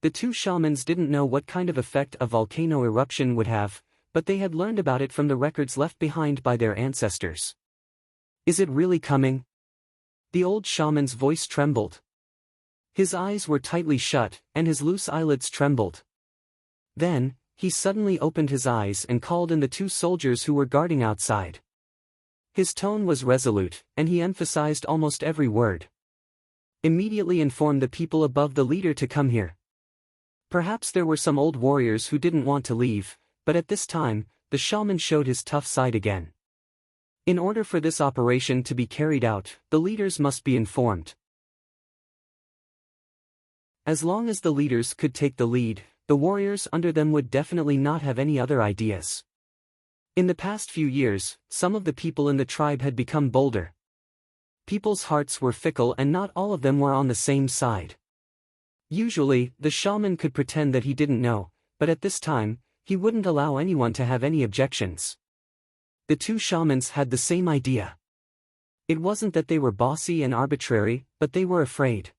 The 2 shamans didn't know what kind of effect a volcano eruption would have, but they had learned about it from the records left behind by their ancestors. "Is it really coming?" The old shaman's voice trembled. His eyes were tightly shut, and his loose eyelids trembled. Then, he suddenly opened his eyes and called in the 2 soldiers who were guarding outside. His tone was resolute, and he emphasized almost every word. "Immediately inform the people above the leader to come here." Perhaps there were some old warriors who didn't want to leave, but at this time, the shaman showed his tough side again. In order for this operation to be carried out, the leaders must be informed. As long as the leaders could take the lead, the warriors under them would definitely not have any other ideas. In the past few years, some of the people in the tribe had become bolder. People's hearts were fickle and not all of them were on the same side. Usually, the shaman could pretend that he didn't know, but at this time, he wouldn't allow anyone to have any objections. The 2 shamans had the same idea. It wasn't that they were bossy and arbitrary, but they were afraid.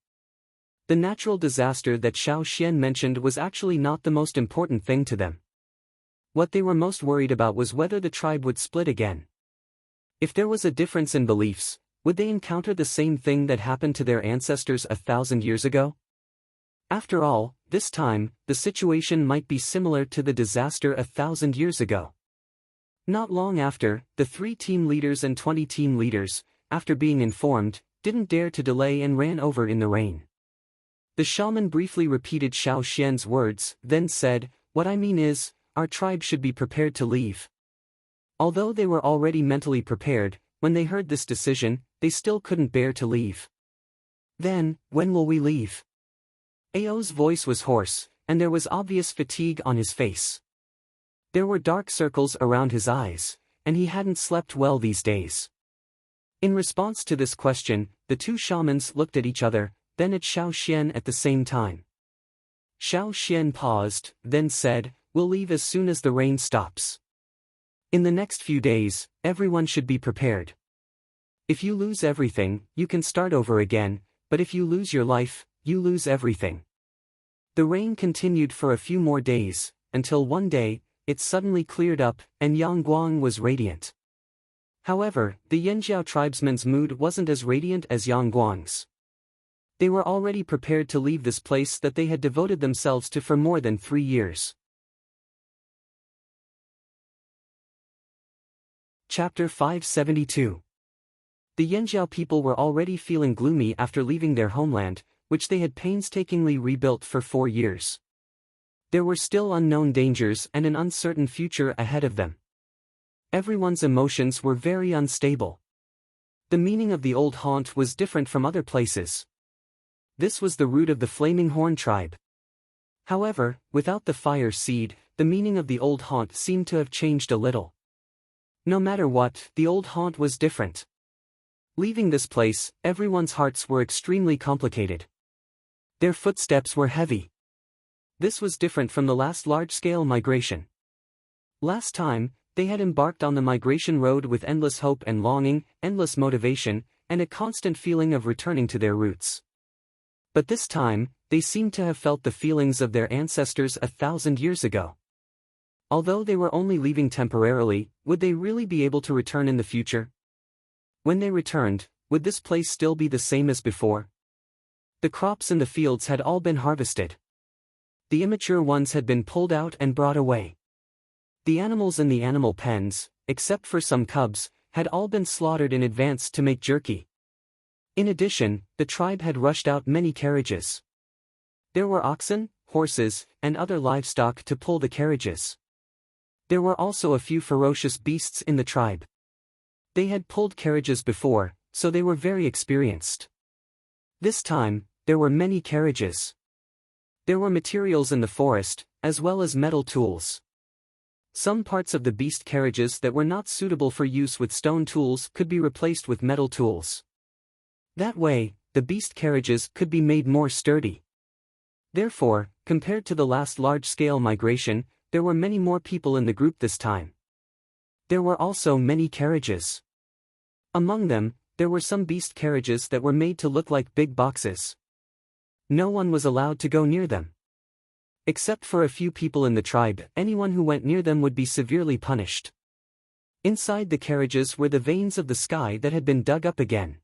The natural disaster that Xiao Xian mentioned was actually not the most important thing to them. What they were most worried about was whether the tribe would split again. If there was a difference in beliefs, would they encounter the same thing that happened to their ancestors 1,000 years ago? After all, this time, the situation might be similar to the disaster 1,000 years ago. Not long after, the 3 team leaders and 20 team leaders, after being informed, didn't dare to delay and ran over in the rain. The shaman briefly repeated Xiao Xian's words, then said, "What I mean is, our tribe should be prepared to leave." Although they were already mentally prepared, when they heard this decision, they still couldn't bear to leave. "Then, when will we leave?" Ao's voice was hoarse, and there was obvious fatigue on his face. There were dark circles around his eyes, and he hadn't slept well these days. In response to this question, the 2 shamans looked at each other, then at Xiao Xian at the same time. Xiao Xian paused, then said, "We'll leave as soon as the rain stops. In the next few days, everyone should be prepared. If you lose everything, you can start over again, but if you lose your life, you lose everything." The rain continued for a few more days, until one day, it suddenly cleared up, and Yangguang was radiant. However, the Yanjiao tribesmen's mood wasn't as radiant as Yangguang's. They were already prepared to leave this place that they had devoted themselves to for more than 3 years. Chapter 572. The Yanjiao people were already feeling gloomy after leaving their homeland, which they had painstakingly rebuilt for 4 years. There were still unknown dangers and an uncertain future ahead of them. Everyone's emotions were very unstable. The meaning of the old haunt was different from other places. This was the root of the Flaming Horn tribe. However, without the fire seed, the meaning of the old haunt seemed to have changed a little. No matter what, the old haunt was different. Leaving this place, everyone's hearts were extremely complicated. Their footsteps were heavy. This was different from the last large-scale migration. Last time, they had embarked on the migration road with endless hope and longing, endless motivation, and a constant feeling of returning to their roots. But this time, they seemed to have felt the feelings of their ancestors 1,000 years ago. Although they were only leaving temporarily, would they really be able to return in the future? When they returned, would this place still be the same as before? The crops in the fields had all been harvested. The immature ones had been pulled out and brought away. The animals in the animal pens, except for some cubs, had all been slaughtered in advance to make jerky. In addition, the tribe had rushed out many carriages. There were oxen, horses, and other livestock to pull the carriages. There were also a few ferocious beasts in the tribe. They had pulled carriages before, so they were very experienced. This time, there were many carriages. There were materials in the forest, as well as metal tools. Some parts of the beast carriages that were not suitable for use with stone tools could be replaced with metal tools. That way, the beast carriages could be made more sturdy. Therefore, compared to the last large-scale migration, there were many more people in the group this time. There were also many carriages. Among them, there were some beast carriages that were made to look like big boxes. No one was allowed to go near them. Except for a few people in the tribe, anyone who went near them would be severely punished. Inside the carriages were the veins of the sky that had been dug up again.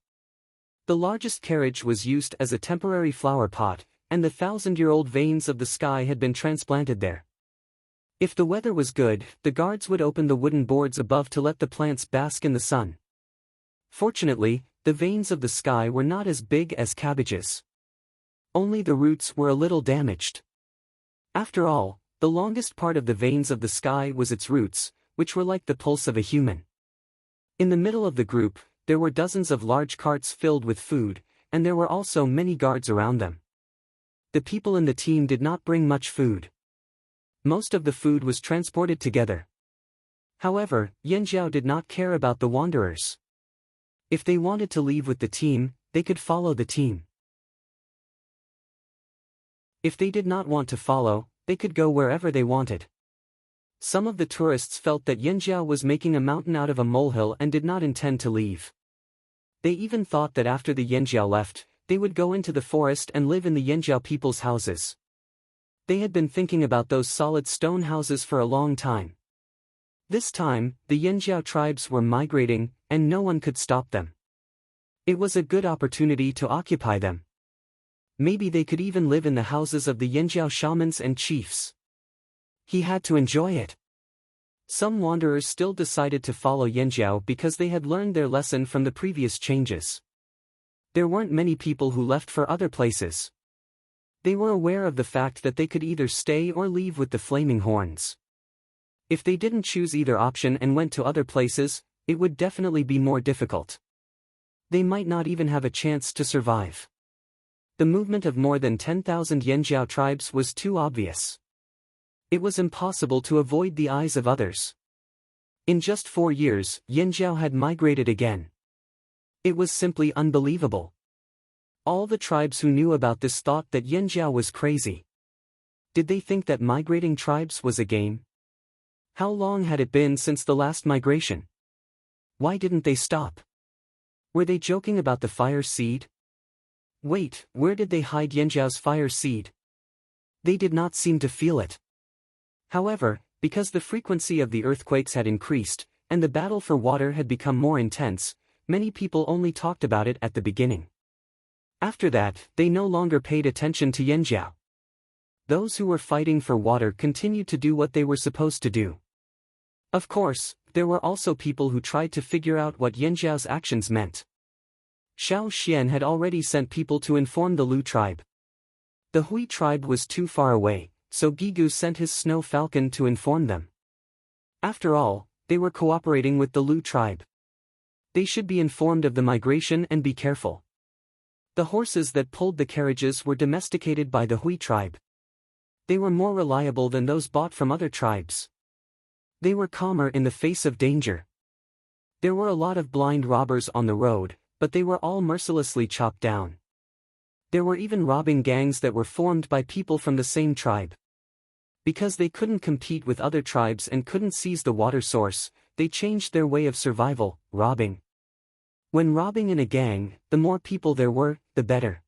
The largest carriage was used as a temporary flower pot, and the 1,000-year-old veins of the sky had been transplanted there. If the weather was good, the guards would open the wooden boards above to let the plants bask in the sun. Fortunately, the veins of the sky were not as big as cabbages. Only the roots were a little damaged. After all, the longest part of the veins of the sky was its roots, which were like the pulse of a human. In the middle of the group, there were dozens of large carts filled with food, and there were also many guards around them. The people in the team did not bring much food. Most of the food was transported together. However, Yanjiao did not care about the wanderers. If they wanted to leave with the team, they could follow the team. If they did not want to follow, they could go wherever they wanted. Some of the tourists felt that Yanjiao was making a mountain out of a molehill and did not intend to leave. They even thought that after the Yanjiao left, they would go into the forest and live in the Yanjiao people's houses. They had been thinking about those solid stone houses for a long time. This time, the Yanjiao tribes were migrating, and no one could stop them. It was a good opportunity to occupy them. Maybe they could even live in the houses of the Yanjiao shamans and chiefs. He had to enjoy it. Some wanderers still decided to follow Yanjiao because they had learned their lesson from the previous changes. There weren't many people who left for other places. They were aware of the fact that they could either stay or leave with the flaming horns. If they didn't choose either option and went to other places, it would definitely be more difficult. They might not even have a chance to survive. The movement of more than 10,000 Yanjiao tribes was too obvious. It was impossible to avoid the eyes of others. In just 4 years, Yanjiao had migrated again. It was simply unbelievable. All the tribes who knew about this thought that Yanjiao was crazy. Did they think that migrating tribes was a game? How long had it been since the last migration? Why didn't they stop? Were they joking about the fire seed? Wait, where did they hide Yanjiao's fire seed? They did not seem to feel it. However, because the frequency of the earthquakes had increased, and the battle for water had become more intense, many people only talked about it at the beginning. After that, they no longer paid attention to Yanjiao. Those who were fighting for water continued to do what they were supposed to do. Of course, there were also people who tried to figure out what Yanjiao's actions meant. Xiao Xian had already sent people to inform the Lu tribe. The Hui tribe was too far away, so Gigu sent his snow falcon to inform them. After all, they were cooperating with the Lu tribe. They should be informed of the migration and be careful. The horses that pulled the carriages were domesticated by the Hui tribe. They were more reliable than those bought from other tribes. They were calmer in the face of danger. There were a lot of blind robbers on the road, but they were all mercilessly chopped down. There were even robbing gangs that were formed by people from the same tribe. Because they couldn't compete with other tribes and couldn't seize the water source, they changed their way of survival, robbing. When robbing in a gang, the more people there were, the better.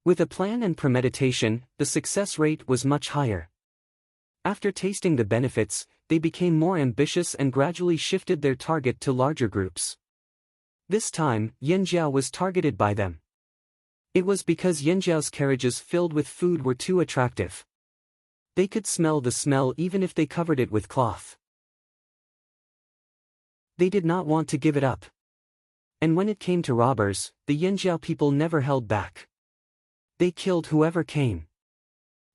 With a plan and premeditation, the success rate was much higher. After tasting the benefits, they became more ambitious and gradually shifted their target to larger groups. This time, Yanjiao was targeted by them. It was because Yanjiao's carriages filled with food were too attractive. They could smell the smell even if they covered it with cloth. They did not want to give it up. And when it came to robbers, the Yanjiao people never held back. They killed whoever came.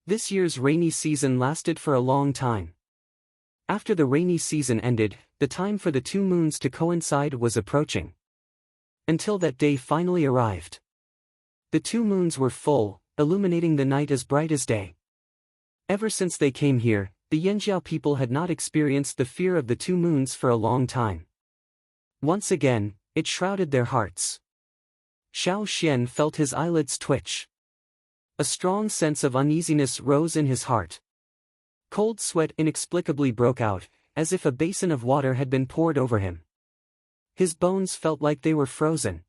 This year's rainy season lasted for a long time. After the rainy season ended, the time for the 2 moons to coincide was approaching. Until that day finally arrived. The 2 moons were full, illuminating the night as bright as day. Ever since they came here, the Yanjiao people had not experienced the fear of the 2 moons for a long time. Once again, it shrouded their hearts. Xiao Xian felt his eyelids twitch. A strong sense of uneasiness rose in his heart. Cold sweat inexplicably broke out, as if a basin of water had been poured over him. His bones felt like they were frozen.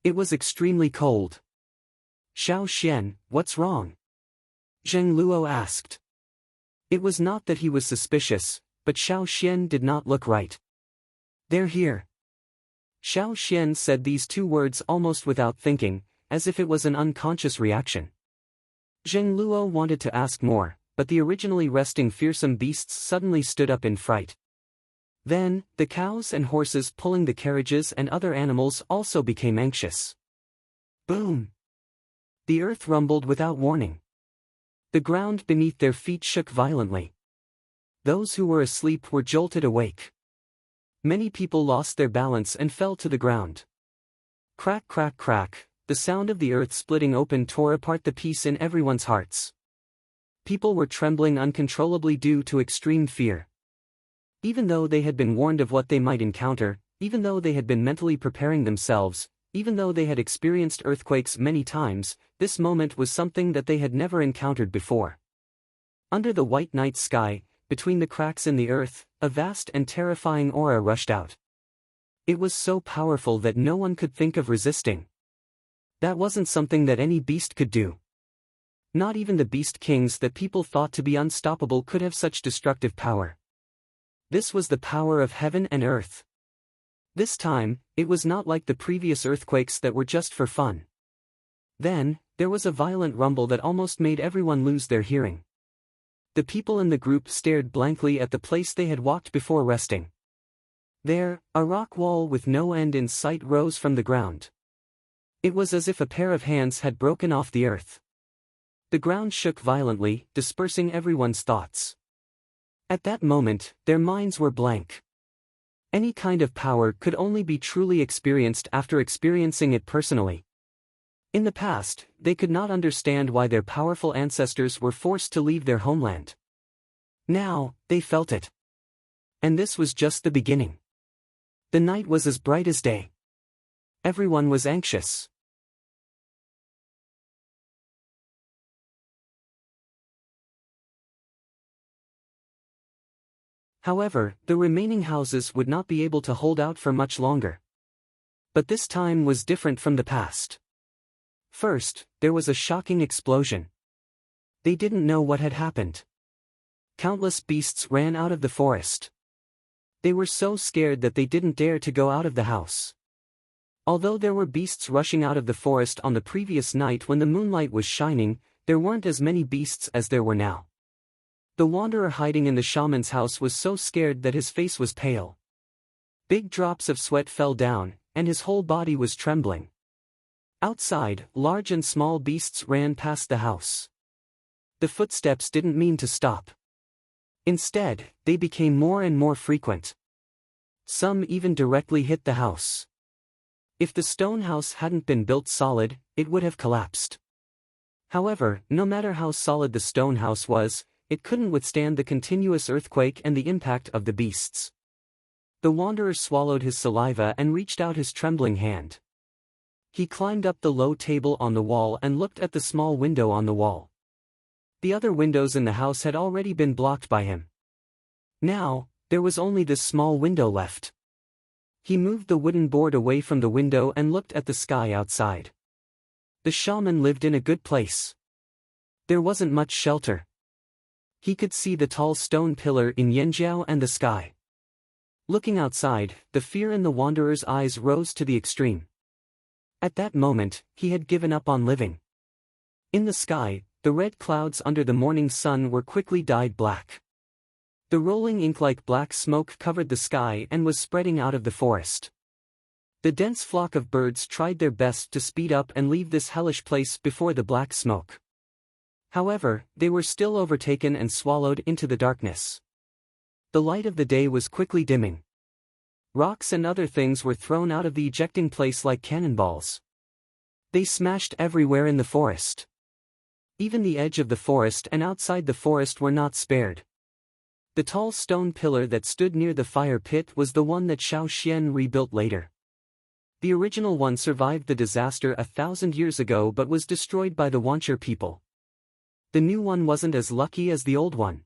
It was extremely cold. Xiao Xian, what's wrong? Zheng Luo asked. It was not that he was suspicious, but Xiao Xian did not look right. They're here. Xiao Xian said these 2 words almost without thinking, as if it was an unconscious reaction. Zheng Luo wanted to ask more, but the originally resting fearsome beasts suddenly stood up in fright. Then, the cows and horses pulling the carriages and other animals also became anxious. Boom! The earth rumbled without warning. The ground beneath their feet shook violently. Those who were asleep were jolted awake. Many people lost their balance and fell to the ground. Crack, crack, crack, the sound of the earth splitting open tore apart the peace in everyone's hearts. People were trembling uncontrollably due to extreme fear. Even though they had been warned of what they might encounter, even though they had been mentally preparing themselves, even though they had experienced earthquakes many times, this moment was something that they had never encountered before. Under the white night sky, between the cracks in the earth, a vast and terrifying aura rushed out. It was so powerful that no one could think of resisting. That wasn't something that any beast could do. Not even the beast kings that people thought to be unstoppable could have such destructive power. This was the power of heaven and earth. This time, it was not like the previous earthquakes that were just for fun. Then, there was a violent rumble that almost made everyone lose their hearing. The people in the group stared blankly at the place they had walked before resting. There, a rock wall with no end in sight rose from the ground. It was as if a pair of hands had broken off the earth. The ground shook violently, dispersing everyone's thoughts. At that moment, their minds were blank. Any kind of power could only be truly experienced after experiencing it personally. In the past, they could not understand why their powerful ancestors were forced to leave their homeland. Now, they felt it. And this was just the beginning. The night was as bright as day. Everyone was anxious. However, the remaining houses would not be able to hold out for much longer. But this time was different from the past. First, there was a shocking explosion. They didn't know what had happened. Countless beasts ran out of the forest. They were so scared that they didn't dare to go out of the house. Although there were beasts rushing out of the forest on the previous night when the moonlight was shining, there weren't as many beasts as there were now. The wanderer hiding in the shaman's house was so scared that his face was pale. Big drops of sweat fell down, and his whole body was trembling. Outside, large and small beasts ran past the house. The footsteps didn't mean to stop. Instead, they became more and more frequent. Some even directly hit the house. If the stone house hadn't been built solid, it would have collapsed. However, no matter how solid the stone house was, it couldn't withstand the continuous earthquake and the impact of the beasts. The wanderer swallowed his saliva and reached out his trembling hand. He climbed up the low table on the wall and looked at the small window on the wall. The other windows in the house had already been blocked by him. Now, there was only this small window left. He moved the wooden board away from the window and looked at the sky outside. The shaman lived in a good place. There wasn't much shelter. He could see the tall stone pillar in Yanjiao and the sky. Looking outside, the fear in the wanderer's eyes rose to the extreme. At that moment, he had given up on living. In the sky, the red clouds under the morning sun were quickly dyed black. The rolling ink-like black smoke covered the sky and was spreading out of the forest. The dense flock of birds tried their best to speed up and leave this hellish place before the black smoke. However, they were still overtaken and swallowed into the darkness. The light of the day was quickly dimming. Rocks and other things were thrown out of the ejecting place like cannonballs. They smashed everywhere in the forest. Even the edge of the forest and outside the forest were not spared. The tall stone pillar that stood near the fire pit was the one that Xiao Xian rebuilt later. The original one survived the disaster 1,000 years ago but was destroyed by the Wancher people. The new one wasn't as lucky as the old one.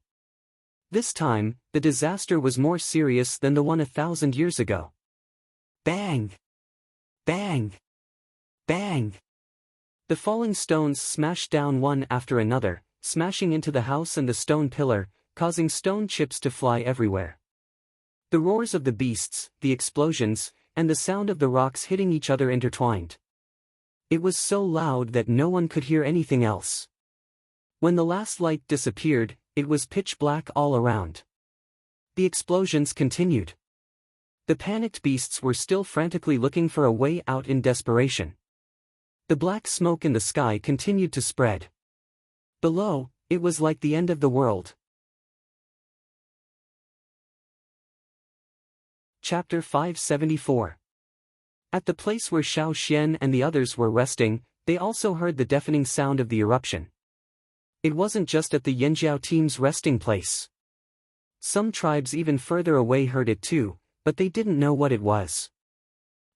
This time, the disaster was more serious than the one 1,000 years ago. Bang! Bang! Bang! The falling stones smashed down one after another, smashing into the house and the stone pillar, causing stone chips to fly everywhere. The roars of the beasts, the explosions, and the sound of the rocks hitting each other intertwined. It was so loud that no one could hear anything else. When the last light disappeared, it was pitch black all around. The explosions continued. The panicked beasts were still frantically looking for a way out in desperation. The black smoke in the sky continued to spread. Below, it was like the end of the world. Chapter 574. At the place where Xiao Xian and the others were resting, they also heard the deafening sound of the eruption. It wasn't just at the Yanjiao team's resting place. Some tribes even further away heard it too, but they didn't know what it was.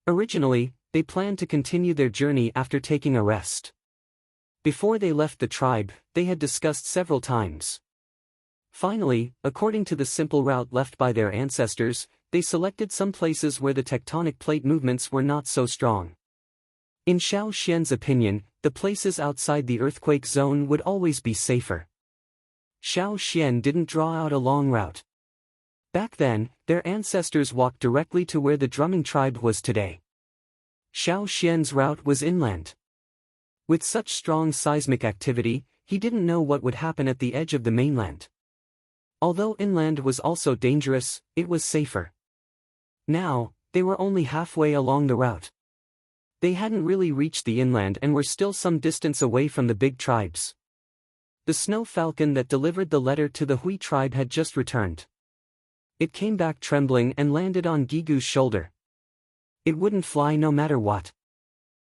Originally, they planned to continue their journey after taking a rest. Before they left the tribe, they had discussed several times. Finally, according to the simple route left by their ancestors, they selected some places where the tectonic plate movements were not so strong. In Xiao Xian's opinion, the places outside the earthquake zone would always be safer. Xiao Xian didn't draw out a long route. Back then, their ancestors walked directly to where the drumming tribe was today. Xiao Xian's route was inland. With such strong seismic activity, he didn't know what would happen at the edge of the mainland. Although inland was also dangerous, it was safer. Now, they were only halfway along the route. They hadn't really reached the inland and were still some distance away from the big tribes. The snow falcon that delivered the letter to the Hui tribe had just returned. It came back trembling and landed on Gigu's shoulder. It wouldn't fly no matter what.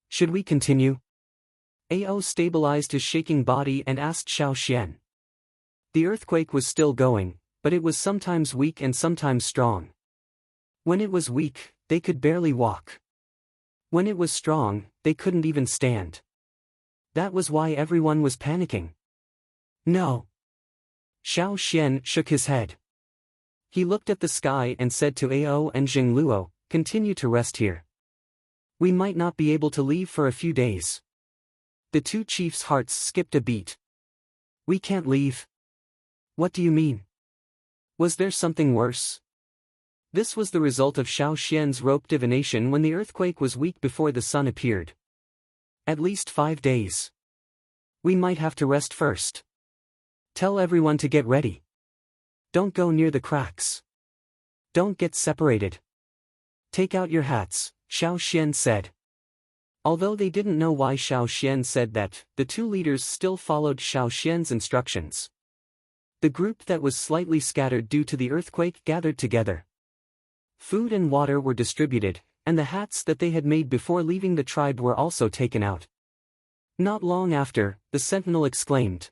Should we continue? Ao stabilized his shaking body and asked Xiao Xian. The earthquake was still going, but it was sometimes weak and sometimes strong. When it was weak, they could barely walk. When it was strong, they couldn't even stand. That was why everyone was panicking. No. Xiao Xian shook his head. He looked at the sky and said to Ao and Jingluo, "Continue to rest here. We might not be able to leave for a few days." The two chiefs' hearts skipped a beat. "We can't leave." "What do you mean? Was there something worse?" This was the result of Xiao Xian's rope divination when the earthquake was weak before the sun appeared. "At least 5 days. We might have to rest first. Tell everyone to get ready. Don't go near the cracks. Don't get separated. Take out your hats," Xiao Xian said. Although they didn't know why Xiao Xian said that, the two leaders still followed Xiao Xian's instructions. The group that was slightly scattered due to the earthquake gathered together. Food and water were distributed, and the hats that they had made before leaving the tribe were also taken out. Not long after, the sentinel exclaimed.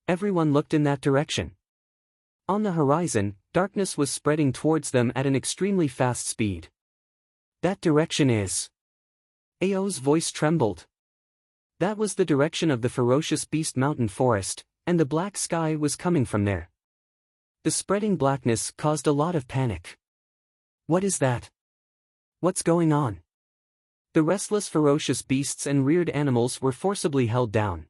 Everyone looked in that direction. On the horizon, darkness was spreading towards them at an extremely fast speed. "That direction is..." Ao's voice trembled. That was the direction of the ferocious beast mountain forest, and the black sky was coming from there. The spreading blackness caused a lot of panic. "What is that? What's going on?" The restless ferocious beasts and reared animals were forcibly held down.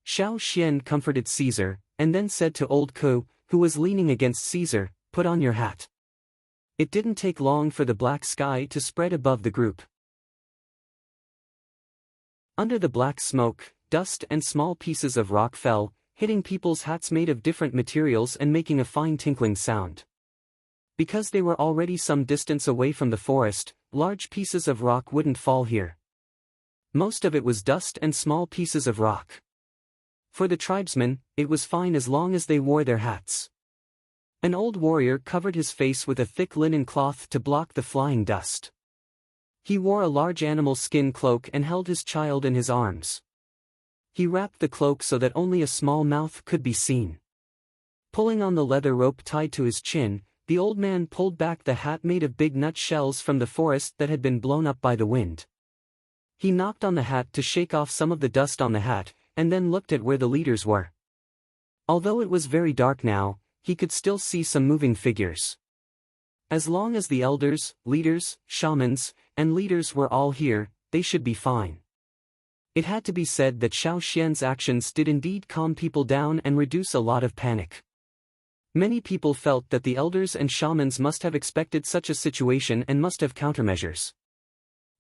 Xiao Xian comforted Caesar, and then said to old Ku, who was leaning against Caesar, "Put on your hat." It didn't take long for the black sky to spread above the group. Under the black smoke, dust and small pieces of rock fell, hitting people's hats made of different materials and making a fine tinkling sound. Because they were already some distance away from the forest, large pieces of rock wouldn't fall here. Most of it was dust and small pieces of rock. For the tribesmen, it was fine as long as they wore their hats. An old warrior covered his face with a thick linen cloth to block the flying dust. He wore a large animal skin cloak and held his child in his arms. He wrapped the cloak so that only a small mouth could be seen. Pulling on the leather rope tied to his chin, the old man pulled back the hat made of big nut shells from the forest that had been blown up by the wind. He knocked on the hat to shake off some of the dust on the hat, and then looked at where the leaders were. Although it was very dark now, he could still see some moving figures. As long as the elders, leaders, shamans, and leaders were all here, they should be fine. It had to be said that Xiao Xian's actions did indeed calm people down and reduce a lot of panic. Many people felt that the elders and shamans must have expected such a situation and must have countermeasures.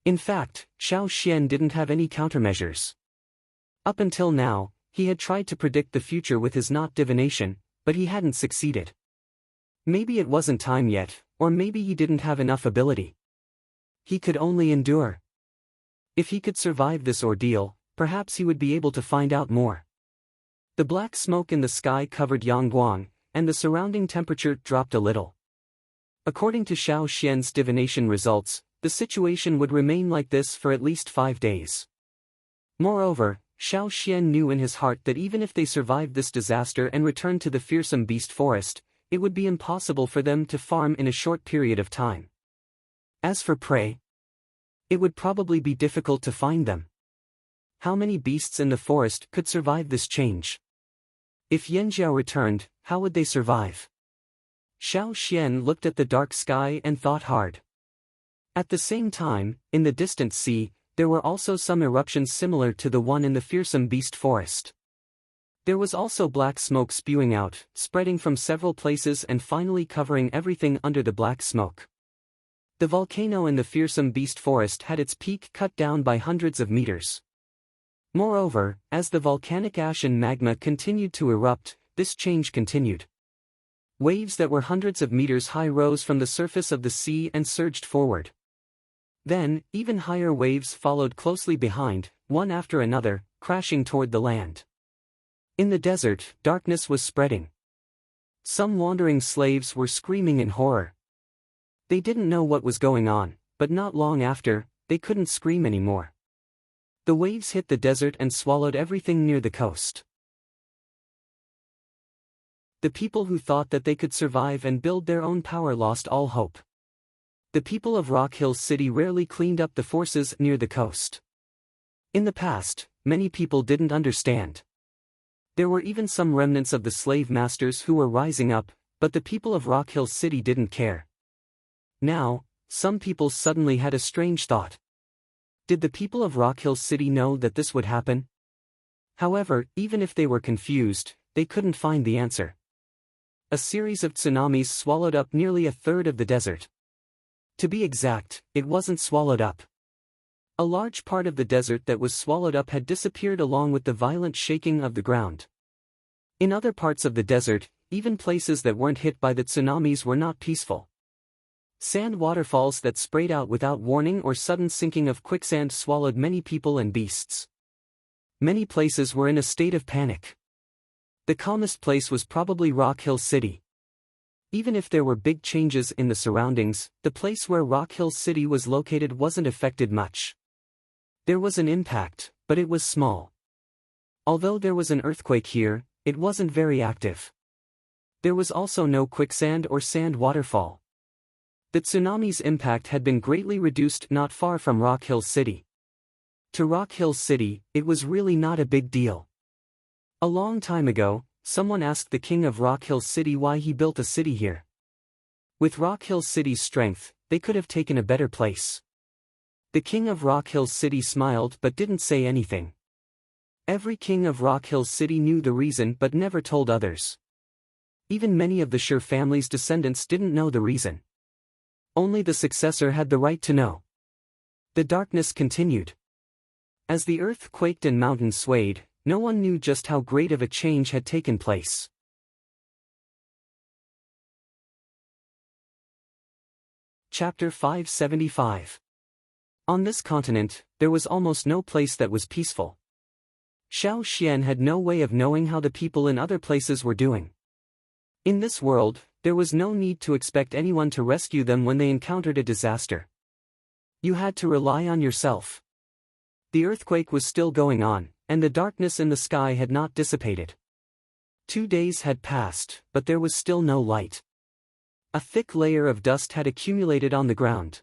In fact, Xiao Xian didn't have any countermeasures. Up until now, he had tried to predict the future with his knot divination, but he hadn't succeeded. Maybe it wasn't time yet, or maybe he didn't have enough ability. He could only endure. If he could survive this ordeal, perhaps he would be able to find out more. The black smoke in the sky covered Yangguang, and the surrounding temperature dropped a little. According to Xiao Xian's divination results, the situation would remain like this for at least 5 days. Moreover, Xiao Xian knew in his heart that even if they survived this disaster and returned to the fearsome beast forest, it would be impossible for them to farm in a short period of time. As for prey, it would probably be difficult to find them. How many beasts in the forest could survive this change? If Yanjiao returned, how would they survive? Xiao Xian looked at the dark sky and thought hard. At the same time, in the distant sea, there were also some eruptions similar to the one in the fearsome beast forest. There was also black smoke spewing out, spreading from several places and finally covering everything under the black smoke. The volcano in the fearsome beast forest had its peak cut down by hundreds of meters. Moreover, as the volcanic ash and magma continued to erupt, this change continued. Waves that were hundreds of meters high rose from the surface of the sea and surged forward. Then, even higher waves followed closely behind, one after another, crashing toward the land. In the desert, darkness was spreading. Some wandering slaves were screaming in horror. They didn't know what was going on, but not long after, they couldn't scream anymore. The waves hit the desert and swallowed everything near the coast. The people who thought that they could survive and build their own power lost all hope. The people of Rock Hill City rarely cleaned up the forces near the coast. In the past, many people didn't understand. There were even some remnants of the slave masters who were rising up, but the people of Rock Hill City didn't care. Now, some people suddenly had a strange thought. Did the people of Rock Hill City know that this would happen? However, even if they were confused, they couldn't find the answer. A series of tsunamis swallowed up nearly a third of the desert. To be exact, it wasn't swallowed up. A large part of the desert that was swallowed up had disappeared along with the violent shaking of the ground. In other parts of the desert, even places that weren't hit by the tsunamis were not peaceful. Sand waterfalls that sprayed out without warning or sudden sinking of quicksand swallowed many people and beasts. Many places were in a state of panic. The calmest place was probably Rock Hill City. Even if there were big changes in the surroundings, the place where Rock Hill City was located wasn't affected much. There was an impact, but it was small. Although there was an earthquake here, it wasn't very active. There was also no quicksand or sand waterfall. The tsunami's impact had been greatly reduced not far from Rock Hill City. To Rock Hill City, it was really not a big deal. A long time ago, someone asked the king of Rock Hill City why he built a city here. With Rock Hill City's strength, they could have taken a better place. The king of Rock Hill City smiled but didn't say anything. Every king of Rock Hill City knew the reason but never told others. Even many of the Sher family's descendants didn't know the reason. Only the successor had the right to know. The darkness continued. As the earth quaked and mountains swayed, no one knew just how great of a change had taken place. Chapter 575. On this continent, there was almost no place that was peaceful. Xiao Xian had no way of knowing how the people in other places were doing. In this world, there was no need to expect anyone to rescue them when they encountered a disaster. You had to rely on yourself. The earthquake was still going on, and the darkness in the sky had not dissipated. 2 days had passed, but there was still no light. A thick layer of dust had accumulated on the ground.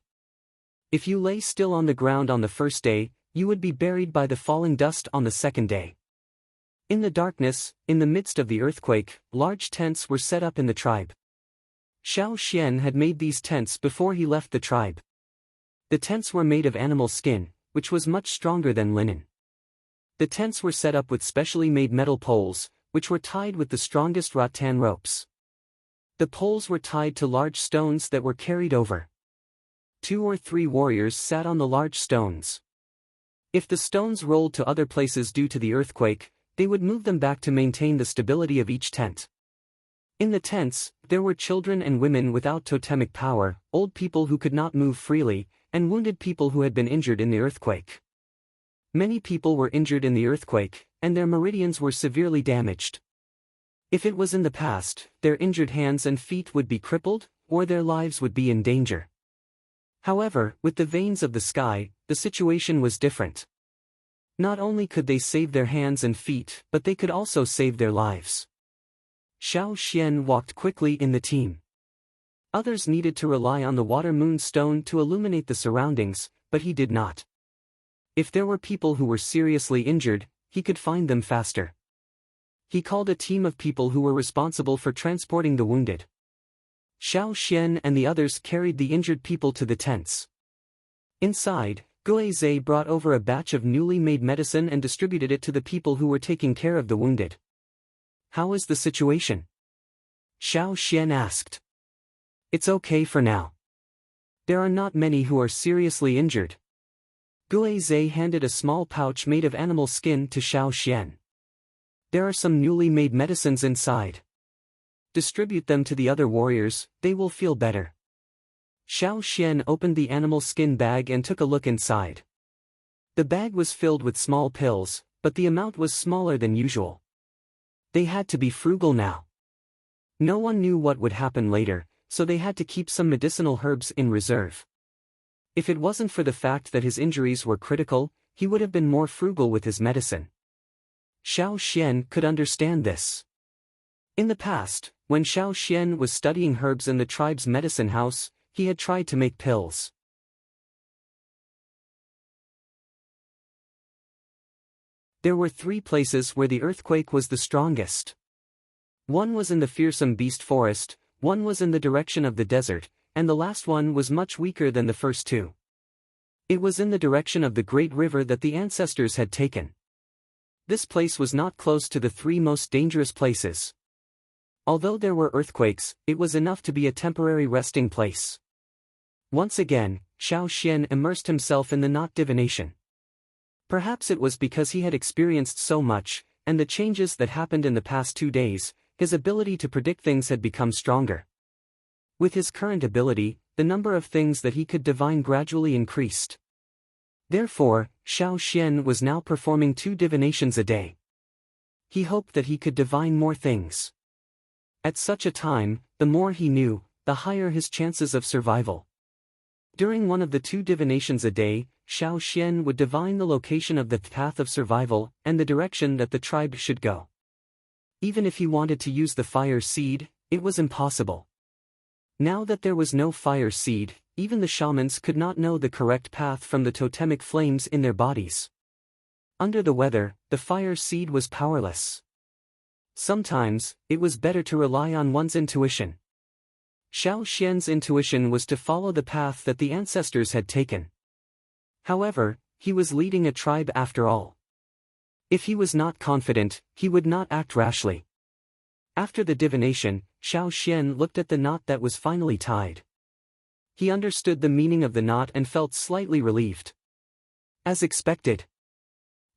If you lay still on the ground on the first day, you would be buried by the falling dust on the second day. In the darkness, in the midst of the earthquake, large tents were set up in the tribe. Xiao Xian had made these tents before he left the tribe. The tents were made of animal skin, which was much stronger than linen. The tents were set up with specially made metal poles, which were tied with the strongest rattan ropes. The poles were tied to large stones that were carried over. 2 or 3 warriors sat on the large stones. If the stones rolled to other places due to the earthquake, they would move them back to maintain the stability of each tent. In the tents, there were children and women without totemic power, old people who could not move freely, and wounded people who had been injured in the earthquake. Many people were injured in the earthquake, and their meridians were severely damaged. If it was in the past, their injured hands and feet would be crippled, or their lives would be in danger. However, with the veins of the sky, the situation was different. Not only could they save their hands and feet, but they could also save their lives. Xiao Xian walked quickly in the team. Others needed to rely on the water moon stone to illuminate the surroundings, but he did not. If there were people who were seriously injured, he could find them faster. He called a team of people who were responsible for transporting the wounded. Xiao Xian and the others carried the injured people to the tents. Inside, Guizhe brought over a batch of newly made medicine and distributed it to the people who were taking care of the wounded. "How is the situation?" Xiao Xian asked. "It's okay for now. There are not many who are seriously injured." Guizhe handed a small pouch made of animal skin to Xiao Xian. "There are some newly made medicines inside. Distribute them to the other warriors, they will feel better. Xiao Xian opened the animal skin bag and took a look inside. The bag was filled with small pills, but the amount was smaller than usual. They had to be frugal now. No one knew what would happen later, so they had to keep some medicinal herbs in reserve. If it wasn't for the fact that his injuries were critical, he would have been more frugal with his medicine. Xiao Xian could understand this. In the past, when Xiao Xian was studying herbs in the tribe's medicine house, he had tried to make pills. There were 3 places where the earthquake was the strongest. One was in the fearsome beast forest, one was in the direction of the desert, and the last one was much weaker than the first 2. It was in the direction of the great river that the ancestors had taken. This place was not close to the 3 most dangerous places. Although there were earthquakes, it was enough to be a temporary resting place. Once again, Xiao Xian immersed himself in the knot divination. Perhaps it was because he had experienced so much, and the changes that happened in the past 2 days, his ability to predict things had become stronger. With his current ability, the number of things that he could divine gradually increased. Therefore, Xiao Xian was now performing 2 divinations a day. He hoped that he could divine more things. At such a time, the more he knew, the higher his chances of survival. During one of the 2 divinations a day, Xiao Xian would divine the location of the path of survival and the direction that the tribe should go. Even if he wanted to use the fire seed, it was impossible. Now that there was no fire seed, even the shamans could not know the correct path from the totemic flames in their bodies. Under the weather, the fire seed was powerless. Sometimes, it was better to rely on one's intuition. Xiao Xian's intuition was to follow the path that the ancestors had taken. However, he was leading a tribe after all. If he was not confident, he would not act rashly. After the divination, Xiao Xian looked at the knot that was finally tied. He understood the meaning of the knot and felt slightly relieved. As expected.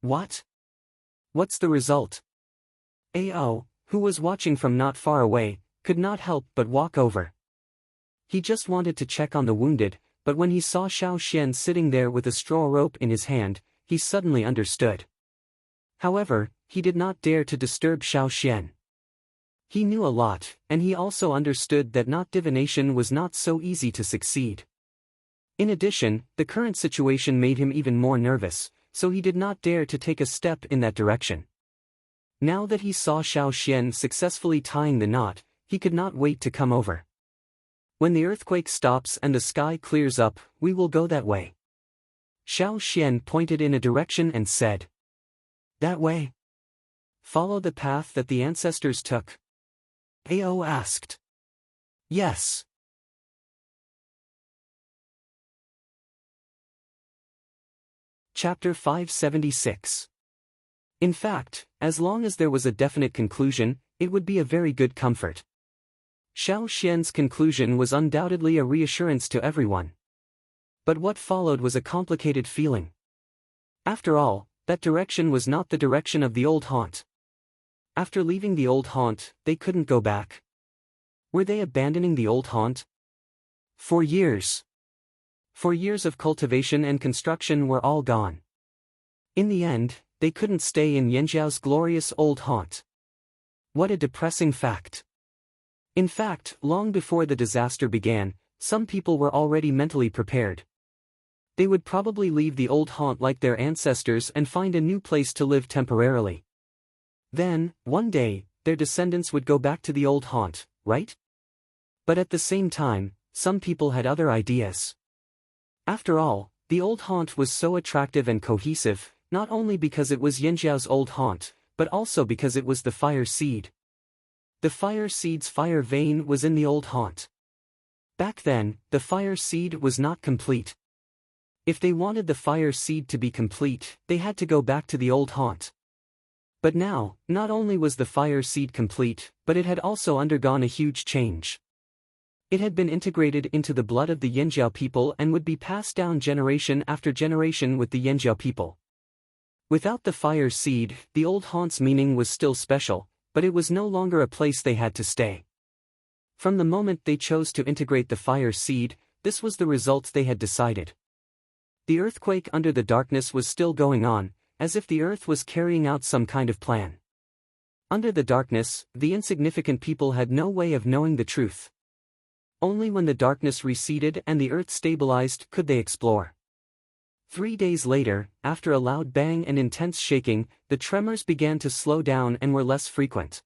What? What's the result? Ao, who was watching from not far away, could not help but walk over. He just wanted to check on the wounded, but when he saw Xiao Xian sitting there with a straw rope in his hand, he suddenly understood. However, he did not dare to disturb Xiao Xian. He knew a lot, and he also understood that knot divination was not so easy to succeed. In addition, the current situation made him even more nervous, so he did not dare to take a step in that direction. Now that he saw Xiao Xian successfully tying the knot, he could not wait to come over. When the earthquake stops and the sky clears up, we will go that way. Xiao Xian pointed in a direction and said. That way? Follow the path that the ancestors took? Ao asked. Yes. Chapter 576. In fact, as long as there was a definite conclusion, it would be a very good comfort. Xiao Xian's conclusion was undoubtedly a reassurance to everyone. But what followed was a complicated feeling. After all, that direction was not the direction of the old haunt. After leaving the old haunt, they couldn't go back. Were they abandoning the old haunt? For years. For years of cultivation and construction were all gone. In the end, they couldn't stay in Yanjiao's glorious old haunt. What a depressing fact. In fact, long before the disaster began, some people were already mentally prepared. They would probably leave the old haunt like their ancestors and find a new place to live temporarily. Then, one day, their descendants would go back to the old haunt, right? But at the same time, some people had other ideas. After all, the old haunt was so attractive and cohesive, not only because it was Yanjiao's old haunt, but also because it was the fire seed. The fire seed's fire vein was in the old haunt. Back then, the fire seed was not complete. If they wanted the fire seed to be complete, they had to go back to the old haunt. But now, not only was the fire seed complete, but it had also undergone a huge change. It had been integrated into the blood of the Yanjiao people and would be passed down generation after generation with the Yanjiao people. Without the fire seed, the old haunt's meaning was still special, but it was no longer a place they had to stay. From the moment they chose to integrate the fire seed, this was the result they had decided. The earthquake under the darkness was still going on, as if the earth was carrying out some kind of plan. Under the darkness, the insignificant people had no way of knowing the truth. Only when the darkness receded and the earth stabilized could they explore. 3 days later, after a loud bang and intense shaking, the tremors began to slow down and were less frequent.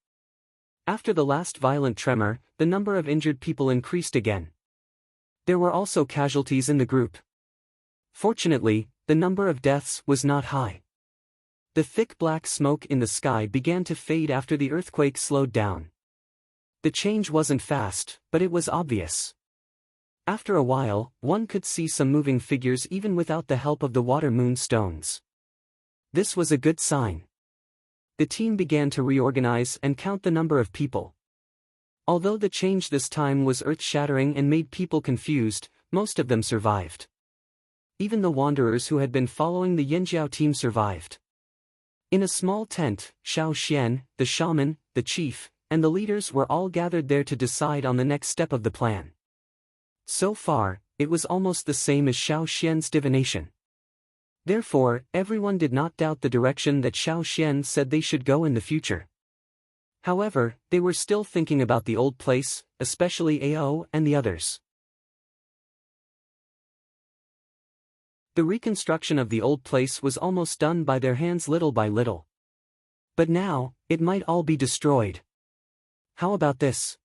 After the last violent tremor, the number of injured people increased again. There were also casualties in the group. Fortunately, the number of deaths was not high. The thick black smoke in the sky began to fade after the earthquake slowed down. The change wasn't fast, but it was obvious. After a while, one could see some moving figures even without the help of the water-moon stones. This was a good sign. The team began to reorganize and count the number of people. Although the change this time was earth-shattering and made people confused, most of them survived. Even the wanderers who had been following the Yinjiao team survived. In a small tent, Xiao Xian, the shaman, the chief, and the leaders were all gathered there to decide on the next step of the plan. So far, it was almost the same as Xiao Xian's divination. Therefore, everyone did not doubt the direction that Xiao Xian said they should go in the future. However, they were still thinking about the old place, especially Ao and the others. The reconstruction of the old place was almost done by their hands little by little. But now, it might all be destroyed. How about this?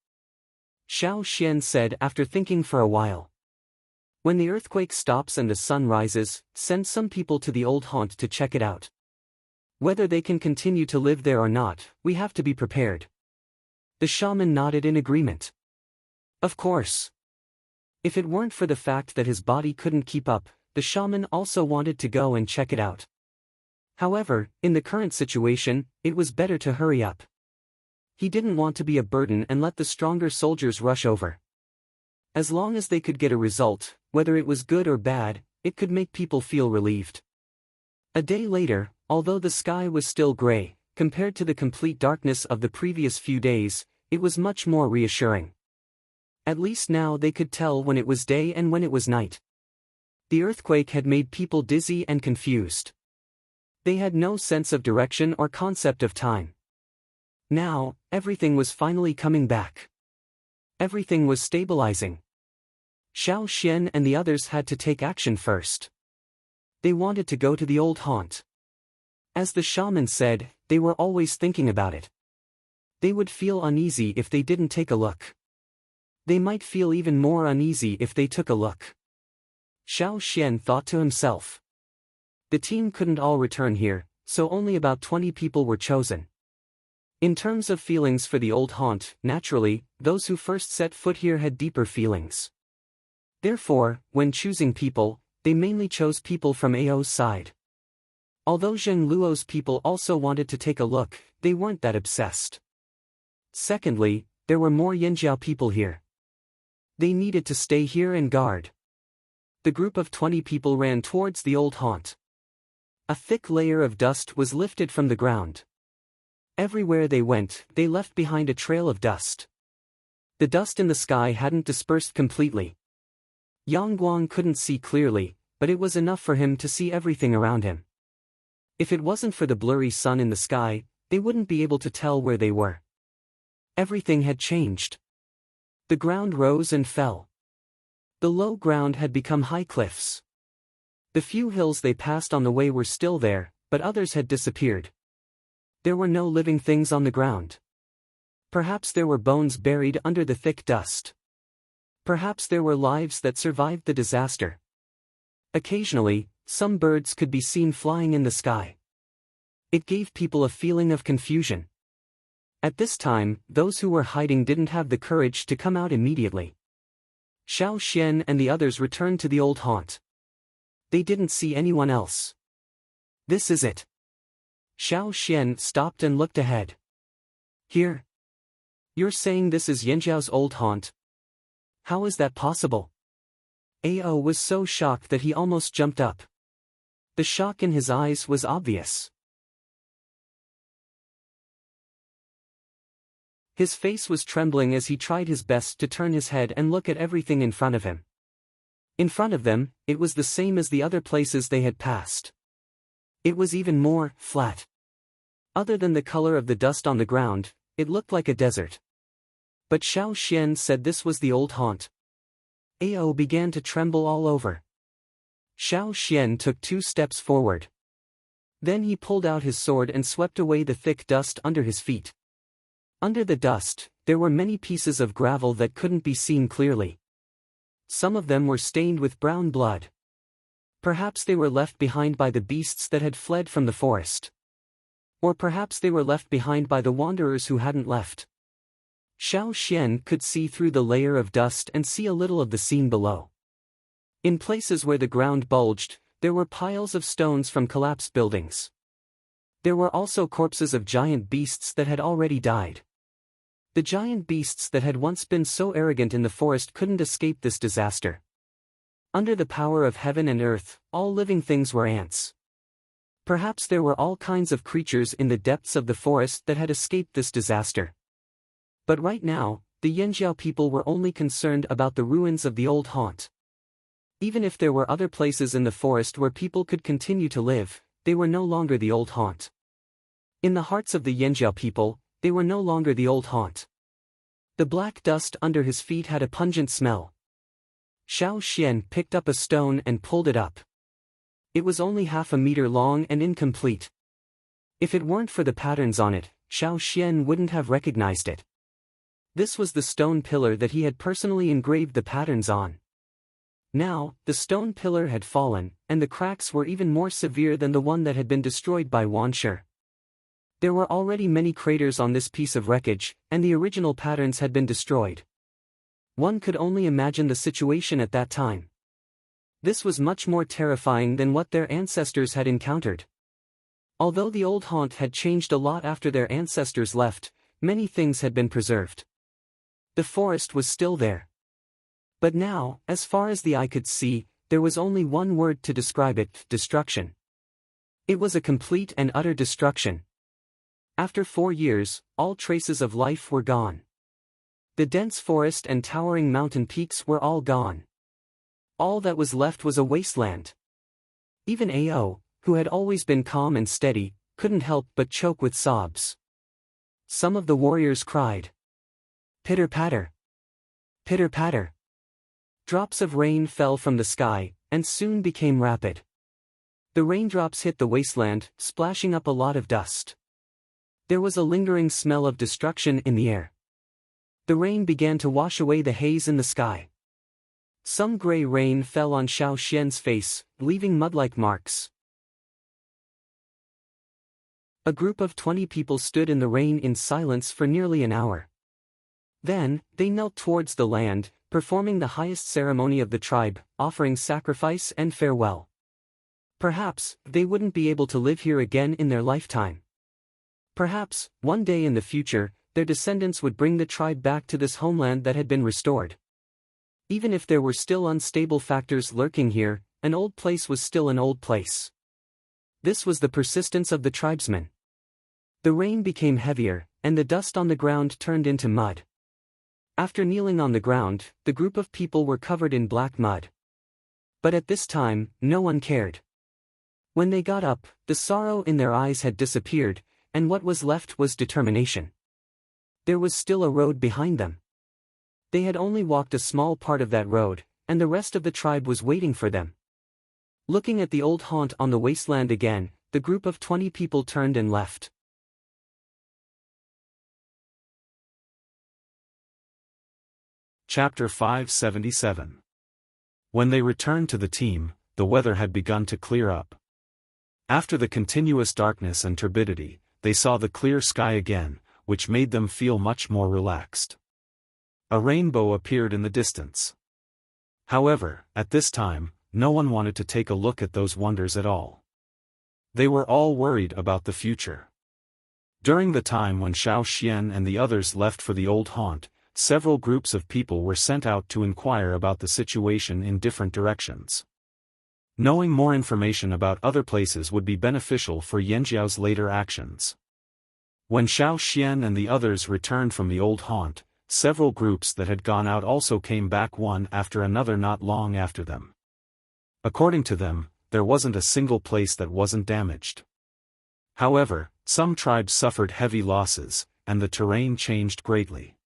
Xiao Xian said after thinking for a while. When the earthquake stops and the sun rises, send some people to the old haunt to check it out. Whether they can continue to live there or not, we have to be prepared. The shaman nodded in agreement. Of course. If it weren't for the fact that his body couldn't keep up, the shaman also wanted to go and check it out. However, in the current situation, it was better to hurry up. He didn't want to be a burden and let the stronger soldiers rush over. As long as they could get a result, whether it was good or bad, it could make people feel relieved. A day later, although the sky was still gray, compared to the complete darkness of the previous few days, it was much more reassuring. At least now they could tell when it was day and when it was night. The earthquake had made people dizzy and confused. They had no sense of direction or concept of time. Now, everything was finally coming back. Everything was stabilizing. Xiao Xian and the others had to take action first. They wanted to go to the old haunt. As the shaman said, they were always thinking about it. They would feel uneasy if they didn't take a look. They might feel even more uneasy if they took a look. Xiao Xian thought to himself. The team couldn't all return here, so only about 20 people were chosen. In terms of feelings for the old haunt, naturally, those who first set foot here had deeper feelings. Therefore, when choosing people, they mainly chose people from Ao's side. Although Zheng Luo's people also wanted to take a look, they weren't that obsessed. Secondly, there were more Yinjiao people here. They needed to stay here and guard. The group of 20 people ran towards the old haunt. A thick layer of dust was lifted from the ground. Everywhere they went, they left behind a trail of dust. The dust in the sky hadn't dispersed completely. Yang Guang couldn't see clearly, but it was enough for him to see everything around him. If it wasn't for the blurry sun in the sky, they wouldn't be able to tell where they were. Everything had changed. The ground rose and fell. The low ground had become high cliffs. The few hills they passed on the way were still there, but others had disappeared. There were no living things on the ground. Perhaps there were bones buried under the thick dust. Perhaps there were lives that survived the disaster. Occasionally, some birds could be seen flying in the sky. It gave people a feeling of confusion. At this time, those who were hiding didn't have the courage to come out immediately. Xiao Xian and the others returned to the old haunt. They didn't see anyone else. This is it. Xiao Xian stopped and looked ahead. Here? You're saying this is Yinjiao's old haunt? How is that possible? Ao was so shocked that he almost jumped up. The shock in his eyes was obvious. His face was trembling as he tried his best to turn his head and look at everything in front of him. In front of them, it was the same as the other places they had passed. It was even more flat. Other than the color of the dust on the ground, it looked like a desert. But Xiao Xian said this was the old haunt. Ao began to tremble all over. Xiao Xian took 2 steps forward. Then he pulled out his sword and swept away the thick dust under his feet. Under the dust, there were many pieces of gravel that couldn't be seen clearly. Some of them were stained with brown blood. Perhaps they were left behind by the beasts that had fled from the forest. Or perhaps they were left behind by the wanderers who hadn't left. Xiao Xian could see through the layer of dust and see a little of the scene below. In places where the ground bulged, there were piles of stones from collapsed buildings. There were also corpses of giant beasts that had already died. The giant beasts that had once been so arrogant in the forest couldn't escape this disaster. Under the power of heaven and earth, all living things were ants. Perhaps there were all kinds of creatures in the depths of the forest that had escaped this disaster. But right now, the Yanjiao people were only concerned about the ruins of the old haunt. Even if there were other places in the forest where people could continue to live, they were no longer the old haunt. In the hearts of the Yanjiao people, they were no longer the old haunt. The black dust under his feet had a pungent smell. Xiao Xian picked up a stone and pulled it up. It was only half a meter long and incomplete. If it weren't for the patterns on it, Xiao Xian wouldn't have recognized it. This was the stone pillar that he had personally engraved the patterns on. Now, the stone pillar had fallen, and the cracks were even more severe than the one that had been destroyed by Wan Shi. There were already many craters on this piece of wreckage, and the original patterns had been destroyed. One could only imagine the situation at that time. This was much more terrifying than what their ancestors had encountered. Although the old haunt had changed a lot after their ancestors left, many things had been preserved. The forest was still there. But now, as far as the eye could see, there was only one word to describe it: destruction. It was a complete and utter destruction. After 4 years, all traces of life were gone. The dense forest and towering mountain peaks were all gone. All that was left was a wasteland. Even Ao, who had always been calm and steady, couldn't help but choke with sobs. Some of the warriors cried. Pitter-patter. Pitter-patter. Drops of rain fell from the sky, and soon became rapid. The raindrops hit the wasteland, splashing up a lot of dust. There was a lingering smell of destruction in the air. The rain began to wash away the haze in the sky. Some gray rain fell on Xiao Xian's face, leaving mud-like marks. A group of 20 people stood in the rain in silence for nearly an hour. Then, they knelt towards the land, performing the highest ceremony of the tribe, offering sacrifice and farewell. Perhaps, they wouldn't be able to live here again in their lifetime. Perhaps, one day in the future, their descendants would bring the tribe back to this homeland that had been restored. Even if there were still unstable factors lurking here, an old place was still an old place. This was the persistence of the tribesmen. The rain became heavier, and the dust on the ground turned into mud. After kneeling on the ground, the group of people were covered in black mud. But at this time, no one cared. When they got up, the sorrow in their eyes had disappeared, and what was left was determination. There was still a road behind them. They had only walked a small part of that road, and the rest of the tribe was waiting for them. Looking at the old haunt on the wasteland again, the group of 20 people turned and left. Chapter 577. When they returned to the team, the weather had begun to clear up. After the continuous darkness and turbidity, they saw the clear sky again, which made them feel much more relaxed. A rainbow appeared in the distance. However, at this time, no one wanted to take a look at those wonders at all. They were all worried about the future. During the time when Xiao Xian and the others left for the old haunt, several groups of people were sent out to inquire about the situation in different directions. Knowing more information about other places would be beneficial for Yanjiao's later actions. When Xiao Xian and the others returned from the old haunt, several groups that had gone out also came back one after another not long after them. According to them, there wasn't a single place that wasn't damaged. However, some tribes suffered heavy losses, and the terrain changed greatly.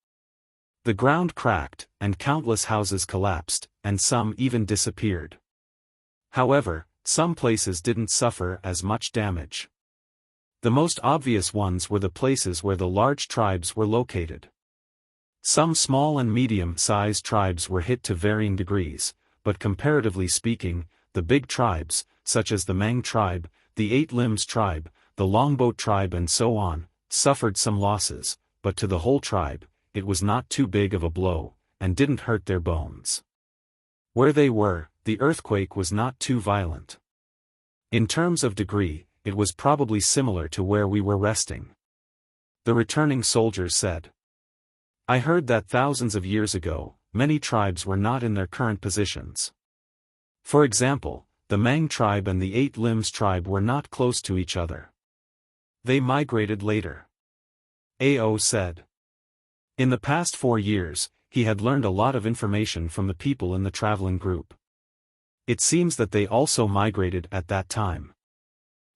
The ground cracked, and countless houses collapsed, and some even disappeared. However, some places didn't suffer as much damage. The most obvious ones were the places where the large tribes were located. Some small and medium-sized tribes were hit to varying degrees, but comparatively speaking, the big tribes, such as the Mang tribe, the Eight Limbs tribe, the Longboat tribe and so on, suffered some losses, but to the whole tribe, it was not too big of a blow, and didn't hurt their bones. Where they were, the earthquake was not too violent. In terms of degree, it was probably similar to where we were resting. The returning soldiers said. I heard that thousands of years ago, many tribes were not in their current positions. For example, the Mang tribe and the Eight Limbs tribe were not close to each other. They migrated later. Ao said. In the past 4 years, he had learned a lot of information from the people in the traveling group. It seems that they also migrated at that time.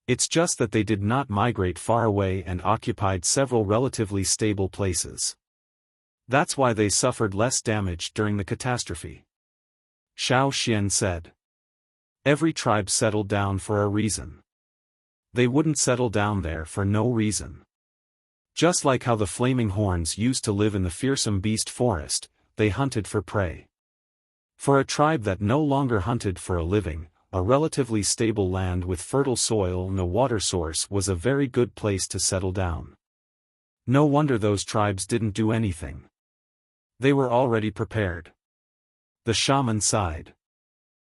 It's just that they did not migrate far away and occupied several relatively stable places. That's why they suffered less damage during the catastrophe. Xiao Xian said. Every tribe settled down for a reason. They wouldn't settle down there for no reason. Just like how the Flaming Horns used to live in the fearsome beast forest, they hunted for prey. For a tribe that no longer hunted for a living, a relatively stable land with fertile soil and a water source was a very good place to settle down. No wonder those tribes didn't do anything. They were already prepared. The shaman sighed.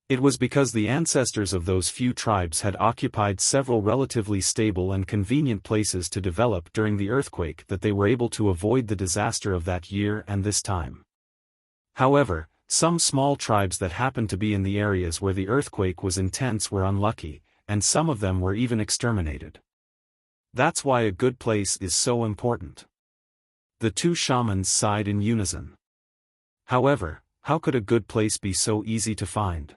It was because the ancestors of those few tribes had occupied several relatively stable and convenient places to develop during the earthquake that they were able to avoid the disaster of that year and this time. However, some small tribes that happened to be in the areas where the earthquake was intense were unlucky, and some of them were even exterminated. That's why a good place is so important. The two shamans sighed in unison. However, how could a good place be so easy to find?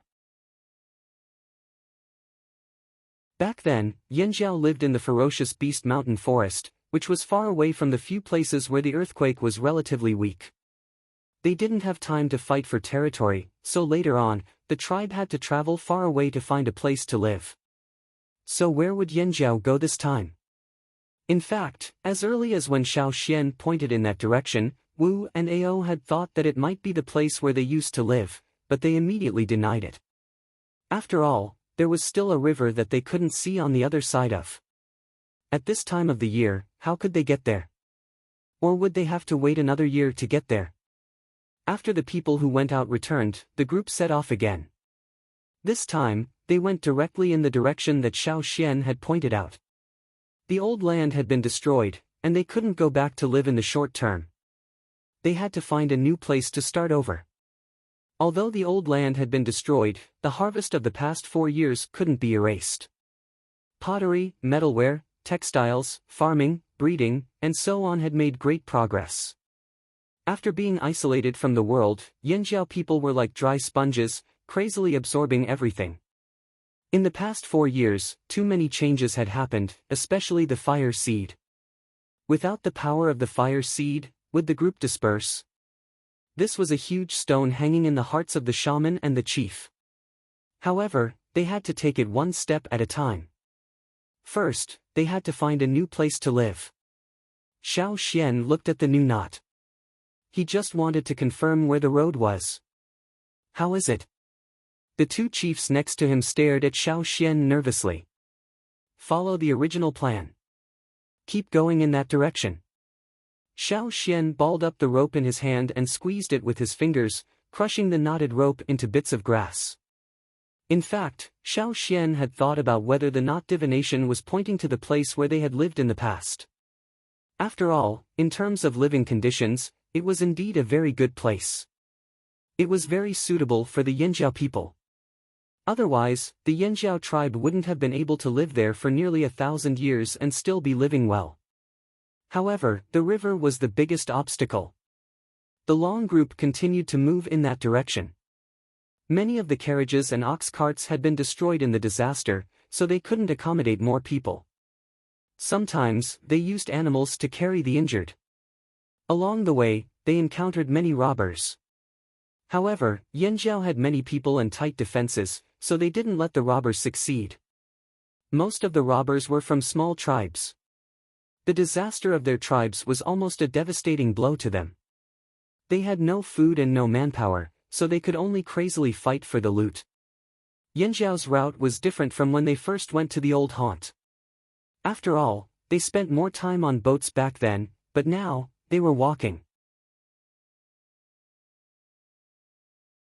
Back then, Yanjiao lived in the ferocious Beast Mountain forest, which was far away from the few places where the earthquake was relatively weak. They didn't have time to fight for territory, so later on, the tribe had to travel far away to find a place to live. So where would Yanjiao go this time? In fact, as early as when Xiao Xian pointed in that direction, Wu and Ao had thought that it might be the place where they used to live, but they immediately denied it. After all, there was still a river that they couldn't see on the other side of. At this time of the year, how could they get there? Or would they have to wait another year to get there? After the people who went out returned, the group set off again. This time, they went directly in the direction that Xiao Xian had pointed out. The old land had been destroyed, and they couldn't go back to live in the short term. They had to find a new place to start over. Although the old land had been destroyed, the harvest of the past 4 years couldn't be erased. Pottery, metalware, textiles, farming, breeding, and so on had made great progress. After being isolated from the world, Yanjiao people were like dry sponges, crazily absorbing everything. In the past 4 years, too many changes had happened, especially the fire seed. Without the power of the fire seed, would the group disperse? This was a huge stone hanging in the hearts of the shaman and the chief. However, they had to take it one step at a time. First, they had to find a new place to live. Xiao Xian looked at the new knot. He just wanted to confirm where the road was. How is it? The two chiefs next to him stared at Xiao Xian nervously. Follow the original plan. Keep going in that direction. Xiao Xian balled up the rope in his hand and squeezed it with his fingers, crushing the knotted rope into bits of grass. In fact, Xiao Xian had thought about whether the knot divination was pointing to the place where they had lived in the past. After all, in terms of living conditions, it was indeed a very good place. It was very suitable for the Yanjiao people. Otherwise, the Yanjiao tribe wouldn't have been able to live there for nearly 1,000 years and still be living well. However, the river was the biggest obstacle. The long group continued to move in that direction. Many of the carriages and ox carts had been destroyed in the disaster, so they couldn't accommodate more people. Sometimes, they used animals to carry the injured. Along the way, they encountered many robbers. However, Yanjiao had many people and tight defenses, so they didn't let the robbers succeed. Most of the robbers were from small tribes. The disaster of their tribes was almost a devastating blow to them. They had no food and no manpower, so they could only crazily fight for the loot. Yanjiao's route was different from when they first went to the old haunt. After all, they spent more time on boats back then, but now, they were walking.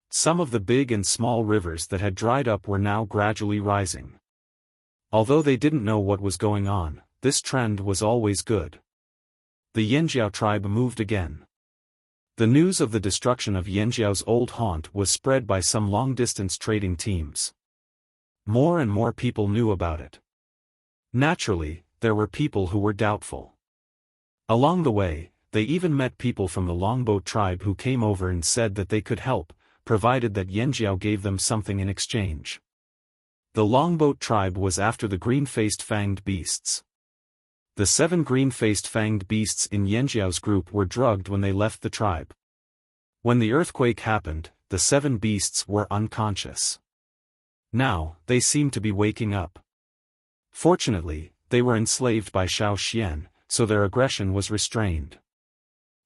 Some of the big and small rivers that had dried up were now gradually rising. Although they didn't know what was going on, this trend was always good. The Yanjiao tribe moved again. The news of the destruction of Yanjiao's old haunt was spread by some long-distance trading teams. More and more people knew about it. Naturally, there were people who were doubtful. Along the way, they even met people from the Longboat tribe who came over and said that they could help, provided that Yanjiao gave them something in exchange. The Longboat tribe was after the green-faced fanged beasts. The 7 green-faced fanged beasts in Yanjiao's group were drugged when they left the tribe. When the earthquake happened, the 7 beasts were unconscious. Now, they seemed to be waking up. Fortunately, they were enslaved by Xiao Xian, so their aggression was restrained.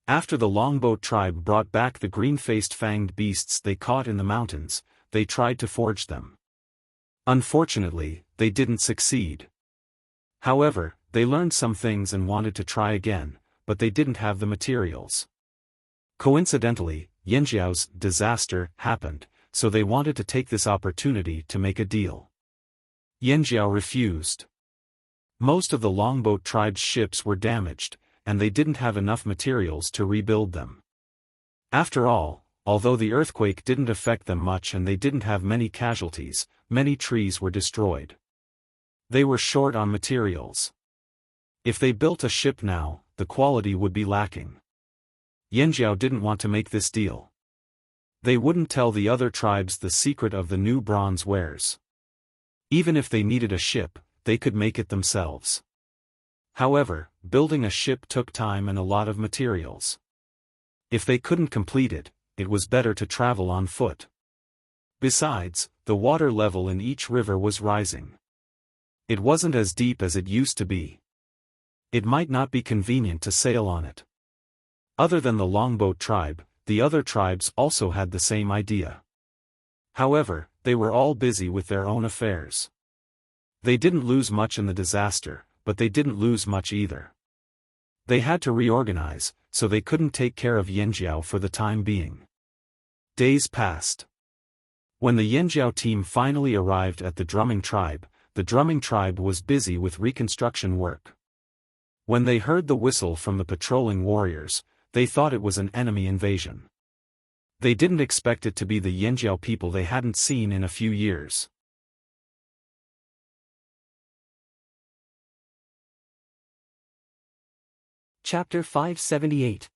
After the Longboat tribe brought back the green-faced fanged beasts they caught in the mountains, they tried to forge them. Unfortunately, they didn't succeed. However, they learned some things and wanted to try again, but they didn't have the materials. Coincidentally, Yanjiao's disaster happened, so they wanted to take this opportunity to make a deal. Yanjiao refused. Most of the Longboat tribe's ships were damaged, and they didn't have enough materials to rebuild them. After all, although the earthquake didn't affect them much and they didn't have many casualties, many trees were destroyed. They were short on materials. If they built a ship now, the quality would be lacking. Yanjiao didn't want to make this deal. They wouldn't tell the other tribes the secret of the new bronze wares. Even if they needed a ship, they could make it themselves. However, building a ship took time and a lot of materials. If they couldn't complete it, it was better to travel on foot. Besides, the water level in each river was rising. It wasn't as deep as it used to be. It might not be convenient to sail on it. Other than the Longboat tribe, the other tribes also had the same idea. However, they were all busy with their own affairs. They didn't lose much in the disaster, but they didn't lose much either. They had to reorganize, so they couldn't take care of Yanjiao for the time being. Days passed. When the Yanjiao team finally arrived at the drumming tribe was busy with reconstruction work. When they heard the whistle from the patrolling warriors, they thought it was an enemy invasion. They didn't expect it to be the Yanjiao people they hadn't seen in a few years. Chapter 578.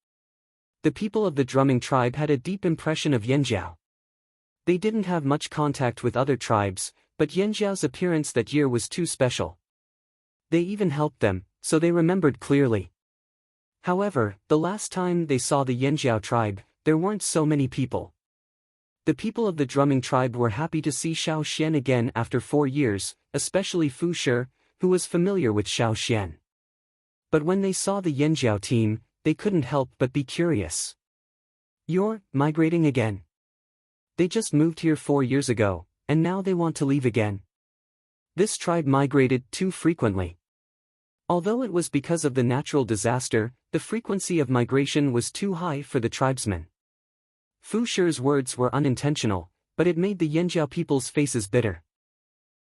The people of the drumming tribe had a deep impression of Yanjiao. They didn't have much contact with other tribes, but Yanjiao's appearance that year was too special. They even helped them, so they remembered clearly. However, the last time they saw the Yanjiao tribe, there weren't so many people. The people of the drumming tribe were happy to see Xiao Xian again after 4 years, especially Fu Shi, who was familiar with Xiao Xian. But when they saw the Yanjiao team, they couldn't help but be curious. "You're migrating again? They just moved here 4 years ago, and now they want to leave again." This tribe migrated too frequently. Although it was because of the natural disaster, the frequency of migration was too high for the tribesmen. Fu Shi's words were unintentional, but it made the Yanjiao people's faces bitter.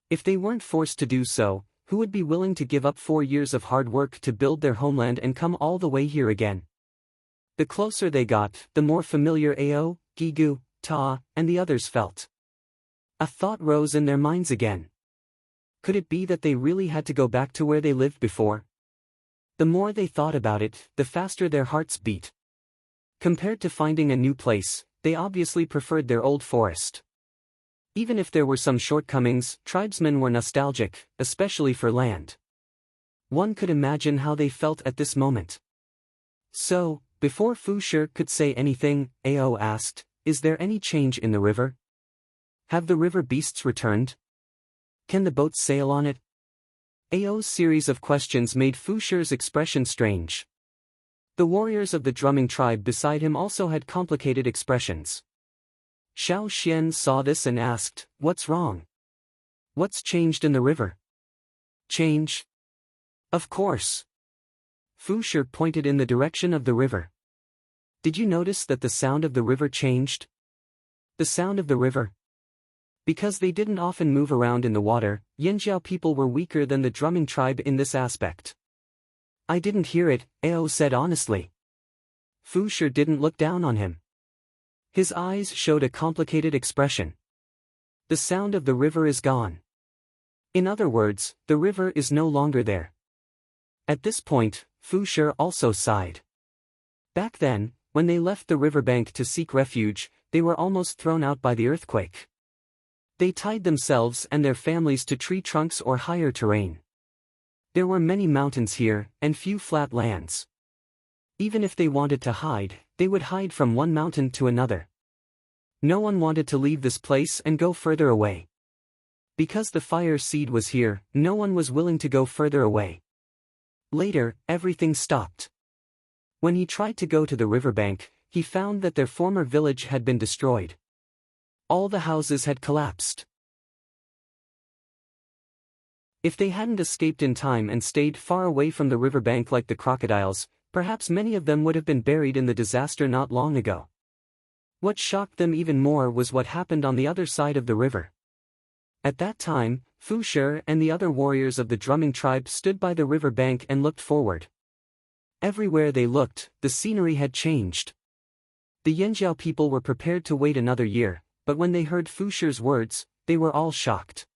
If they weren't forced to do so, who would be willing to give up 4 years of hard work to build their homeland and come all the way here again? The closer they got, the more familiar Ao, Gigu, Ta, and the others felt. A thought rose in their minds again. Could it be that they really had to go back to where they lived before? The more they thought about it, the faster their hearts beat. Compared to finding a new place, they obviously preferred their old forest. Even if there were some shortcomings, tribesmen were nostalgic, especially for land. One could imagine how they felt at this moment. So, before Fu Shi could say anything, Ao asked, "Is there any change in the river? Have the river beasts returned? Can the boats sail on it?" Ao's series of questions made Fu Shi's expression strange. The warriors of the drumming tribe beside him also had complicated expressions. Xiao Xian saw this and asked, "What's wrong? What's changed in the river?" "Change? Of course." Fu Shi pointed in the direction of the river. "Did you notice that the sound of the river changed?" "The sound of the river?" Because they didn't often move around in the water, Yanjiao people were weaker than the drumming tribe in this aspect. "I didn't hear it," Ao said honestly. Fu Shi didn't look down on him. His eyes showed a complicated expression. "The sound of the river is gone. In other words, the river is no longer there." At this point, Fu Shi also sighed. Back then, when they left the riverbank to seek refuge, they were almost thrown out by the earthquake. They tied themselves and their families to tree trunks or higher terrain. There were many mountains here, and few flat lands. Even if they wanted to hide, they would hide from one mountain to another. No one wanted to leave this place and go further away. Because the fire seed was here, no one was willing to go further away. Later, everything stopped. When he tried to go to the riverbank, he found that their former village had been destroyed. All the houses had collapsed. If they hadn't escaped in time and stayed far away from the riverbank like the crocodiles, perhaps many of them would have been buried in the disaster not long ago. What shocked them even more was what happened on the other side of the river. At that time, Fu Shi and the other warriors of the drumming tribe stood by the river bank and looked forward. Everywhere they looked, the scenery had changed. The Yanjiao people were prepared to wait another year, but when they heard Fu Shi's words, they were all shocked.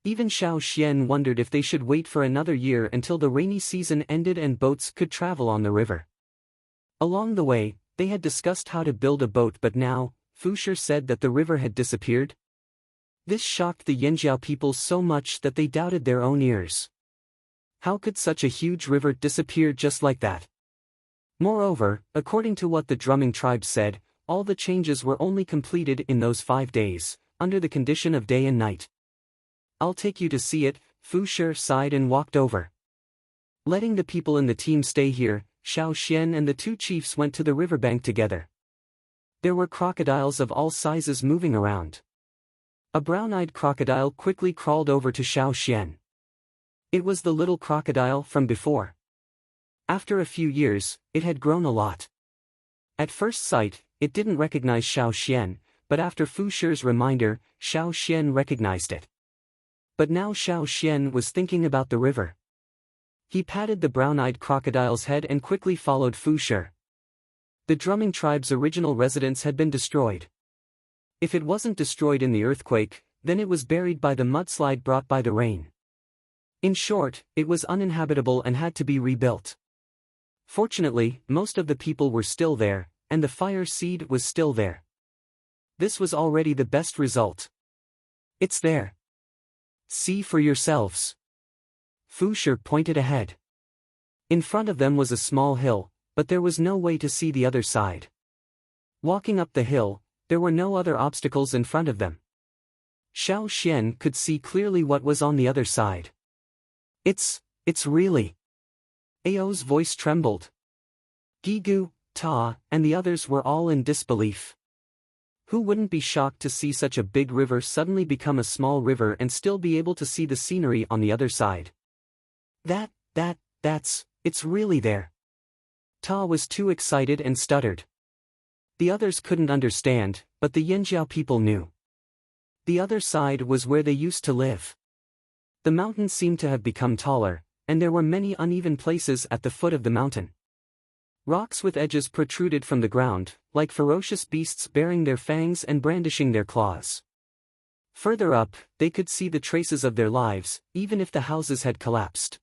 Even Xiao Xian wondered if they should wait for another year until the rainy season ended and boats could travel on the river. Along the way, they had discussed how to build a boat, but now, Fu Shi said that the river had disappeared. This shocked the Yanjiao people so much that they doubted their own ears. How could such a huge river disappear just like that? Moreover, according to what the drumming tribe said, all the changes were only completed in those 5 days, under the condition of day and night. "I'll take you to see it," Fu Shi sighed and walked over. Letting the people in the team stay here, Xiao Xian and the two chiefs went to the riverbank together. There were crocodiles of all sizes moving around. A brown-eyed crocodile quickly crawled over to Xiao Xian. It was the little crocodile from before. After a few years, it had grown a lot. At first sight, it didn't recognize Xiao Xian, but after Fu Shi's reminder, Xiao Xian recognized it. But now Xiao Xian was thinking about the river. He patted the brown-eyed crocodile's head and quickly followed Fu Shi. The drumming tribe's original residence had been destroyed. If it wasn't destroyed in the earthquake, then it was buried by the mudslide brought by the rain. In short, it was uninhabitable and had to be rebuilt. Fortunately, most of the people were still there, and the fire seed was still there. This was already the best result. "It's there. See for yourselves." Fu Shi pointed ahead. In front of them was a small hill, but there was no way to see the other side. Walking up the hill, there were no other obstacles in front of them. Xiao Xian could see clearly what was on the other side. It's really." Ao's voice trembled. Gigu, Ta, and the others were all in disbelief. Who wouldn't be shocked to see such a big river suddenly become a small river and still be able to see the scenery on the other side? It's really there." Ta was too excited and stuttered. The others couldn't understand, but the Yanjiao people knew. The other side was where they used to live. The mountain seemed to have become taller, and there were many uneven places at the foot of the mountain. Rocks with edges protruded from the ground, like ferocious beasts baring their fangs and brandishing their claws. Further up, they could see the traces of their lives, even if the houses had collapsed.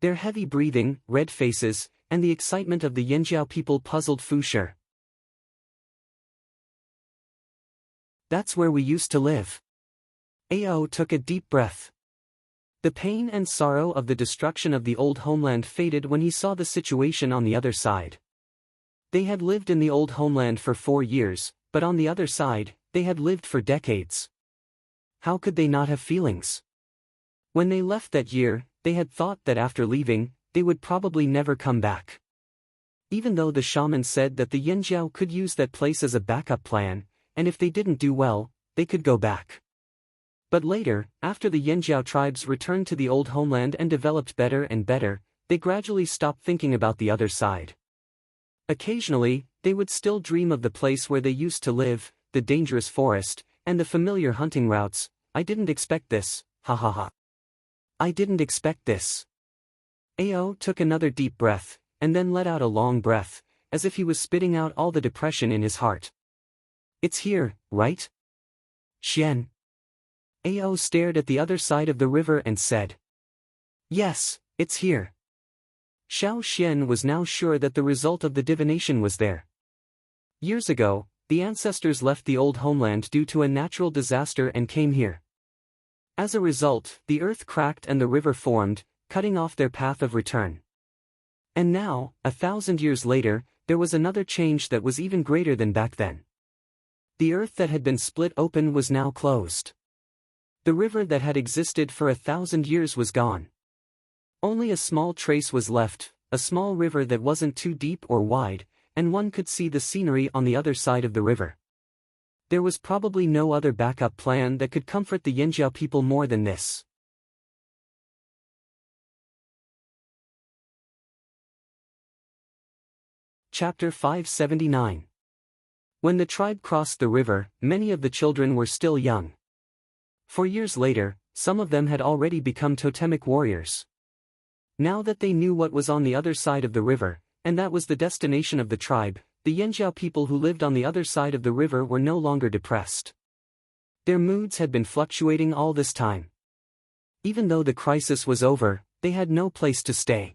Their heavy breathing, red faces, and the excitement of the Yanjiao people puzzled Fu Shi. That's where we used to live. Ao took a deep breath. The pain and sorrow of the destruction of the old homeland faded when he saw the situation on the other side. They had lived in the old homeland for 4 years, but on the other side, they had lived for decades. How could they not have feelings? When they left that year, they had thought that after leaving, they would probably never come back. Even though the shaman said that the Yanjiao could use that place as a backup plan, and if they didn't do well, they could go back. But later, after the Yanjiao tribes returned to the old homeland and developed better and better, they gradually stopped thinking about the other side. Occasionally, they would still dream of the place where they used to live, the dangerous forest, and the familiar hunting routes. I didn't expect this, ha ha ha. I didn't expect this. Ao took another deep breath, and then let out a long breath, as if he was spitting out all the depression in his heart. It's here, right? Xian. Ao stared at the other side of the river and said. Yes, it's here. Xiao Xian was now sure that the result of the divination was there. Years ago, the ancestors left the old homeland due to a natural disaster and came here. As a result, the earth cracked and the river formed, cutting off their path of return. And now, 1,000 years later, there was another change that was even greater than back then. The earth that had been split open was now closed. The river that had existed for 1,000 years was gone. Only a small trace was left, a small river that wasn't too deep or wide, and one could see the scenery on the other side of the river. There was probably no other backup plan that could comfort the Yanjiao people more than this. Chapter 579. When the tribe crossed the river, many of the children were still young. 4 years later, some of them had already become totemic warriors. Now that they knew what was on the other side of the river, and that was the destination of the tribe, the Yanjiao people who lived on the other side of the river were no longer depressed. Their moods had been fluctuating all this time. Even though the crisis was over, they had no place to stay.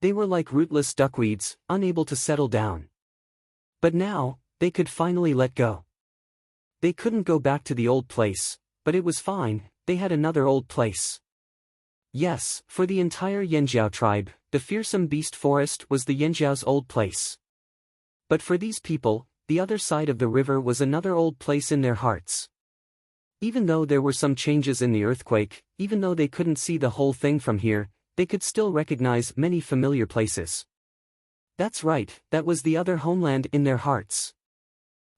They were like rootless duckweeds, unable to settle down. But now, they could finally let go. They couldn't go back to the old place, but it was fine, they had another old place. Yes, for the entire Yanjiao tribe, the fearsome beast forest was the Yanjiao's old place. But for these people, the other side of the river was another old place in their hearts. Even though there were some changes in the earthquake, even though they couldn't see the whole thing from here, they could still recognize many familiar places. That's right, that was the other homeland in their hearts.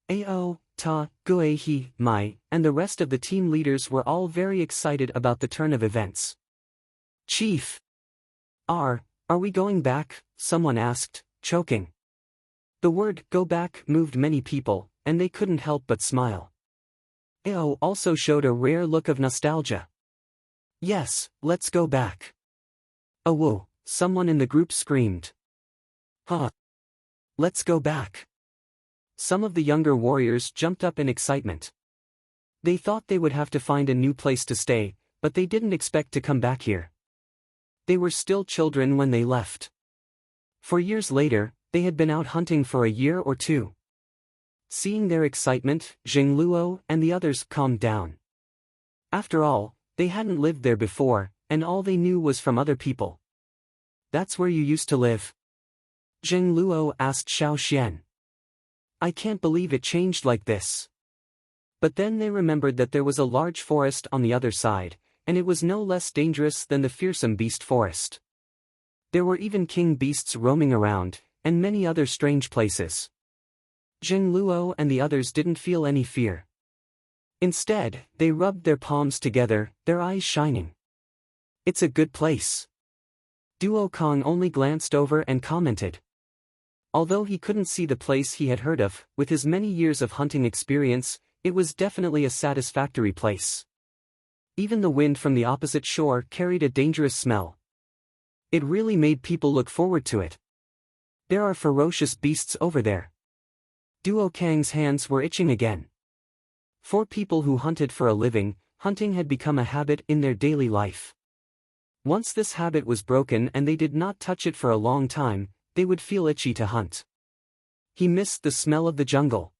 Ao, Ta, Guehi, Mai, and the rest of the team leaders were all very excited about the turn of events. Chief! Are we going back? Someone asked, choking. The word go back moved many people, and they couldn't help but smile. Ao also showed a rare look of nostalgia. Yes, let's go back. Oh whoa, someone in the group screamed. Huh. Let's go back. Some of the younger warriors jumped up in excitement. They thought they would have to find a new place to stay, but they didn't expect to come back here. They were still children when they left. 4 years later, they had been out hunting for a year or two. Seeing their excitement, Zheng Luo and the others calmed down. After all, they hadn't lived there before, and all they knew was from other people. That's where you used to live? Zheng Luo asked Xiao Xian. I can't believe it changed like this. But then they remembered that there was a large forest on the other side, and it was no less dangerous than the fearsome beast forest. There were even king beasts roaming around, and many other strange places. Zheng Luo and the others didn't feel any fear. Instead, they rubbed their palms together, their eyes shining. It's a good place. Duo Kong only glanced over and commented. Although he couldn't see the place he had heard of, with his many years of hunting experience, it was definitely a satisfactory place. Even the wind from the opposite shore carried a dangerous smell. It really made people look forward to it. There are ferocious beasts over there. Duo Kang's hands were itching again. For people who hunted for a living, hunting had become a habit in their daily life. Once this habit was broken and they did not touch it for a long time, they would feel itchy to hunt. He missed the smell of the jungle.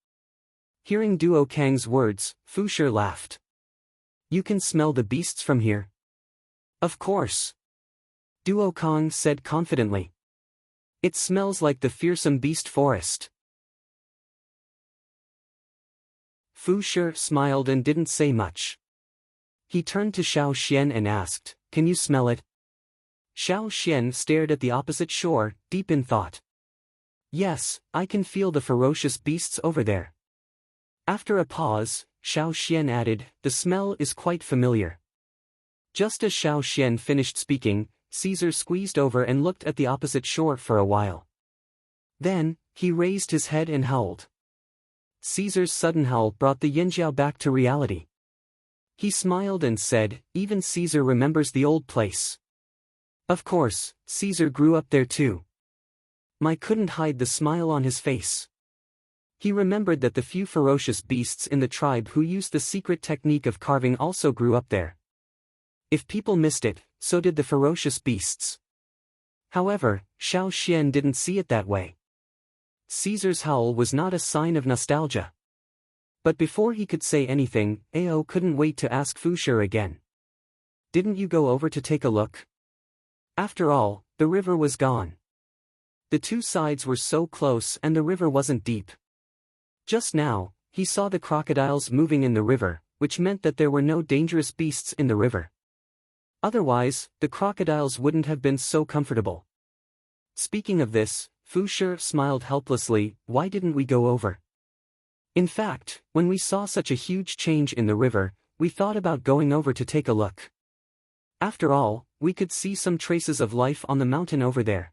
Hearing Duo Kang's words, Fu Shi laughed. You can smell the beasts from here? Of course. Duo Kang said confidently. It smells like the fearsome beast forest. Fu Shi smiled and didn't say much. He turned to Xiao Xian and asked, Can you smell it? Xiao Xian stared at the opposite shore, deep in thought. Yes, I can feel the ferocious beasts over there. After a pause, Xiao Xian added, The smell is quite familiar. Just as Xiao Xian finished speaking, Caesar squeezed over and looked at the opposite shore for a while. Then, he raised his head and howled. Caesar's sudden howl brought the Yinjiao back to reality. He smiled and said, Even Caesar remembers the old place. Of course, Caesar grew up there too. Mai couldn't hide the smile on his face. He remembered that the few ferocious beasts in the tribe who used the secret technique of carving also grew up there. If people missed it, so did the ferocious beasts. However, Xiao Xian didn't see it that way. Caesar's howl was not a sign of nostalgia. But before he could say anything, Ao couldn't wait to ask Fu Shi again. Didn't you go over to take a look? After all, the river was gone. The two sides were so close and the river wasn't deep. Just now, he saw the crocodiles moving in the river, which meant that there were no dangerous beasts in the river. Otherwise, the crocodiles wouldn't have been so comfortable. Speaking of this, Fu Shi smiled helplessly. Why didn't we go over? In fact, when we saw such a huge change in the river, we thought about going over to take a look. After all, we could see some traces of life on the mountain over there.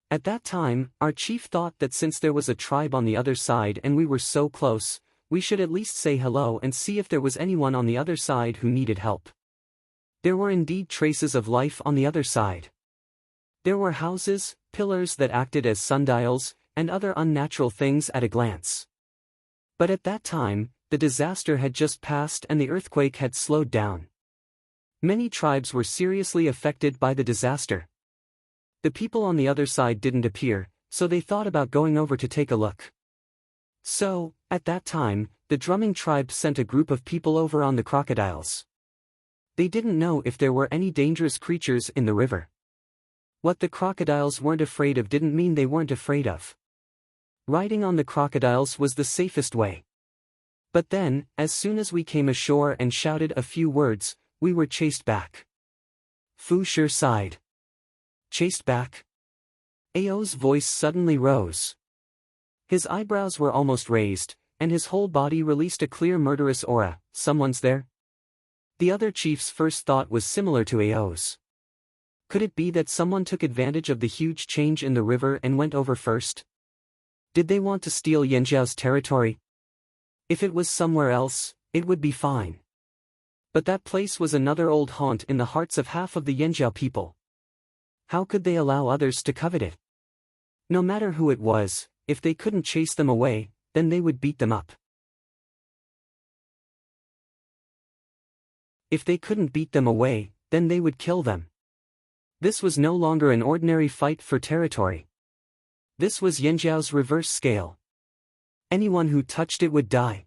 At that time, our chief thought that since there was a tribe on the other side and we were so close, we should at least say hello and see if there was anyone on the other side who needed help. There were indeed traces of life on the other side. There were houses, pillars that acted as sundials, and other unnatural things at a glance. But at that time, the disaster had just passed and the earthquake had slowed down. Many tribes were seriously affected by the disaster. The people on the other side didn't appear, so they thought about going over to take a look. So, at that time, the drumming tribe sent a group of people over on the crocodiles. They didn't know if there were any dangerous creatures in the river. What the crocodiles weren't afraid of didn't mean they weren't afraid of. Riding on the crocodiles was the safest way. But then, as soon as we came ashore and shouted a few words, we were chased back. Fu Shi sighed. Chased back? Ao's voice suddenly rose. His eyebrows were almost raised, and his whole body released a clear murderous aura. Someone's there? The other chief's first thought was similar to Ao's. Could it be that someone took advantage of the huge change in the river and went over first? Did they want to steal Yanjiao's territory? If it was somewhere else, it would be fine. But that place was another old haunt in the hearts of half of the Yanjiao people. How could they allow others to covet it? No matter who it was, if they couldn't chase them away, then they would beat them up. If they couldn't beat them away, then they would kill them. This was no longer an ordinary fight for territory. This was Yanjiao's reverse scale. Anyone who touched it would die.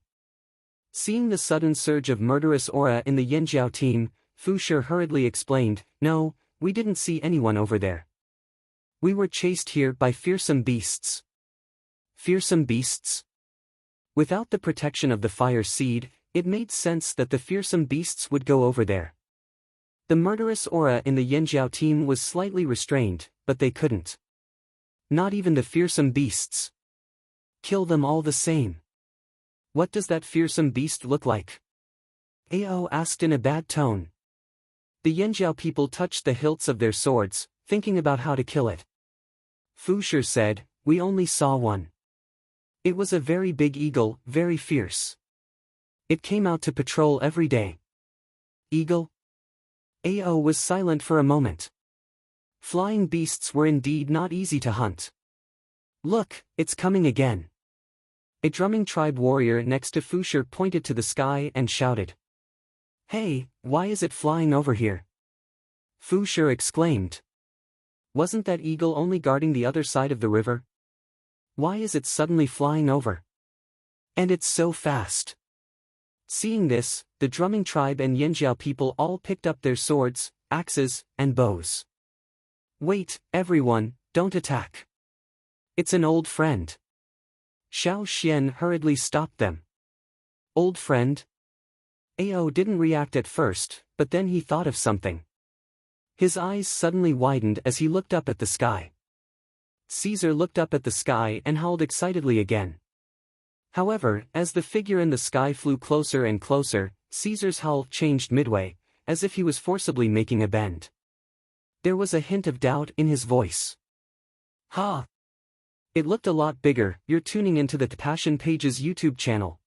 Seeing the sudden surge of murderous aura in the Yanjiao team, Fu Shi hurriedly explained, No, we didn't see anyone over there. We were chased here by fearsome beasts. Fearsome beasts? Without the protection of the fire seed, it made sense that the fearsome beasts would go over there. The murderous aura in the Yanjiao team was slightly restrained, but they couldn't. Not even the fearsome beasts. Kill them all the same. What does that fearsome beast look like? Ao asked in a bad tone. The Yanjiao people touched the hilts of their swords, thinking about how to kill it. Fu Shi said, We only saw one. It was a very big eagle, very fierce. It came out to patrol every day. Eagle? Ao was silent for a moment. Flying beasts were indeed not easy to hunt. Look, it's coming again. A drumming tribe warrior next to Fu Shi pointed to the sky and shouted. Hey, why is it flying over here? Fu Shi exclaimed. Wasn't that eagle only guarding the other side of the river? Why is it suddenly flying over? And it's so fast. Seeing this, the drumming tribe and Yanjiao people all picked up their swords, axes, and bows. Wait, everyone, don't attack. It's an old friend. Xiao Xian hurriedly stopped them. Old friend? Ao didn't react at first, but then he thought of something. His eyes suddenly widened as he looked up at the sky. Caesar looked up at the sky and howled excitedly again. However, as the figure in the sky flew closer and closer, Caesar's howl changed midway, as if he was forcibly making a bend. There was a hint of doubt in his voice. Ha! It looked a lot bigger. You're tuning into the Passion Pages YouTube channel.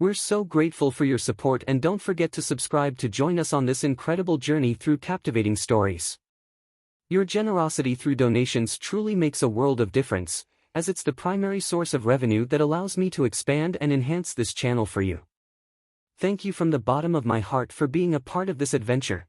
We're so grateful for your support, and don't forget to subscribe to join us on this incredible journey through captivating stories. Your generosity through donations truly makes a world of difference, as it's the primary source of revenue that allows me to expand and enhance this channel for you. Thank you from the bottom of my heart for being a part of this adventure.